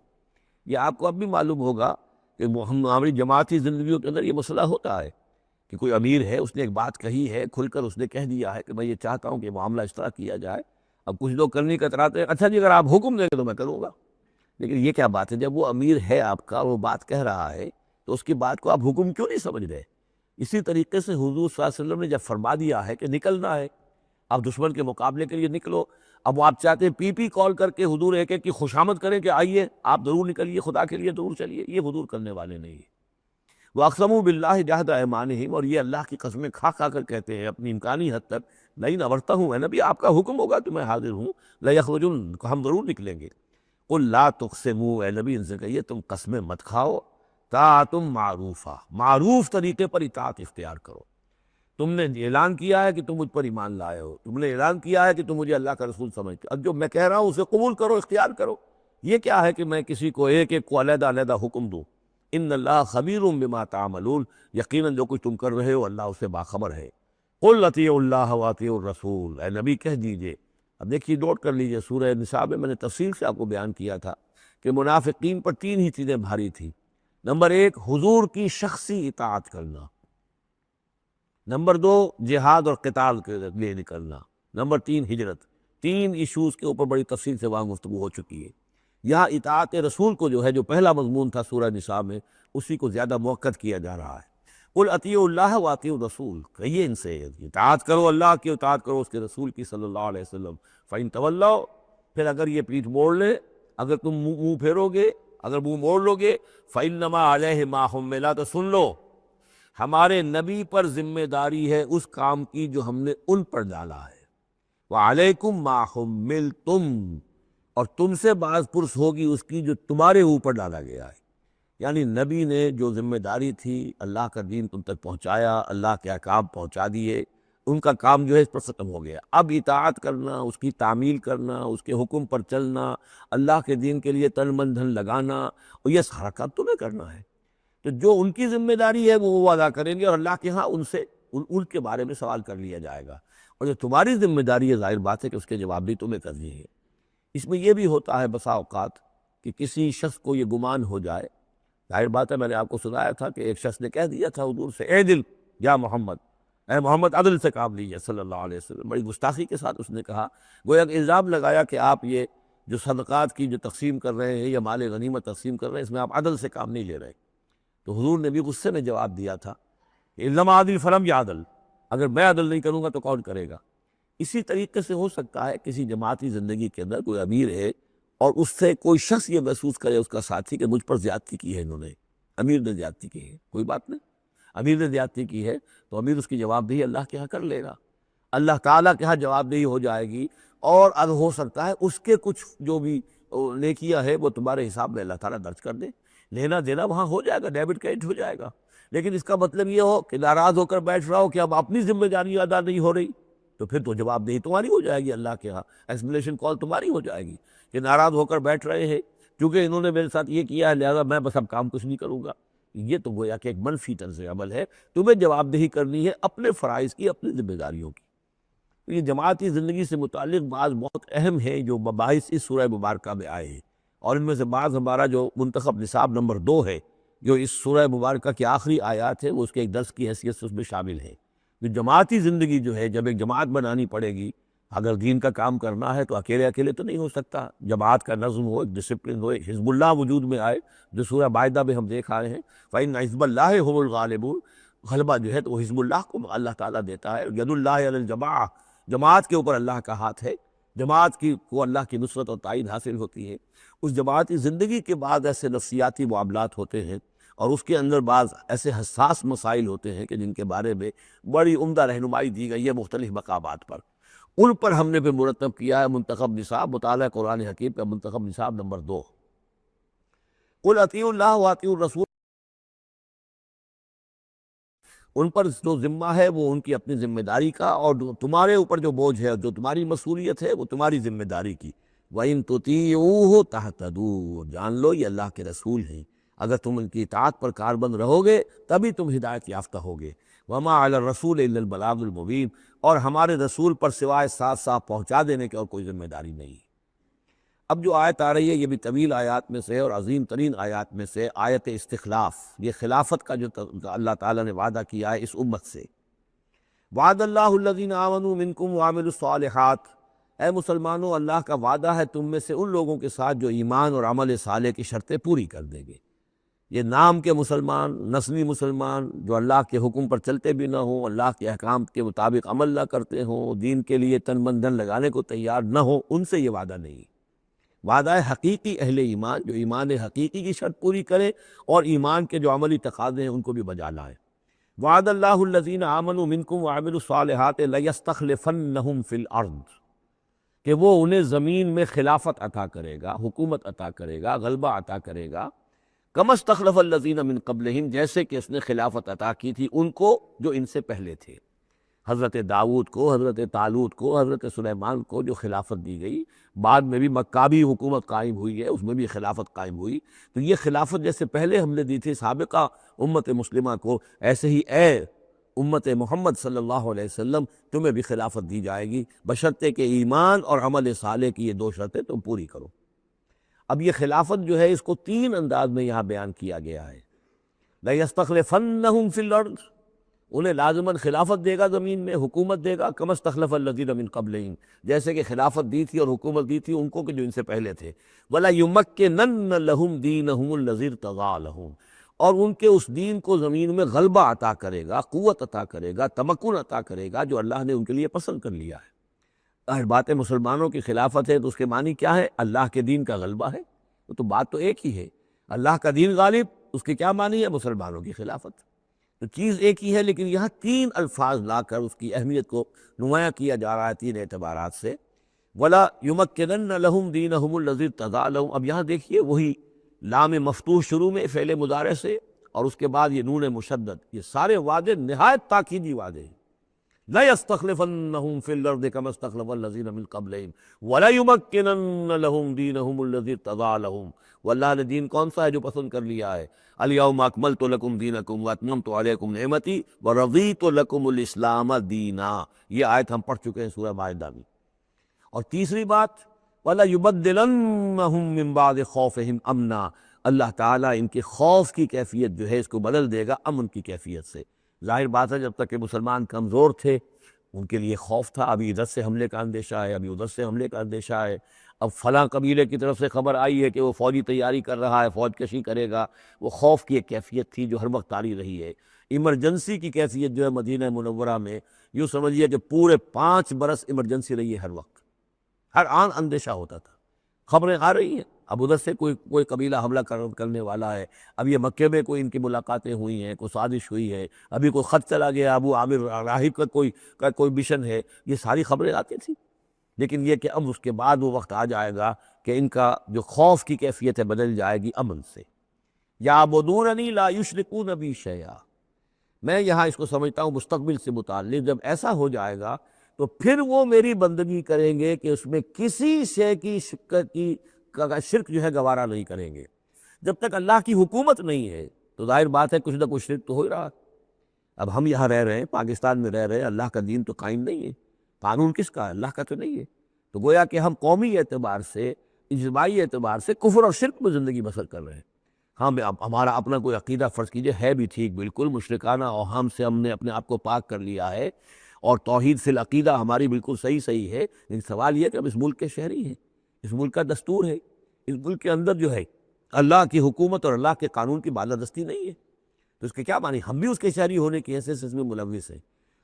یہ آپ کو اب بھی معلوم ہوگا کہ ہماری جماعتی زندگیوں کے اندر یہ مسئلہ ہوتا ہے کہ کوئی امیر ہے، اس نے ایک بات کہی ہے، کھل کر اس نے کہہ دیا ہے کہ میں یہ چاہتا ہوں کہ معاملہ اس طرح کیا جائے۔ اب کچھ لوگ کرنے کا اتراتے ہیں، اچھا جی اگر آپ حکم دیں گے تو میں کروں گا۔ لیکن یہ کیا بات ہے، جب وہ امیر ہے آپ کا، وہ بات کہہ رہا ہے، تو اس کی بات کو آپ حکم کیوں نہیں سمجھ رہے؟ اسی طریقے سے حضور صلی اللہ علیہ وسلم نے جب فرما دیا ہے کہ نکلنا ہے، آپ دشمن کے مقابلے کے لیے نکلو، اب وہ آپ چاہتے ہیں پی کال کر کے حضور ایک ایک کی خوشامد کریں کہ آئیے آپ ضرور نکلیے، خدا کے لیے ضرور چلیے، یہ حضور کرنے والے نہیں ہیں۔ وَأَقْسَمُوا بِاللَّهِ جَهْدَ أَيْمَانِهِمْ، اور یہ اللہ کی قسمیں کھا کھا کر کہتے ہیں اپنی امکانی حد تک، لئن امرتہم، ہے نبی آپ کا حکم ہوگا تو میں حاضر ہوں، لَيَخْرُجُنَّ، ہم ضرور نکلیں گے۔ قُلْ لَا تُقْسِمُوا، اے نبی ان سے کہیے تم قسمیں مت کھاؤ، طاعۃ معروفہ، معروف طریقے پر اطاعت اختیار کرو۔ تم نے اعلان کیا ہے کہ تم مجھ پر ایمان لائے ہو، تم نے اعلان کیا ہے کہ تم مجھے اللہ کا رسول سمجھتے ہو، اب جو میں کہہ رہا ہوں اسے قبول کرو، اختیار کرو۔ یہ کیا ہے کہ میں کسی کو ایک ایک کو علیحدہ علیحدہ حکم دوں؟ ان اللہ خبیر بما تعملون، یقیناً جو کچھ تم کر رہے ہو اللہ اسے باخبر ہے۔ قل اطیعوا اللہ واطیعوا الرسول، اے نبی کہہ دیجئے۔ اب دیکھیے نوٹ کر لیجئے، سورہ نساء میں نے تفصیل سے آپ کو بیان کیا تھا کہ منافقین پر تین ہی چیزیں بھاری تھیں۔ نمبر ایک، حضور کی شخصی اطاعت کرنا۔ نمبر دو، جہاد اور قتال کے لیے نکلنا۔ نمبر تین، ہجرت۔ تین ایشوز کے اوپر بڑی تفصیل سے وہاں گفتگو ہو چکی ہے۔ یہاں اطاعت رسول کو جو ہے، جو پہلا مضمون تھا سورہ نساء میں، اسی کو زیادہ موقت کیا جا رہا ہے۔ قل اطیعوا اللہ واطیعوا الرسول، کہیے ان سے اطاعت کرو، اللہ کی اطاعت کرو، اس کے رسول کی صلی اللہ علیہ وسلم۔ فَإِن تَوَلَّوْا، پھر اگر یہ پیٹھ موڑ لے، اگر تم منہ پھیرو گے، اگر منہ موڑ لو گے، فَإِنَّمَا عَلَيْهِ مَا حُمِّلَ، تو سن لو ہمارے نبی پر ذمہ داری ہے اس کام کی جو ہم نے ان پر ڈالا ہے۔ وَعَلَيْكُمْ مَا حُمِّلْتُمْ، اور تم سے باز پرس ہوگی اس کی جو تمہارے اوپر ڈالا گیا ہے۔ یعنی نبی نے جو ذمہ داری تھی، اللہ کا دین تم تک پہنچایا، اللہ کے احکام پہنچا دیے، ان کا کام جو ہے اس پر ختم ہو گیا۔ اب اطاعت کرنا، اس کی تعمیل کرنا، اس کے حکم پر چلنا، اللہ کے دین کے لیے تن من دھن لگانا، اور یہ سارا کام تمہیں کرنا ہے۔ تو جو ان کی ذمہ داری ہے وہ ادا کریں گے، اور اللہ کے ہاں ان سے ان کے بارے میں سوال کر لیا جائے گا، اور جو تمہاری ذمہ داری ہے ظاہر بات ہے کہ اس کے جواب بھی تمہیں کرنی ہے۔ اس میں یہ بھی ہوتا ہے بسا اوقات کہ کسی شخص کو یہ گمان ہو جائے، ظاہر بات ہے میں نے آپ کو سنایا تھا کہ ایک شخص نے کہہ دیا تھا حضور سے، اے دل یا محمد، اے محمد عدل سے کام لیجیے صلی اللہ علیہ وسلم۔ بڑی گستاخی کے ساتھ اس نے کہا، گویا کہ الزام لگایا کہ آپ یہ جو صدقات کی جو تقسیم کر رہے ہیں یا مال غنیمت تقسیم کر رہے ہیں، اس میں آپ عدل سے کام نہیں لے رہے۔ تو حضور نے بھی غصے میں جواب دیا تھا کہ اِنَّمَا عَدْلِ فَلَمْ يَعْدِلْ، اگر میں عدل نہیں کروں گا تو کون کرے گا؟ اسی طریقے سے ہو سکتا ہے کسی جماعتی زندگی کے اندر کوئی امیر ہے اور اس سے کوئی شخص یہ محسوس کرے، اس کا ساتھی، کہ مجھ پر زیادتی کی ہے انہوں نے، امیر نے زیادتی کی ہے۔ کوئی بات نہیں، امیر نے زیادتی کی ہے تو امیر اس کی جواب دہی اللہ کے ہاں کر لے گا، اللہ تعالیٰ کے ہاں جواب دہی ہو جائے گی، اور اب ہو سکتا ہے اس کے کچھ جو بھی نیکیاں ہے وہ تمہارے حساب میں اللہ تعالیٰ درج کر دے، لینا دینا وہاں ہو جائے گا، ڈیبٹ کریڈٹ ہو جائے گا۔ لیکن اس کا مطلب یہ ہو کہ ناراض ہو کر بیٹھ رہا ہو کہ اب اپنی ذمہ داری ادا نہیں ہو رہی، تو پھر تو جواب دہی تمہاری ہو جائے گی اللہ کے ہاں، ایکسپلینیشن کال تمہاری ہو جائے گی کہ ناراض ہو کر بیٹھ رہے ہیں کیونکہ انہوں نے میرے ساتھ یہ کیا ہے، لہذا میں بس اب کام کچھ نہیں کروں گا۔ یہ تو گویا کہ ایک منفی طرز عمل ہے۔ تمہیں جواب دہی کرنی ہے اپنے فرائض کی، اپنی ذمہ داریوں کی۔ تو یہ جماعتی زندگی سے متعلق بعض بہت اہم ہیں جو مباحث اس سورہ مبارکہ میں آئے ہیں، اور ان میں سے بعض ہمارا جو منتخب نصاب نمبر 2 ہے، جو اس سورہ مبارکہ کی آخری آیات ہے، وہ اس کے ایک درس کی حیثیت سے اس میں شامل ہے۔ جو جماعتی زندگی جو ہے، جب ایک جماعت بنانی پڑے گی، اگر دین کا کام کرنا ہے تو اکیلے اکیلے تو نہیں ہو سکتا، جماعت کا نظم ہو، ایک ڈسپلن ہو، ایک حزب اللہ وجود میں آئے، جو سورہ مائدہ میں ہم دیکھ آئے ہیں، فَإِنَّ حِزْبَ اللَّهِ هُمُ الْغَالِبُونَ، غلبہ جو ہے تو وہ حزب اللہ کو اللہ تعالیٰ دیتا ہے۔ ید اللہ علی الجماعہ، جماعت کے اوپر اللہ کا ہاتھ ہے، جماعت کی کو اللہ کی نصرت اور تائید حاصل ہوتی ہے۔ اس جماعتی زندگی کے بعد ایسے نفسیاتی معاملات ہوتے ہیں، اور اس کے اندر بعض ایسے حساس مسائل ہوتے ہیں کہ جن کے بارے میں بڑی عمدہ رہنمائی دی گئی ہے مختلف مقامات پر، ان پر ہم نے پھر مرتب کیا ہے منتخب نصاب، مطالعہ قرآن حکیم کا منتخب نصاب نمبر 2، قل اطیعوا اللہ واطیعوا الرسول۔ ان پر جو ذمہ ہے وہ ان کی اپنی ذمہ داری کا، اور تمہارے اوپر جو بوجھ ہے، جو تمہاری مسئولیت ہے، وہ تمہاری ذمہ داری کی۔ وَإِن تُطِيعُوهُ تَهْتَدُوا، جان لو یہ اللہ کے رسول ہیں، اگر تم ان کی اطاعت پر کاربند رہو گے تبھی تم ہدایت یافتہ ہوگے۔ وَمَا عَلَى الرَّسُولِ إِلَّا الْبَلَاغُ الْمُبِينُ، اور ہمارے رسول پر سوائے صاف صاف پہنچا دینے کے اور کوئی ذمہ داری نہیں۔ اب جو آیت آ رہی ہے یہ بھی طویل آیات میں سے اور عظیم ترین آیات میں سے آیت استخلاف، یہ خلافت کا جو اللہ تعالیٰ نے وعدہ کیا ہے اس امت سے۔ وعد اللہ الذین آمنوا منکم وعملوا الصالحات، اے مسلمانوں اللہ کا وعدہ ہے تم میں سے ان لوگوں کے ساتھ جو ایمان اور عمل صالح کی شرطیں پوری کر دیں گے۔ یہ نام کے مسلمان، نسلی مسلمان، جو اللہ کے حکم پر چلتے بھی نہ ہوں، اللہ کے احکام کے مطابق عمل نہ کرتے ہوں، دین کے لیے تن من دھن لگانے کو تیار نہ ہوں، ان سے یہ وعدہ نہیں۔ وعدہ ہے حقیقی اہل ایمان، جو ایمان حقیقی کی شرط پوری کرے اور ایمان کے جو عملی تقاضے ہیں ان کو بھی بجا لائے۔ وعد اللہ الذین آمنوا منکم وعملوا الصالحات لیستخلفنہم فی الارض، کہ وہ انہیں زمین میں خلافت عطا کرے گا، حکومت عطا کرے گا، غلبہ عطا کرے گا، کما استخلف الذین من قبلہم، جیسے کہ اس نے خلافت عطا کی تھی ان کو جو ان سے پہلے تھے۔ حضرت داؤد کو، حضرت طالوت کو، حضرت سلیمان کو جو خلافت دی گئی، بعد میں بھی مکابی حکومت قائم ہوئی ہے، اس میں بھی خلافت قائم ہوئی، تو یہ خلافت جیسے پہلے ہم نے دی تھی سابقہ امت مسلمہ کو، ایسے ہی اے امت محمد صلی اللہ علیہ وسلم تمہیں بھی خلافت دی جائے گی، بشرطے کہ ایمان اور عمل صالح کی یہ 2 شرطیں تم پوری کرو۔ اب یہ خلافت جو ہے اس کو 3 انداز میں یہاں بیان کیا گیا ہے۔ لَيَسْتَخْلِفَنَّهُمْ فِي الْأَرْضِ، انہیں لازماً خلافت دے گا زمین میں، حکومت دے گا، کما استخلف الذین من قبلہم، جیسے کہ خلافت دی تھی اور حکومت دی تھی ان کو کہ جو ان سے پہلے تھے۔ وَلَيُمَكِّنَنَّ لَهُمْ دِينَهُمُ الَّذِي ارْتَضَىٰ لَهُمْ، اور ان کے اس دین کو زمین میں غلبہ عطا کرے گا، قوت عطا کرے گا، تمکن عطا کرے گا جو اللہ نے ان کے لیے پسند کر لیا ہے۔ ظاہر بات ہے مسلمانوں کی خلافت ہے تو اس کے معنی کیا ہے؟ اللہ کے دین کا غلبہ ہے، تو بات تو ایک ہی ہے، اللہ کا دین غالب، اس کے کیا معنی ہے؟ مسلمانوں کی خلافت، تو چیز ایک ہی ہے، لیکن یہاں 3 الفاظ لا کر اس کی اہمیت کو نمایاں کیا جا رہا ہے 3 اعتبارات سے۔ وَلَا يُمَكِّنَنَّ لَهُمْ دِينَهُمُ الَّذِي ارْتَضَىٰ لَهُمْ، اب یہاں دیکھیے وہی لام مفتوح شروع میں فعل مضارع سے، اور اس کے بعد یہ نون مشدد، یہ سارے وعدے نہایت تاکیدی وعدے ہیں۔ لَيَسْتَخْلِفَنَّهُمْ فِي الْأَرْضِ كَمَا اسْتَخْلَفَ الَّذِينَ مِن قَبْلِهِمْ وَلَيُمَكِّنَنَّ لَهُمْ دِينَهُمُ الَّذِي ارْتَضَىٰ لَهُمْ، واللہ نے دین کون سا ہے جو پسند کر لیا ہے؟ الْيَوْمَ أَكْمَلْتُ لَكُمْ دِينَكُمْ وَأَتْمَمْتُ عَلَيْكُمْ نِعْمَتِي وَرَضِيتُ لَكُمُ الْإِسْلَامَ دِينًا، یہ آیت ہم پڑھ چکے ہیں سورہ مائدہ میں۔ اور تیسری بات وَلَيُبَدِّلَنَّهُم مِّن بَعْدِ خَوْفِهِمْ أَمْنًا، اللہ تعالیٰ ان کے خوف کی کیفیت جو ہے اس کو بدل دے گا امن کی کیفیت سے۔ ظاہر بات ہے جب تک کہ مسلمان کمزور تھے ان کے لیے خوف تھا، ابھی ادھر سے حملے کا اندیشہ ہے، ابھی ادھر سے حملے کا اندیشہ ہے، اب فلاں قبیلے کی طرف سے خبر آئی ہے کہ وہ فوجی تیاری کر رہا ہے، فوج کشی کرے گا، وہ خوف کی ایک کیفیت تھی جو ہر وقت طاری رہی ہے۔ ایمرجنسی کی کیفیت جو ہے مدینہ منورہ میں، یوں سمجھیے کہ پورے 5 برس ایمرجنسی رہی ہے، ہر وقت ہر آن اندیشہ ہوتا تھا، خبریں آ رہی ہیں، اب ادھر سے کوئی قبیلہ حملہ کرنے والا ہے، اب یہ مکے میں کوئی ان کی ملاقاتیں ہوئی ہیں، کوئی سازش ہوئی ہے، ابھی کوئی خط چلا گیا ابو عامر راہب کا کوئی مشن ہے، یہ ساری خبریں آتی تھیں۔ لیکن یہ کہ اب اس کے بعد وہ وقت آ جائے گا کہ ان کا جو خوف کی کیفیت ہے بدل جائے گی امن سے۔ یعبدوننی لا یشرکون بی شیئا، میں یہاں اس کو سمجھتا ہوں مستقبل سے متعلق، جب ایسا ہو جائے گا تو پھر وہ میری بندگی کریں گے کہ اس میں کسی شے کی شرک جو ہے گوارا نہیں کریں گے۔ جب تک اللہ کی حکومت نہیں ہے تو ظاہر بات ہے کچھ نہ کچھ شرک تو ہو ہی رہا۔ اب ہم یہاں رہ رہے ہیں، پاکستان میں رہ رہے ہیں، اللہ کا دین تو قائم نہیں ہے، قانون کس کا ہے؟ اللہ کا تو نہیں ہے، تو گویا کہ ہم قومی اعتبار سے، اجتماعی اعتبار سے کفر اور شرک میں زندگی بسر کر رہے ہیں۔ ہاں ہمارا اپنا کوئی عقیدہ فرض کیجئے ہے بھی ٹھیک، بالکل مشرکانہ اوہام سے ہم نے اپنے آپ کو پاک کر لیا ہے، اور توحید فی العقیدہ ہماری بالکل صحیح ہے، لیکن سوال یہ ہے کہ ہم اس ملک کے شہری ہیں، اس ملک کا دستور ہے، اس ملک کے اندر جو ہے اللہ کی حکومت اور اللہ کے قانون کی بالادستی نہیں ہے، تو اس کے کیا معنی؟ ہم بھی اس کے شہری ہونے کی حیثیت سے اس میں ملوث ہیں۔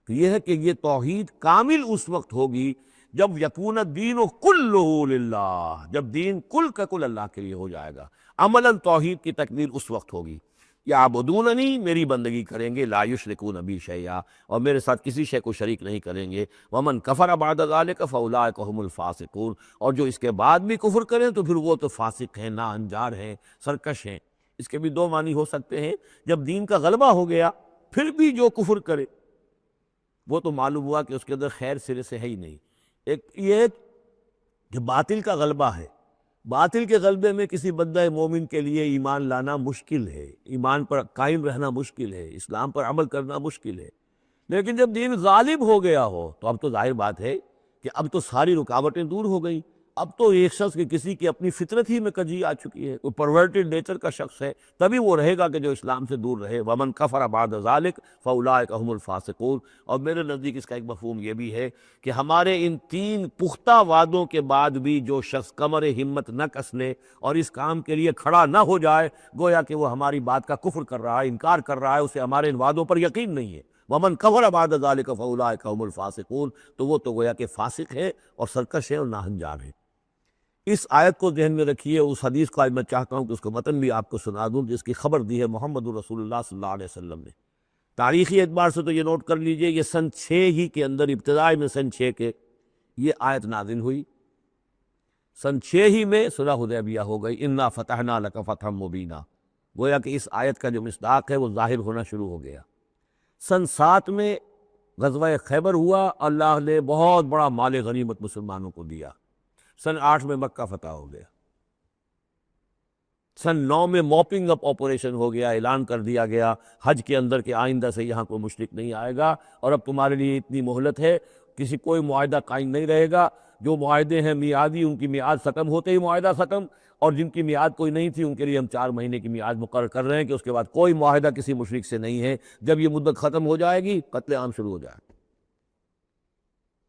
تو یہ ہے کہ یہ توحید کامل اس وقت ہوگی جب یکون الدین کلہ للہ، جب دین کل کا کل اللہ کے لیے ہو جائے گا، عملاً توحید کی تکمیل اس وقت ہوگی۔ یعبدوننی، میری بندگی کریں گے، لا یشرکون بی شیئا، اور میرے ساتھ کسی شے کو شریک نہیں کریں گے، ومن کفر بعد ذلک فاولئک هم الفاسقون، اور جو اس کے بعد بھی کفر کریں تو پھر وہ تو فاسق ہیں، ناہنجار ہیں، سرکش ہیں۔ اس کے بھی دو معنی ہو سکتے ہیں، جب دین کا غلبہ ہو گیا پھر بھی جو کفر کرے وہ تو معلوم ہوا کہ اس کے اندر خیر سرے سے ہے ہی نہیں۔ ایک یہ کہ باطل کا غلبہ ہے، باطل کے غلبے میں کسی بندہ مومن کے لیے ایمان لانا مشکل ہے، ایمان پر قائم رہنا مشکل ہے، اسلام پر عمل کرنا مشکل ہے، لیکن جب دین غالب ہو گیا ہو تو اب تو ظاہر بات ہے کہ اب تو ساری رکاوٹیں دور ہو گئیں۔ اب تو ایک شخص کی کسی کی اپنی فطرت ہی میں کجی آ چکی ہے، کوئی پرورٹڈ نیچر کا شخص ہے تبھی وہ رہے گا کہ جو اسلام سے دور رہے۔ ومن کفر بعد ذلک فاولئک هم الفاسقون، اور میرے نزدیک اس کا ایک مفہوم یہ بھی ہے کہ ہمارے ان تین پختہ وعدوں کے بعد بھی جو شخص کمر ہمت نہ کس لے اور اس کام کے لیے کھڑا نہ ہو جائے، گویا کہ وہ ہماری بات کا کفر کر رہا ہے، انکار کر رہا ہے، اسے ہمارے ان وعدوں پر یقین نہیں ہے۔ ومن کفر بعد ذلک فاولئک هم الفاسقون، تو وہ تو گویا کہ فاسق ہے اور سرکش ہے اور ناہنجار ہے۔ اس آیت کو ذہن میں رکھیے۔ اس حدیث کو آج میں چاہتا ہوں کہ اس کو متن بھی آپ کو سنا دوں جس کی خبر دی ہے محمد رسول اللہ صلی اللہ علیہ وسلم نے۔ تاریخی اعتبار سے تو یہ نوٹ کر لیجئے، یہ سن 6 ہی کے اندر، ابتدائی میں سن 6 کے یہ آیت نازل ہوئی۔ سن 6 ہی میں صلح حدیبیہ ہو گئی، انا فتحنا لک فتحا مبینا، گویا کہ اس آیت کا جو مصداق ہے وہ ظاہر ہونا شروع ہو گیا۔ سن 7 میں غزوہ خیبر ہوا، اللہ نے بہت بڑا مال غنیمت مسلمانوں کو دیا۔ سن 8 میں مکہ فتح ہو گیا۔ سن 9 میں موپنگ اپ آپریشن ہو گیا، اعلان کر دیا گیا حج کے اندر کہ آئندہ سے یہاں کوئی مشرک نہیں آئے گا، اور اب تمہارے لیے اتنی مہلت ہے، کسی کوئی معاہدہ قائم نہیں رہے گا، جو معاہدے ہیں میعادی ان کی میعاد ختم ہوتے ہی معاہدہ ختم، اور جن کی میعاد کوئی نہیں تھی ان کے لیے ہم 4 مہینے کی میعاد مقرر کر رہے ہیں کہ اس کے بعد کوئی معاہدہ کسی مشرک سے نہیں ہے، جب یہ مدت ختم ہو جائے گی قتل عام شروع ہو جائے گا۔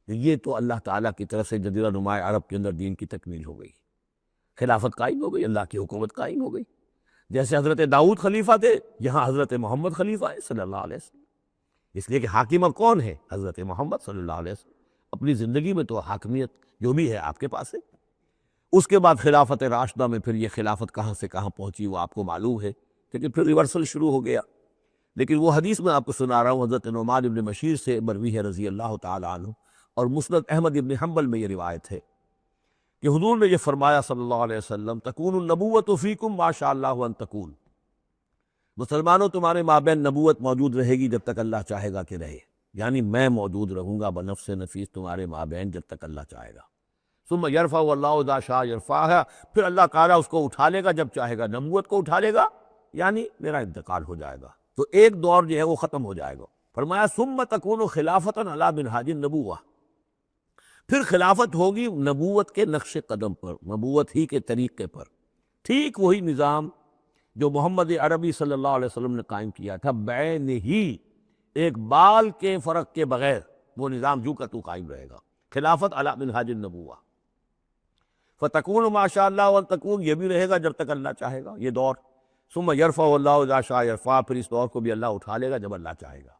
یہ تو اللہ تعالیٰ کی طرف سے جزیرہ نماء عرب کے اندر دین کی تکمیل ہو گئی، خلافت قائم ہو گئی، اللہ کی حکومت قائم ہو گئی۔ جیسے حضرت داؤد خلیفہ تھے، یہاں حضرت محمد خلیفہ ہے صلی اللہ علیہ وسلم، اس لیے کہ حاکم اب کون ہے؟ حضرت محمد صلی اللہ علیہ وسلم۔ اپنی زندگی میں تو حاکمیت جو بھی ہے آپ کے پاس ہے۔ اس کے بعد خلافت راشدہ میں پھر یہ خلافت کہاں سے کہاں پہنچی وہ آپ کو معلوم ہے، لیکن پھر ریورسل شروع ہو گیا۔ لیکن وہ حدیث میں آپ کو سنا رہا ہوں، حضرت نعمان ابن بشیر سے مروی ہے رضی اللہ تعالی عنہ، اور مسند احمد ابن حنبل میں یہ روایت ہے کہ حضور نے یہ فرمایا صلی اللہ علیہ وسلم، تکون النبوۃ فیکم ما شاء اللہ ان تکون، مسلمانوں تمہارے مابین نبوت موجود رہے گی جب تک اللہ چاہے گا کہ رہے، یعنی میں موجود رہوں گا بنفس نفیس تمہارے مابین جب تک اللہ چاہے گا۔ ثم یرفع اللہ اذا شاء یرفعها، پھر اللہ تعالیٰ اس کو اٹھا لے گا جب چاہے گا، نبوت کو اٹھا لے گا، یعنی میرا انتقال ہو جائے گا تو ایک دور جو ہے وہ ختم ہو جائے گا۔ فرمایا ثم تکون خلافۃ علی منہاج النبوہ، پھر خلافت ہوگی نبوت کے نقش قدم پر، نبوت ہی کے طریقے پر، ٹھیک وہی نظام جو محمد عربی صلی اللہ علیہ وسلم نے قائم کیا تھا، بین ہی ایک بال کے فرق کے بغیر وہ نظام جو کا تو قائم رہے گا، خلافت علی منہاج النبوہ۔ فتکون ما شاء اللہ وتکون، یہ بھی رہے گا جب تک اللہ چاہے گا یہ دور۔ ثم یرفع اللہ اذا شاء یرفع، پھر اس دور کو بھی اللہ اٹھا لے گا جب اللہ چاہے گا۔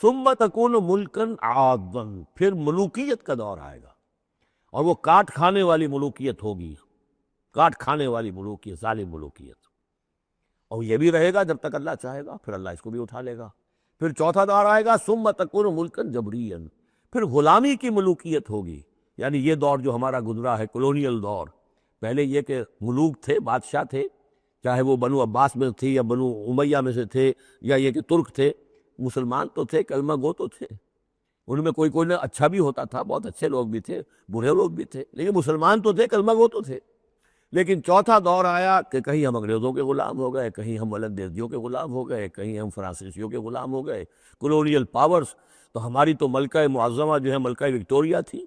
ثم تکون ملکا عاضا، پھر ملوکیت کا دور آئے گا، اور وہ کاٹ کھانے والی ملوکیت ہوگی، کاٹ کھانے والی ملوکیت، ظالم ملوکیت، اور یہ بھی رہے گا جب تک اللہ چاہے گا، پھر اللہ اس کو بھی اٹھا لے گا۔ پھر چوتھا دور آئے گا ثم تکون ملکا جبریا، پھر غلامی کی ملوکیت ہوگی، یعنی یہ دور جو ہمارا گزرا ہے کولونیل دور، پہلے یہ کہ ملوک تھے، بادشاہ تھے، چاہے وہ بنو عباس میں تھے یا بنو امیہ میں سے تھے، یا یہ کہ ترک تھے، مسلمان تو تھے، کلمہ گو تو تھے، ان میں کوئی نہ اچھا بھی ہوتا تھا، بہت اچھے لوگ بھی تھے، برے لوگ بھی تھے، لیکن مسلمان تو تھے، کلمہ گو تو تھے۔ لیکن چوتھا دور آیا کہ کہیں ہم انگریزوں کے غلام ہو گئے، کہیں ہم ولندیزیوں کے غلام ہو گئے، کہیں ہم فرانسیسیوں کے غلام ہو گئے، کولونیل پاورز۔ تو ہماری تو ملکہ معظمہ جو ہے ملکہ وکٹوریہ تھی،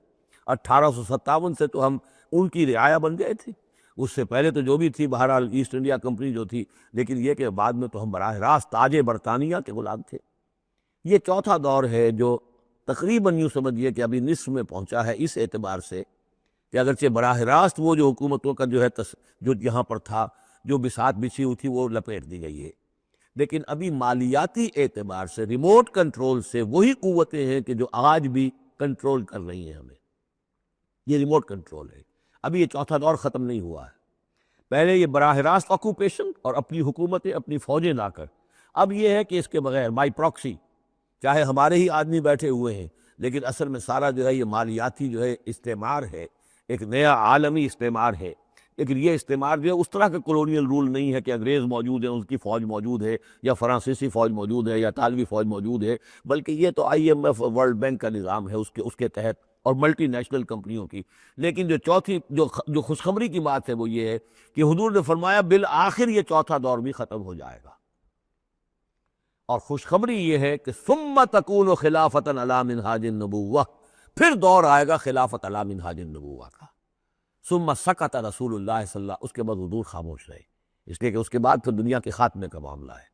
1857 سے تو ہم ان کی رعایا بن گئے تھے، اس سے پہلے تو جو بھی تھی بہرحال ایسٹ انڈیا کمپنی جو تھی، لیکن یہ کہ بعد میں تو ہم براہ راست تاج برطانیہ کے غلام تھے۔ یہ چوتھا دور ہے جو تقریباً یوں سمجھیے کہ ابھی نصف میں پہنچا ہے، اس اعتبار سے کہ اگرچہ براہ راست وہ جو حکومتوں کا جو ہے جو یہاں پر تھا، جو بساط بچھی ہوئی تھی وہ لپیٹ دی گئی ہے، لیکن ابھی مالیاتی اعتبار سے ریموٹ کنٹرول سے وہی قوتیں ہیں کہ جو آج بھی کنٹرول کر رہی ہیں ہمیں، یہ ریموٹ کنٹرول ہے۔ ابھی یہ چوتھا دور ختم نہیں ہوا ہے۔ پہلے یہ براہ راست آکوپیشن اور اپنی حکومتیں اپنی فوجیں لا کر، اب یہ ہے کہ اس کے بغیر بائی پراکسی، چاہے ہمارے ہی آدمی بیٹھے ہوئے ہیں، لیکن اصل میں سارا جو ہے یہ مالیاتی جو ہے استعمار ہے، ایک نیا عالمی استعمار ہے۔ لیکن یہ استعمار جو ہے اس طرح کا کولونیل رول نہیں ہے کہ انگریز موجود ہیں، ان کی فوج موجود ہے، یا فرانسیسی فوج موجود ہے، یا اطالوی فوج موجود ہے، بلکہ یہ تو I M F World Bank کا نظام ہے اس کے تحت، اور ملٹی نیشنل کمپنیوں کی۔ لیکن جو چوتھی جو خوشخبری کی بات ہے وہ یہ ہے کہ حضور نے فرمایا بالآخر یہ چوتھا دور بھی ختم ہو جائے گا، اور خوشخبری یہ ہے کہ ثم تکون خلافۃ علی منہاج النبوہ، پھر دور آئے گا خلافت علی منہاج النبوہ کا۔ ثم سکت رسول اللہ صلی اللہ، اس کے بعد حضور خاموش رہے، اس لیے کہ اس کے بعد پھر دنیا کے خاتمے کا معاملہ ہے۔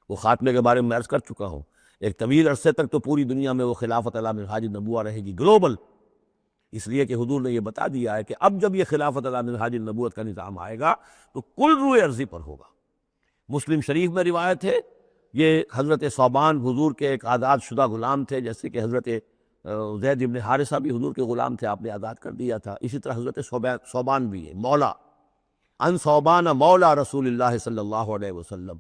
وہ خاتمے کے بارے میں عرض کر چکا ہوں، ایک طویل عرصے تک تو پوری دنیا میں وہ خلافت علی منہاج النبوہ رہے گی، گلوبل، اس لیے کہ حضور نے یہ بتا دیا ہے کہ اب جب یہ خلافت علی منہاج النبوت کا نظام آئے گا تو کل روئے ارضی پر ہوگا۔ مسلم شریف میں روایت ہے، یہ حضرت ثوبان حضور کے ایک آزاد شدہ غلام تھے، جیسے کہ حضرت زید بن حارثہ بھی حضور کے غلام تھے، آپ نے آزاد کر دیا تھا، اسی طرح حضرت ثوبان بھی ہے، مولا ان ثوبان مولا رسول اللہ صلی اللہ علیہ وسلم۔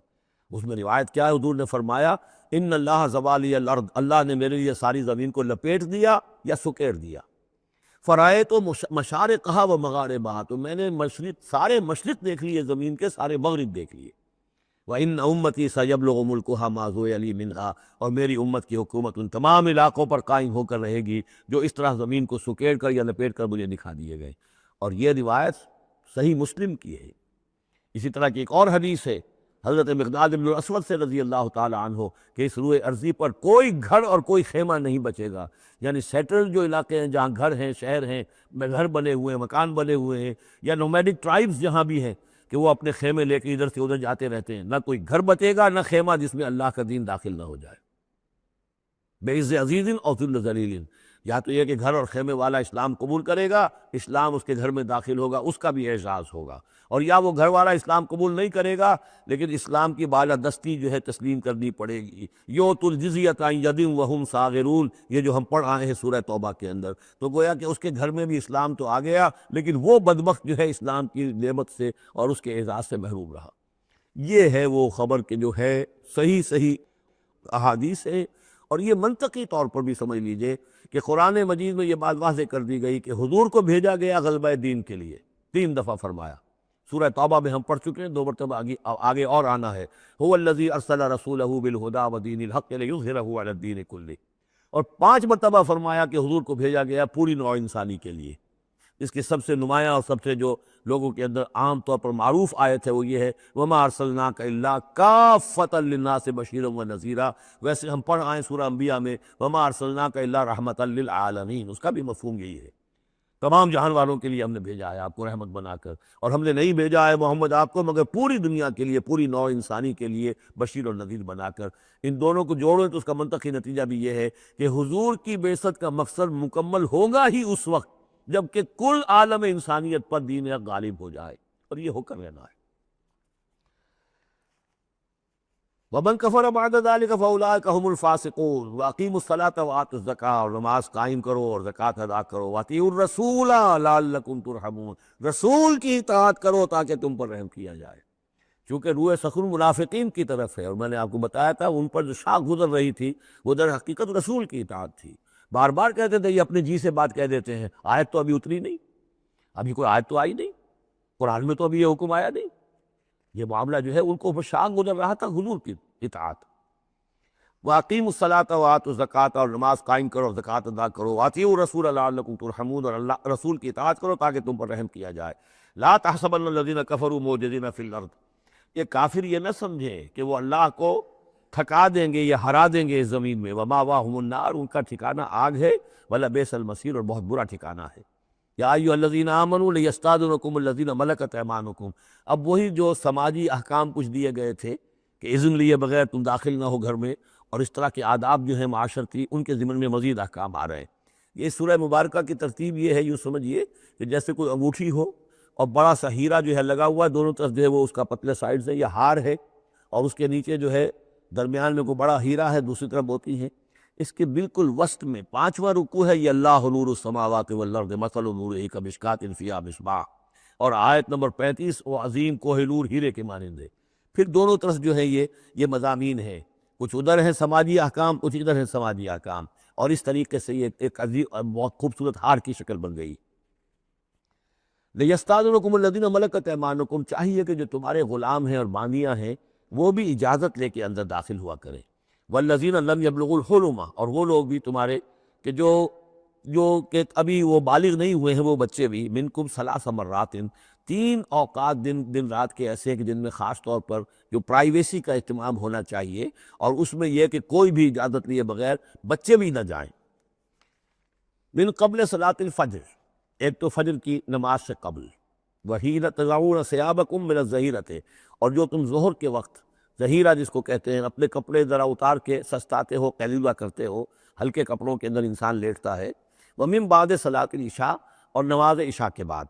اس میں روایت کیا ہے، حضور نے فرمایا ان اللہ زوالی الارض، اللہ نے میرے لیے ساری زمین کو لپیٹ دیا یا سکیڑ دیا، فرائے تو مشارقہا و مغاربہا، تو میں نے سارے مشرق دیکھ لیے زمین کے، سارے مغرب دیکھ لیے، وَإِنَّ أُمَّتِي سَيَبْلُغُ مُلْكُهَا مَا زُوِيَ لِي مِنْهَا، اور میری امت کی حکومت ان تمام علاقوں پر قائم ہو کر رہے گی جو اس طرح زمین کو سکیڑ کر یا لپیٹ کر مجھے دکھا دیے گئے۔ اور یہ روایت صحیح مسلم کی ہے۔ اسی طرح کی ایک اور حدیث ہے حضرت مقداد بن الاسود سے رضی اللہ تعالی عنہ کہ اس روئے ارضی پر کوئی گھر اور کوئی خیمہ نہیں بچے گا، یعنی سیٹل جو علاقے ہیں جہاں گھر ہیں، شہر ہیں، گھر بنے ہوئے ہیں، مکان بنے ہوئے ہیں، یا نومیڈک ٹرائبز جہاں بھی ہیں کہ وہ اپنے خیمے لے کے ادھر سے ادھر جاتے رہتے ہیں، نہ کوئی گھر بچے گا نہ خیمہ جس میں اللہ کا دین داخل نہ ہو جائے۔ بعز عزیز اور ذل ذلیل، یا تو یہ کہ گھر اور خیمے والا اسلام قبول کرے گا، اسلام اس کے گھر میں داخل ہوگا، اس کا بھی اعزاز ہوگا، اور یا وہ گھر والا اسلام قبول نہیں کرے گا لیکن اسلام کی بالادستی جو ہے تسلیم کرنی پڑے گی۔ یؤت الجزیۃ عن ید وہم صاغرون، یہ جو ہم پڑھ آئے ہیں سورہ توبہ کے اندر، تو گویا کہ اس کے گھر میں بھی اسلام تو آ گیا لیکن وہ بدبخت جو ہے اسلام کی نعمت سے اور اس کے اعزاز سے محروم رہا۔ یہ ہے وہ خبر کہ جو ہے صحیح احادیث ہے، اور یہ منطقی طور پر بھی سمجھ لیجئے کہ قرآن مجید میں یہ بات واضح کر دی گئی کہ حضور کو بھیجا گیا غلبہ دین کے لیے، 3 دفعہ فرمایا۔ سورہ توبہ میں ہم پڑھ چکے ہیں، 2 مرتبہ آگے اور آنا ہے، هو الذی ارسل رسولہ بالہدی ودین الحق لیظہرہ علی الدین کلہ، اور 5 مرتبہ فرمایا کہ حضور کو بھیجا گیا پوری نوع انسانی کے لیے۔ اس کی سب سے نمایاں اور سب سے جو لوگوں کے اندر عام طور پر معروف آیت ہے وہ یہ ہے وَمَا أَرْسَلْنَاكَ إِلَّا كَافَّةً لِلنَّاسِ بَشِيرًا وَنَذِيرًا۔ ویسے ہم پڑھ آئے سورہ انبیاء میں وَمَا أَرْسَلْنَاكَ إِلَّا رَحْمَةً لِلْعَالَمِينَ، اس کا بھی مفہوم یہی ہے، تمام جہان والوں کے لیے ہم نے بھیجا ہے آپ کو رحمت بنا کر، اور ہم نے نہیں بھیجا ہے محمد آپ کو مگر پوری دنیا کے لیے، پوری نوع انسانی کے لیے بشیر اور نذیر بنا کر۔ ان دونوں کو جوڑو تو اس کا منطقی نتیجہ بھی یہ ہے کہ حضور کی بعثت کا مقصد مکمل ہوگا ہی اس وقت جب کہ کل عالم انسانیت پر دین حق غالب ہو جائے، اور یہ ہو کر رہنا ہے۔ وَمَنْ كَفَرَ بَعْدَ ذَلِكَ فَأُولَٰئِكَ هُمُ الْفَاسِقُونَ وَأَقِیمُوا الصَّلَاةَ وَآتُوا الزَّکَاةَ، اور نماز قائم کرو اور زکوٰۃ ادا کرو، وَأَطِیعُوا الرَّسُولَ لَعَلَّکُمْ تُرْحَمُونَ، رسول کی اطاعت کرو تاکہ تم پر رحم کیا جائے۔ چونکہ روئے سخن منافقین کی طرف ہے، اور میں نے آپ کو بتایا تھا ان پر جو شاخ گزر رہی تھی وہ در حقیقت رسول کی اطاعت تھی۔ بار بار کہتے تھے یہ اپنے جی سے بات کہہ دیتے ہیں، آیت تو ابھی اتری نہیں، ابھی کوئی آیت تو آئی نہیں، قرآن میں تو ابھی یہ حکم آیا نہیں۔ یہ معاملہ جو ہے ان کو شاخ گزر رہا تھا حضور کی اطاعت۔ وَأَقِیمُوا الصَّلَاةَ وَآتُوا الزَّکَاةَ، اور نماز قائم کرو اور زکوٰۃ ادا کرو، وَأَطِیعُوا الرَّسُولَ لَعَلَّکُمْ تُرْحَمُونَ، اور اللہ رسول کی اطاعت کرو تاکہ تم پر رحم کیا جائے۔ لَا تَحْسَبَنَّ الَّذِينَ كَفَرُوا مُعْجِزِينَ فِي الْأَرْضِ، یہ کافر یہ نہ سمجھیں کہ وہ اللہ کو تھکا دیں گے یا ہرا دیں گے اس زمین میں، وَمَأْوَاهُمُ النَّارُ، ان کا ٹھکانہ آگ ہے، وَلَبِئْسَ الْمَصِيرُ، اور بہت برا ٹھکانہ ہے۔ یا ایھا الذین آمنوا لیستأذنکم الذین ملکت ایمانکم، اب وہی جو سماجی احکام کچھ دیے گئے تھے کہ اذن لیے بغیر تم داخل نہ ہو گھر میں، اور اس طرح کے آداب جو ہیں معاشرتی، ان کے ضمن میں مزید احکام آ رہے ہیں۔ یہ سورہ مبارکہ کی ترتیب یہ ہے، یوں سمجھیے کہ جیسے کوئی انگوٹھی ہو اور بڑا سا ہیرا جو ہے لگا ہوا ہے، دونوں طرف جو ہے وہ اس کا پتلے سائڈ سے یہ ہار ہے، اور اس کے نیچے جو ہے درمیان میں کوئی بڑا ہیرا ہے، دوسری طرف ہوتی ہیں۔ اس کے بالکل وسط میں 5واں رکوع ہے، یہ اللہ نور السماوات والارض مثل نورہ کمشکاۃ فیہا مصباح، اور آیت نمبر 35 وہ عظیم کوہ نور ہیرے کے مانند ہے۔ پھر دونوں طرف جو ہے یہ مضامین ہیں، کچھ ادھر ہیں سماجی احکام، کچھ ادھر ہیں سماجی احکام، اور اس طریقے سے یہ ایک عظیم اور بہت خوبصورت ہار کی شکل بن گئی۔ لِیَسْتَأْذِنَکُمُ الَّذِینَ مَلَکَتْ أَیْمَانُکُم، چاہیے کہ جو تمہارے غلام ہیں اور باندیاں ہیں وہ بھی اجازت لے کے اندر داخل ہوا کریں۔ وَالَّذِینَ لَمْ يَبْلُغُوا الْحُلُمَ، اور وہ لوگ بھی تمہارے کہ جو کہ ابھی وہ بالغ نہیں ہوئے ہیں، وہ بچے بھی، منکم ثلاث مرات، 3 اوقات دن رات کے ایسے کہ جن میں خاص طور پر جو پرائیویسی کا اہتمام ہونا چاہیے، اور اس میں یہ کہ کوئی بھی اجازت لیے بغیر بچے بھی نہ جائیں۔ من قبل صلاۃ الفجر، ایک تو فجر کی نماز سے قبل، وحین تضعون ثیابکم من الظہیرۃ، اور جو تم ظہر کے وقت، ظہیرہ جس کو کہتے ہیں، اپنے کپڑے ذرا اتار کے سستاتے ہو، قیلولہ کرتے ہو، ہلکے کپڑوں کے اندر انسان لیٹتا ہے۔ ومن بعد صلاۃ العشاء، اور نماز عشاء کے بعد۔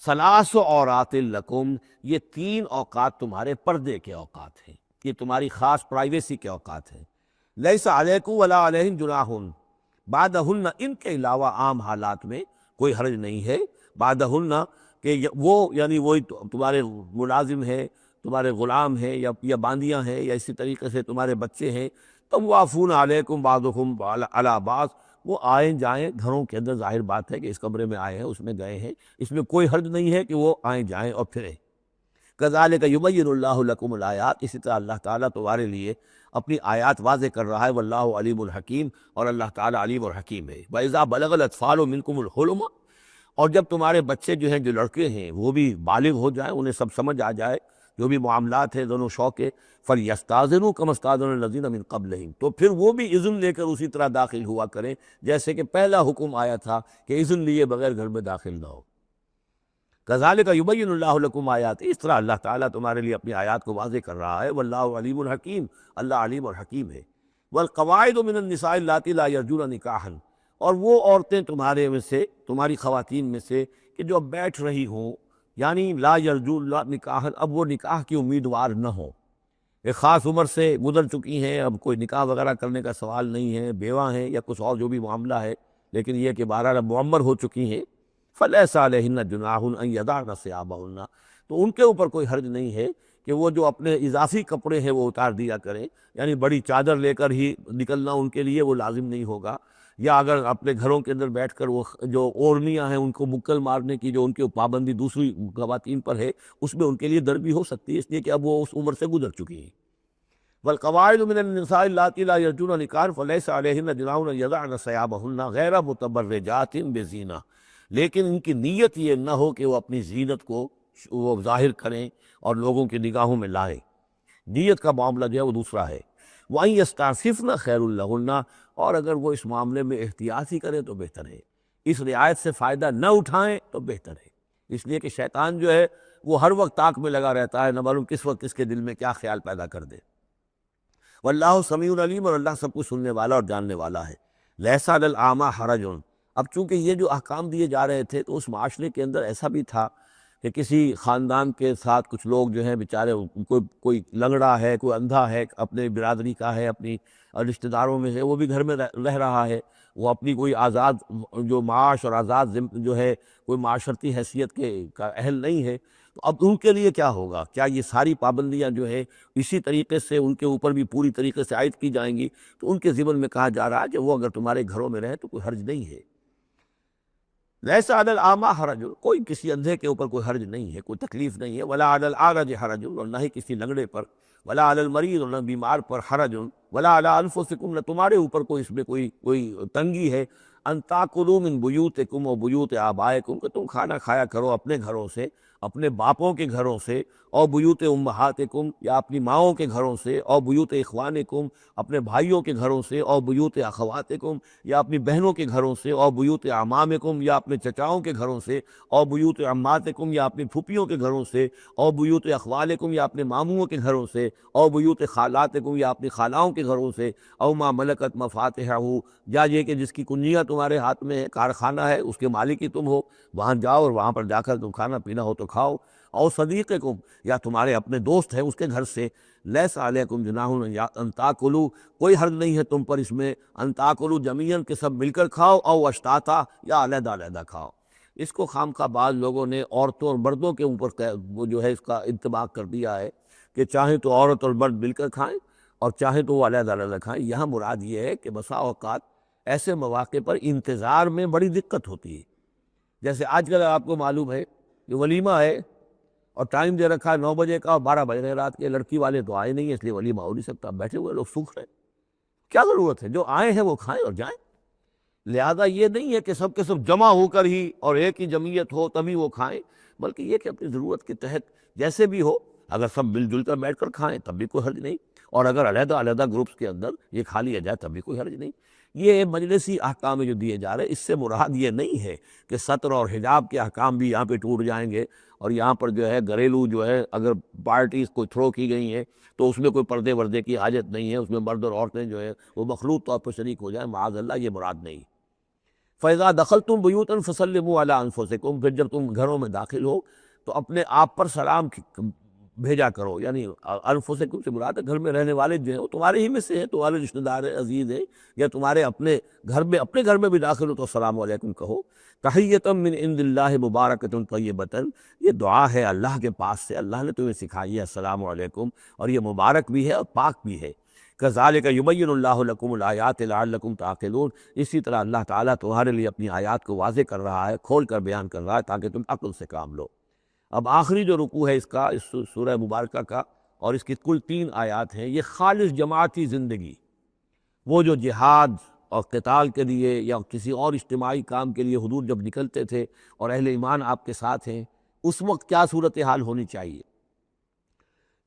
ثلاث عورات لکم، یہ 3 اوقات تمہارے پردے کے اوقات ہیں، یہ تمہاری خاص پرائیویسی کے اوقات ہیں۔ لیس علیکم ولا علیہم جناح، بعدہن، ان کے علاوہ عام حالات میں کوئی حرج نہیں ہے، بعدہن کہ وہ یعنی وہی تمہارے ملازم ہیں، تمہارے غلام ہیں، یا باندیاں ہیں، یا اسی طریقے سے تمہارے بچے ہیں، طوافون علیکم بعضکم علی بعض، وہ آئیں جائیں گھروں کے اندر، ظاہر بات ہے کہ اس کمرے میں آئے ہیں، اس میں گئے ہیں، اس میں کوئی حرج نہیں ہے کہ وہ آئیں جائیں اور پھریں۔ کذالک یبین اللہ لکم الآیات، اسی طرح اللہ تعالیٰ تمہارے لیے اپنی آیات واضح کر رہا ہے، واللہ علیم الحکیم، اور اللہ تعالیٰ علیم اور حکیم ہے۔ وَإِذَا بَلَغَ الْأَطْفَالُ مِنْكُمُ الْحُلُمَ، اور جب تمہارے بچے جو ہیں، جو لڑکے ہیں، وہ بھی بالغ ہو جائیں، انہیں سب سمجھ آ جائے، جو بھی معاملات ہیں دونوں شوق کے، فَلْيَسْتَأْذِنُوا كَمَا اسْتَأْذَنَ الَّذِينَ مِنْ قَبْلِهِمْ، تو پھر وہ بھی اذن لے کر اسی طرح داخل ہوا کریں جیسے کہ پہلا حکم آیا تھا کہ اذن لیے بغیر گھر میں داخل نہ ہو۔ کذالک یبین اللہ لکم آیات، اس طرح اللہ تعالیٰ تمہارے لیے اپنی آیات کو واضح کر رہا ہے، واللہ علیم الحکیم، اللہ علیم اور حکیم ہے۔ والقواعد من النساء اللاتی لا یرجون نکاحا، اور وہ عورتیں تمہارے میں سے، تمہاری خواتین میں سے کہ جو اب بیٹھ رہی ہوں، یعنی لا یرجون نکاحا، اب وہ نکاح کی امیدوار نہ ہوں، ایک خاص عمر سے گزر چکی ہیں، اب کوئی نکاح وغیرہ کرنے کا سوال نہیں ہے، بیوہ ہیں یا کچھ اور جو بھی معاملہ ہے، لیکن یہ کہ بہرحال اب معمر ہو چکی ہیں، فَلَيْسَ عَلَيْهِنَّ جُنَاحٌ أَن يَضَعْنَ ثِيَابَهُنَّ، تو ان کے اوپر کوئی حرج نہیں ہے کہ وہ جو اپنے اضافی کپڑے ہیں وہ اتار دیا کریں، یعنی بڑی چادر لے کر ہی نکلنا ان کے لیے وہ لازم نہیں ہوگا، یا اگر اپنے گھروں کے اندر بیٹھ کر وہ جو اوڑھنیاں ہیں ان کو مکل مارنے کی جو ان کی پابندی دوسری خواتین پر ہے، اس میں ان کے لیے دربی ہو سکتی ہے، اس لیے کہ اب وہ اس عمر سے گزر چکی ہیں۔ والقواعد من النساء اللاتی لا یرجون نکاحا فلیس علیہن جناح ان یضعن ثیابہن غیر متبرجات بزینہ، لیکن ان کی نیت یہ نہ ہو کہ وہ اپنی زینت کو وہ ظاہر کریں اور لوگوں کی نگاہوں میں لائیں، نیت کا معاملہ جو ہے وہ دوسرا ہے۔ وَأَن يَسْتَعْفِفْنَ خَيْرٌ لَهُنَّ، اور اگر وہ اس معاملے میں احتیاط ہی کریں تو بہتر ہے، اس رعایت سے فائدہ نہ اٹھائیں تو بہتر ہے، اس لیے کہ شیطان جو ہے وہ ہر وقت طاق میں لگا رہتا ہے، نہ معلوم کس وقت کس کے دل میں کیا خیال پیدا کر دے۔ واللہ سمیع علیم، اور اللہ سب کچھ سننے والا اور جاننے والا ہے۔ لیس علی الاعمی حرج، اب چونکہ یہ جو احکام دیے جا رہے تھے تو اس معاشرے کے اندر ایسا بھی تھا کہ کسی خاندان کے ساتھ کچھ لوگ جو ہیں بیچارے، کوئی لنگڑا ہے، کوئی اندھا ہے، اپنے برادری کا ہے، اپنی رشتہ داروں میں ہے، وہ بھی گھر میں رہ رہا ہے، وہ اپنی کوئی آزاد جو معاش اور آزاد جو ہے کوئی معاشرتی حیثیت کا اہل نہیں ہے، تو اب ان کے لیے کیا ہوگا؟ کیا یہ ساری پابندیاں جو ہے اسی طریقے سے ان کے اوپر بھی پوری طریقے سے عائد کی جائیں گی؟ تو ان کے ضمن میں کہا جا رہا ہے کہ وہ اگر تمہارے گھروں میں رہے تو کوئی حرج نہیں ہے۔ لیس علی الاعمی حرج، کوئی کسی اندھے کے اوپر کوئی حرج نہیں ہے، کوئی تکلیف نہیں ہے، ولا علی الاعرج حرج، اور نہ ہی کسی لنگڑے پر، ولا علی المریض، اور نہ بیمار پر، حرج، ولا علی انفسکم، نہ تمہارے اوپر کوئی اس میں کوئی تنگی ہے، ان تاکلوا من بیوتکم و بیوت آبائکم، کہ تم کھانا کھایا کرو اپنے گھروں سے، اپنے باپوں کے گھروں سے، اور بیوت امہاتکم، یا اپنی ماؤں کے گھروں سے، اور بیوت اخوانکم، اپنے بھائیوں کے گھروں سے، اور بیوت اخواتکم، یا اپنی بہنوں کے گھروں سے، اور بیوت اعمامکم، یا اپنے چچاؤں کے گھروں سے، اور بیوت عماتکم، یا اپنی پھوپھیوں کے گھروں سے، اور بیوت اخوالکم، یا اپنے ماموں کے گھروں سے، اور بیوت خالاتکم، یا اپنی خالاؤں کے گھروں سے، او ما ملکت مفاتحہ، یا یہ کہ جس کی کنجیاں تمہارے ہاتھ میں ہے، کارخانہ ہے، اس کے مالک ہی تم ہو، وہاں جاؤ اور وہاں پر جا کر تم کھانا پینا ہو تو کھاؤ، اور صدیقکم، یا تمہارے اپنے دوست ہیں اس کے گھر سے، لیس علیکم جناح ان تاکلوا، کوئی حرج نہیں ہے تم پر اس میں، ان تاکلوا جمیعاً، کہ سب مل کر کھاؤ، او اشتاتا، یا علیحدہ علیحدہ کھاؤ۔ اس کو خام خواہ بعض لوگوں نے عورتوں اور مردوں کے اوپر وہ جو ہے اس کا انطباق کر دیا ہے کہ چاہیں تو عورت اور مرد مل کر کھائیں اور چاہیں تو وہ علیحدہ علیحدہ کھائیں۔ یہاں مراد یہ ہے کہ بسا اوقات ایسے مواقع پر انتظار میں بڑی دقت ہوتی ہے۔ جیسے آج کل آپ کو معلوم ہے کہ ولیمہ ہے اور ٹائم دے رکھا ہے 9 بجے کا اور 12 بج رہے رات کے، لڑکی والے تو آئے نہیں ہیں اس لیے ولیمہ ہو نہیں سکتا، بیٹھے ہوئے لوگ سوکھ رہے ہیں۔ کیا ضرورت ہے؟ جو آئے ہیں وہ کھائیں اور جائیں۔ لہذا یہ نہیں ہے کہ سب کے سب جمع ہو کر ہی اور ایک ہی جمعیت ہو تبھی وہ کھائیں، بلکہ یہ کہ اپنی ضرورت کے تحت جیسے بھی ہو، اگر سب مل جل کر بیٹھ کر کھائیں تب بھی کوئی حرج نہیں، اور اگر علیحدہ علیحدہ گروپس کے اندر یہ کھا لیا جائے تب بھی کوئی حرج نہیں۔ یہ مجلسی احکام جو دیے جا رہے ہیں اس سے مراد یہ نہیں ہے کہ سطر اور حجاب کے احکام بھی یہاں پہ ٹوٹ جائیں گے، اور یہاں پر جو ہے گھریلو جو ہے اگر پارٹیز کوئی تھرو کی گئی ہیں تو اس میں کوئی پردے وردے کی حاجت نہیں ہے، اس میں مرد اور عورتیں جو ہے وہ مخلوط طور پر شریک ہو جائیں، معاذ اللہ، یہ مراد نہیں۔ فَإِذَا دَخَلْتُمْ بُيُوتًا فَسَلِّمُوا عَلَىٰ أَنفُسِكُمْ، پھر جب تم گھروں میں داخل ہو تو اپنے آپ پر سلام بھیجا کرو، یعنی انفسکم سے مراد ہے گھر میں رہنے والے جو ہیں وہ تمہارے ہی میں سے ہیں، تمہارے رشتہ دار ہیں، عزیز ہیں، یا تمہارے اپنے گھر میں بھی داخل ہو تو السلام علیکم کہو۔ تحیۃ من عند اللہ مبارکۃ طیبۃ، یہ دعا ہے اللہ کے پاس سے، اللہ نے تمہیں سکھائی ہے السلام علیکم، اور یہ مبارک بھی ہے اور پاک بھی ہے۔ کذالک یبین اللہ لکم الآیات لعلکم تعقلون، اسی طرح اللہ تعالیٰ تمہارے لیے اپنی آیات کو واضح کر رہا ہے، کھول کر بیان کر رہا ہے تاکہ تم عقل سے کام لو۔ اب آخری جو رکوع ہے اس کا، اس سورہ مبارکہ کا، اور اس کی کل 3 آیات ہیں، یہ خالص جماعتی زندگی، وہ جو جہاد اور قتال کے لیے یا کسی اور اجتماعی کام کے لیے حضور جب نکلتے تھے اور اہل ایمان آپ کے ساتھ ہیں، اس وقت کیا صورتحال ہونی چاہیے۔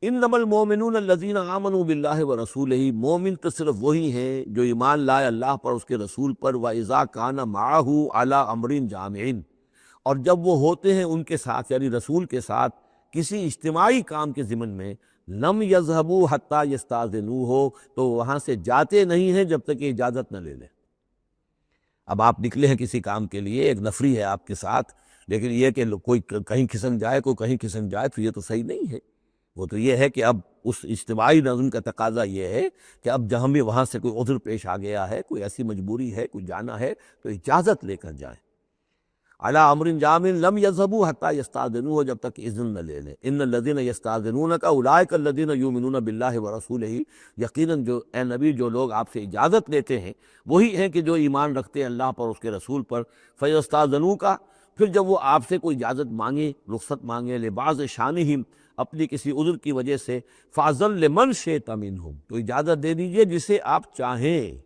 انما المؤمنون الذین آمنوا باللہ ورسولہ، مومن تو صرف وہی ہیں جو ایمان لائے اللہ پر، اس کے رسول پر، وَإِذَا كَانَ مَعَهُ عَلَىٰ أَمْرٍ جَامِعٍ، اور جب وہ ہوتے ہیں ان کے ساتھ یعنی رسول کے ساتھ کسی اجتماعی کام کے ضمن میں، لم یذهبوا حتی یستاذنوہ، تو وہاں سے جاتے نہیں ہیں جب تک کہ اجازت نہ لے لیں۔ اب آپ نکلے ہیں کسی کام کے لیے، ایک نفری ہے آپ کے ساتھ، لیکن یہ کہ کوئی کہیں کھسک جائے کوئی کہیں کھسک جائے تو یہ تو صحیح نہیں ہے۔ وہ تو یہ ہے کہ اب اس اجتماعی نظم کا تقاضا یہ ہے کہ اب جہاں بھی وہاں سے کوئی عذر پیش آ گیا ہے، کوئی ایسی مجبوری ہے، کوئی جانا ہے تو اجازت لے کر جائیں۔ علی امر جامع لم یذهبوا حتی یستاذنوہ، جب تک اذن نہ لے لیں۔ ان الذین یستاذنونک اولئک الذین یؤمنون باللہ ورسولہ، یقیناً جو اے نبی جو لوگ آپ سے اجازت لیتے ہیں وہی ہیں کہ جو ایمان رکھتے ہیں اللہ پر، اس کے رسول پر۔ فیستاذنوک، پھر جب وہ آپ سے کوئی اجازت مانگے، رخصت مانگے، لبعض شانہم، اپنی کسی عذر کی وجہ سے، فاذن لمن شئت منہم، تو اجازت دے دیجئے جسے آپ چاہیں۔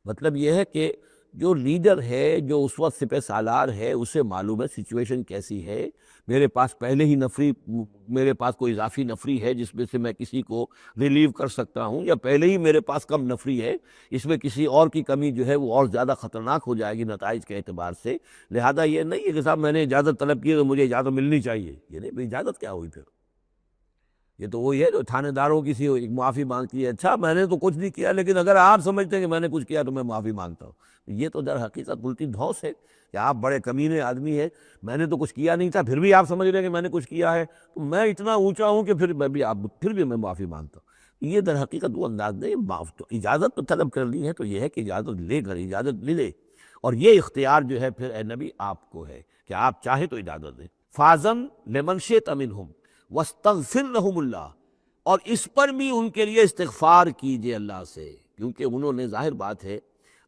مطلب یہ ہے کہ جو لیڈر ہے، جو اس وقت سپہ سالار ہے، اسے معلوم ہے سچویشن کیسی ہے، میرے پاس پہلے ہی نفری، میرے پاس کوئی اضافی نفری ہے جس میں سے میں کسی کو ریلیو کر سکتا ہوں، یا پہلے ہی میرے پاس کم نفری ہے، اس میں کسی اور کی کمی جو ہے وہ اور زیادہ خطرناک ہو جائے گی نتائج کے اعتبار سے۔ لہذا یہ نہیں ہے کہ صاحب میں نے اجازت طلب کی تو مجھے اجازت ملنی چاہیے، یہ نہیں، اجازت کیا ہوئی پھر؟ یہ تو وہی ہے جو تھانے داروں کی سی ایک معافی مانگتی ہے، اچھا میں نے تو کچھ نہیں کیا لیکن اگر آپ سمجھتے ہیں کہ میں نے کچھ کیا تو میں معافی مانگتا ہوں۔ یہ تو در حقیقت الٹی دھوس ہے کہ آپ بڑے کمینے آدمی ہیں، میں نے تو کچھ کیا نہیں تھا پھر بھی آپ سمجھ رہے ہیں کہ میں نے کچھ کیا ہے، تو میں اتنا اونچا ہوں کہ پھر بھی میں معافی مانگتا ہوں۔ یہ در حقیقت وہ انداز نہیں، تو اجازت تو طلب کر لی ہے تو یہ ہے کہ اجازت لے کر اجازت ملے، اور یہ اختیار جو ہے پھر اے نبی آپ کو ہے کہ آپ چاہیں تو اجازت دیں۔ فاذن لمن شئت منہم واستغفر لہم اللہ، اور اس پر بھی ان کے لیے استغفار کیجئے اللہ سے، کیونکہ انہوں نے ظاہر بات ہے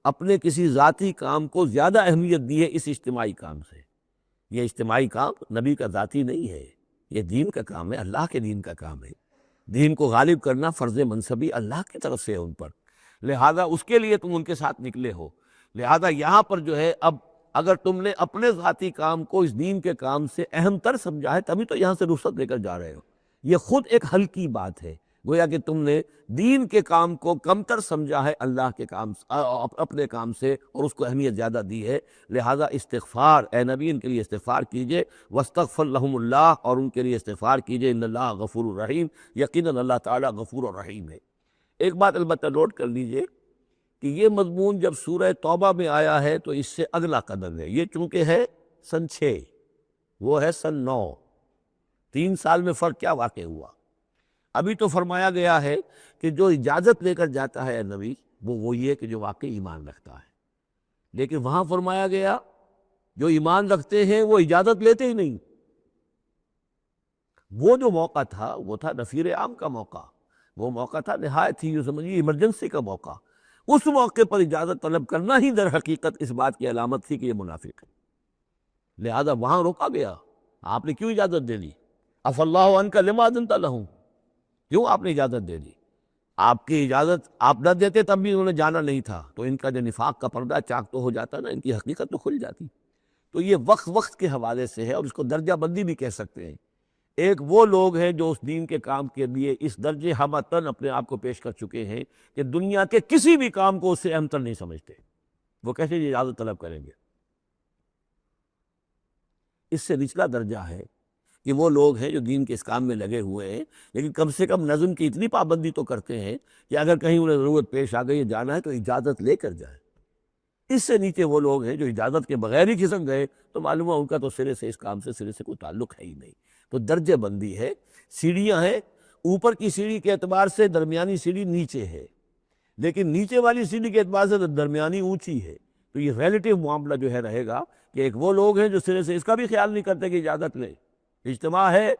اپنے کسی ذاتی کام کو زیادہ اہمیت دی ہے اس اجتماعی کام سے۔ یہ اجتماعی کام نبی کا ذاتی نہیں ہے، یہ دین کا کام ہے، اللہ کے دین کا کام ہے۔ دین کو غالب کرنا فرض منصبی اللہ کی طرف سے ہے ان پر، لہذا اس کے لیے تم ان کے ساتھ نکلے ہو۔ لہذا یہاں پر جو ہے اب اگر تم نے اپنے ذاتی کام کو اس دین کے کام سے اہم تر سمجھا ہے تبھی تو یہاں سے رخصت لے کر جا رہے ہو، یہ خود ایک ہلکی بات ہے، گویا کہ تم نے دین کے کام کو کمتر سمجھا ہے اللہ کے کام اپنے کام سے، اور اس کو اہمیت زیادہ دی ہے۔ لہذا استغفار، اے نبی ان کے لیے استغفار کیجئے، واستغفر لہم اللہ، اور ان کے لیے استغفار کیجئے، ان اللہ غفور الرحیم، یقیناً اللہ تعالیٰ غفور الرحیم ہے۔ ایک بات البتہ نوٹ کر لیجئے کہ یہ مضمون جب سورہ توبہ میں آیا ہے تو اس سے اگلا قدم ہے، یہ چونکہ ہے سن 6، وہ ہے سن 9، 3 سال میں فرق کیا واقع ہوا؟ ابھی تو فرمایا گیا ہے کہ جو اجازت لے کر جاتا ہے نبی وہ وہی ہے کہ جو واقعی ایمان رکھتا ہے، لیکن وہاں فرمایا گیا جو ایمان رکھتے ہیں وہ اجازت لیتے ہی نہیں۔ وہ جو موقع تھا وہ تھا نفیر عام کا موقع، وہ موقع تھا نہایت ہی سمجھیے ایمرجنسی کا موقع۔ اس موقع پر اجازت طلب کرنا ہی در حقیقت اس بات کی علامت تھی کہ یہ منافق ہے، لہذا وہاں روکا گیا۔ آپ نے کیوں اجازت دے دی؟ عفی اللہ عنک لما اذنت لہم، کیوں آپ نے اجازت دے دی؟ آپ کی اجازت آپ نہ دیتے تب بھی انہوں نے جانا نہیں تھا، تو ان کا جو نفاق کا پردہ چاک تو ہو جاتا نا، ان کی حقیقت تو کھل جاتی۔ تو یہ وقت کے حوالے سے ہے، اور اس کو درجہ بندی بھی کہہ سکتے ہیں۔ ایک وہ لوگ ہیں جو اس دین کے کام کے لیے اس درجے ہمتن اپنے آپ کو پیش کر چکے ہیں کہ دنیا کے کسی بھی کام کو اس سے اہم تر نہیں سمجھتے، وہ کیسے اجازت طلب کریں گے؟ اس سے نچلا درجہ ہے کہ وہ لوگ ہیں جو دین کے اس کام میں لگے ہوئے ہیں، لیکن کم سے کم نظم کی اتنی پابندی تو کرتے ہیں کہ اگر کہیں انہیں ضرورت پیش آ گئی جانا ہے تو اجازت لے کر جائیں۔ اس سے نیچے وہ لوگ ہیں جو اجازت کے بغیر ہی کھسک گئے تو معلوم ہے ان کا تو سرے سے اس کام سے سرے سے کوئی تعلق ہے ہی نہیں۔ تو درجہ بندی ہے، سیڑھیاں ہیں، اوپر کی سیڑھی کے اعتبار سے درمیانی سیڑھی نیچے ہے، لیکن نیچے والی سیڑھی کے اعتبار سے درمیانی اونچی ہے۔ تو یہ ریلیٹیو معاملہ جو ہے رہے گا کہ ایک وہ لوگ ہیں جو سرے سے اس کا بھی خیال نہیں کرتے کہ اجازت لیں، اجتماع ہے،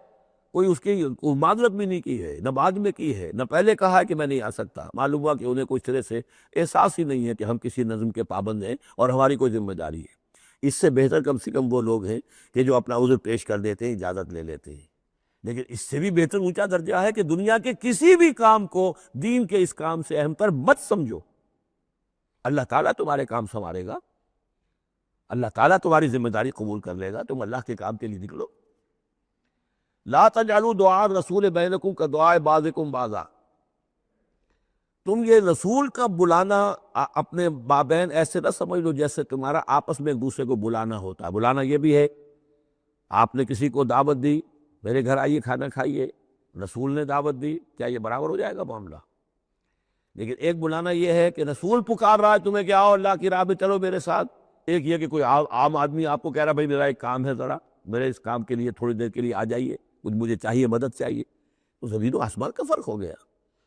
کوئی اس کی معذرت بھی نہیں کی ہے، نہ بعد میں کی ہے، نہ پہلے کہا ہے کہ میں نہیں آ سکتا، معلوم ہوا کہ انہیں کوئی سرے سے احساس ہی نہیں ہے کہ ہم کسی نظم کے پابند ہیں اور ہماری کوئی ذمہ داری ہے۔ اس سے بہتر کم سے کم وہ لوگ ہیں کہ جو اپنا عذر پیش کر دیتے ہیں، اجازت لے لیتے ہیں۔ لیکن اس سے بھی بہتر اونچا درجہ ہے کہ دنیا کے کسی بھی کام کو دین کے اس کام سے اہم تر مت سمجھو، اللہ تعالیٰ تمہارے کام سنوارے گا، اللہ تعالیٰ تمہاری ذمہ داری قبول کر لے گا، تم اللہ کے کام کے لیے نکلو۔ لا تجعلوا دعاء الرسول بینکم کدعاء بعضکم بعضا، تم یہ رسول کا بلانا اپنے مابین ایسے نہ سمجھ لو جیسے تمہارا آپس میں ایک دوسرے کو بلانا ہوتا ہے۔ بلانا یہ بھی ہے، آپ نے کسی کو دعوت دی، میرے گھر آئیے کھانا کھائیے، رسول نے دعوت دی، کیا یہ برابر ہو جائے گا معاملہ؟ لیکن ایک بلانا یہ ہے کہ رسول پکار رہا ہے تمہیں کہ آؤ اللہ کی راہ میں چلو میرے ساتھ، ایک یہ کہ کوئی عام آدمی آپ کو کہہ رہا بھائی میرا ایک کام ہے، ذرا میرے اس کام کے لیے تھوڑی دیر کے لیے آ جائیے، کچھ مجھے چاہیے، مدد چاہیے، تو زمین و آسمان کا فرق ہو گیا۔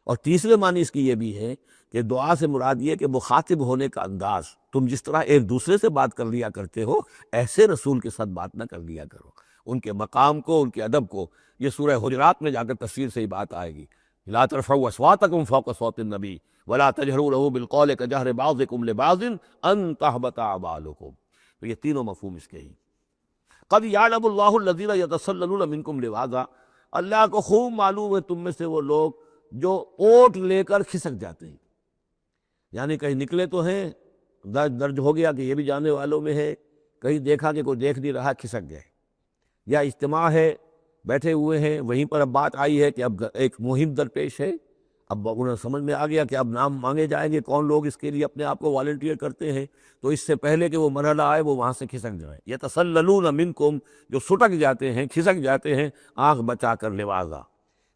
اور تیسرے معنی اس کی یہ بھی ہے کہ دعا سے مراد یہ کہ مخاطب ہونے کا انداز، تم جس طرح ایک دوسرے سے بات کر لیا کرتے ہو ایسے رسول کے ساتھ بات نہ کر لیا کرو، ان کے مقام کو، ان کے ادب کو۔ یہ سورہ حجرات میں جا کر تفسیر سے ہی بات آئے گی، لا ترفعوا اصواتکم فوق صوت النبی ولا تجہروا لہ بالقول کجہر بعضکم لبعض ان تحبط اعمالکم۔ تو یہ تینوں مفہوم اس کے ہی۔ قد یعلم اللہ الذین یتسللون منکم لواذا، اللہ کو خوب معلوم ہے تم میں سے وہ لوگ جو اوٹ لے کر کھسک جاتے ہیں، یعنی کہیں نکلے تو ہیں، درج ہو گیا کہ یہ بھی جانے والوں میں ہے، کہیں دیکھا کہ کوئی دیکھ نہیں رہا، کھسک گئے، یا اجتماع ہے، بیٹھے ہوئے ہیں، وہیں پر اب بات آئی ہے کہ اب ایک مہم درپیش ہے، اب انہیں سمجھ میں آ گیا کہ اب نام مانگے جائیں گے، کون لوگ اس کے لیے اپنے آپ کو والنٹیئر کرتے ہیں، تو اس سے پہلے کہ وہ مرحلہ آئے وہ وہاں سے کھسک جائیں۔ یتسللون منکم، جو سٹک جاتے ہیں، کھسک جاتے ہیں، آنکھ بچا کر لواذا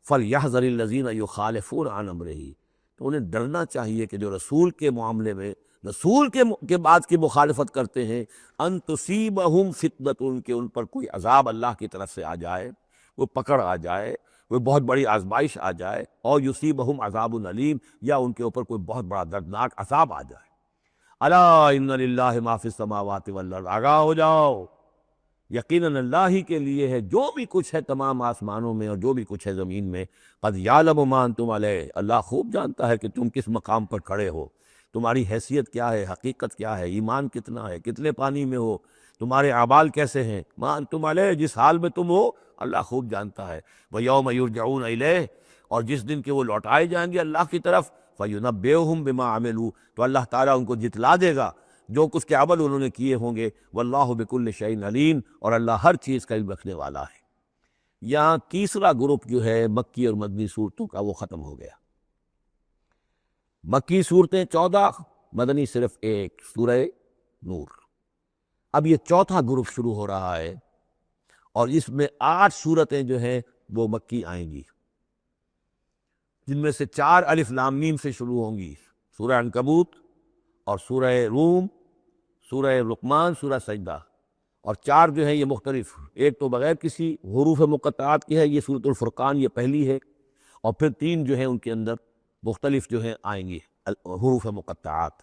فَلْيَحْذَرِ الَّذِينَ يُخَالِفُونَ عَنْ أَمْرِهِ، تو انہیں ڈرنا چاہیے کہ جو رسول کے معاملے میں، رسول کے بات کی مخالفت کرتے ہیں، ان تصیبہم فتنۃ، کہ ان پر کوئی عذاب اللہ کی طرف سے آ جائے، وہ پکڑ آ جائے، کوئی بہت بڑی آزمائش آ جائے، اور یصیبہم عذاب علیم، یا ان کے اوپر کوئی بہت بڑا دردناک عذاب آ جائے۔ الا ان للہ ما فی السماوات والارض، آگاہ ہو جاؤ، یقیناً اللہ ہی کے لیے ہے جو بھی کچھ ہے تمام آسمانوں میں اور جو بھی کچھ ہے زمین میں۔ قد یعلم ما انتم علیہ، اللہ خوب جانتا ہے کہ تم کس مقام پر کھڑے ہو، تمہاری حیثیت کیا ہے، حقیقت کیا ہے، ایمان کتنا ہے، کتنے پانی میں ہو، تمہارے اعمال کیسے ہیں، ما انتم علیہ، جس حال میں تم ہو اللہ خوب جانتا ہے۔ وَيَوْمَ يُرْجَعُونَ إِلَيْهِ، اور جس دن کہ وہ لوٹائے جائیں گے اللہ کی طرف، فَيُنَبِّئُهُم بِمَا عَمِلُوا، تو اللہ تعالیٰ ان کو جتلا دے گا جو کچھ کے عمل انہوں نے کیے ہوں گے۔ واللہ بکل شیء علیم، اور اللہ ہر چیز کا علم رکھنے والا ہے۔ یہاں تیسرا گروپ جو ہے مکی اور مدنی صورتوں کا وہ ختم ہو گیا۔ مکی صورتیں 14، مدنی صرف ایک، سورہ نور۔ اب یہ چوتھا گروپ شروع ہو رہا ہے، اور اس میں 8 صورتیں جو ہیں وہ مکی آئیں گی، جن میں سے 4 الف لام میم سے شروع ہوں گی، سورہ عنکبوت اور سورہ روم، سورہ لقمان، سورہ سجدہ، اور 4 جو ہیں یہ مختلف، ایک تو بغیر کسی حروف مقطعات کی ہے، یہ سورۃ الفرقان، یہ پہلی ہے، اور پھر 3 جو ہیں ان کے اندر مختلف جو ہیں آئیں گی حروف مقطعات۔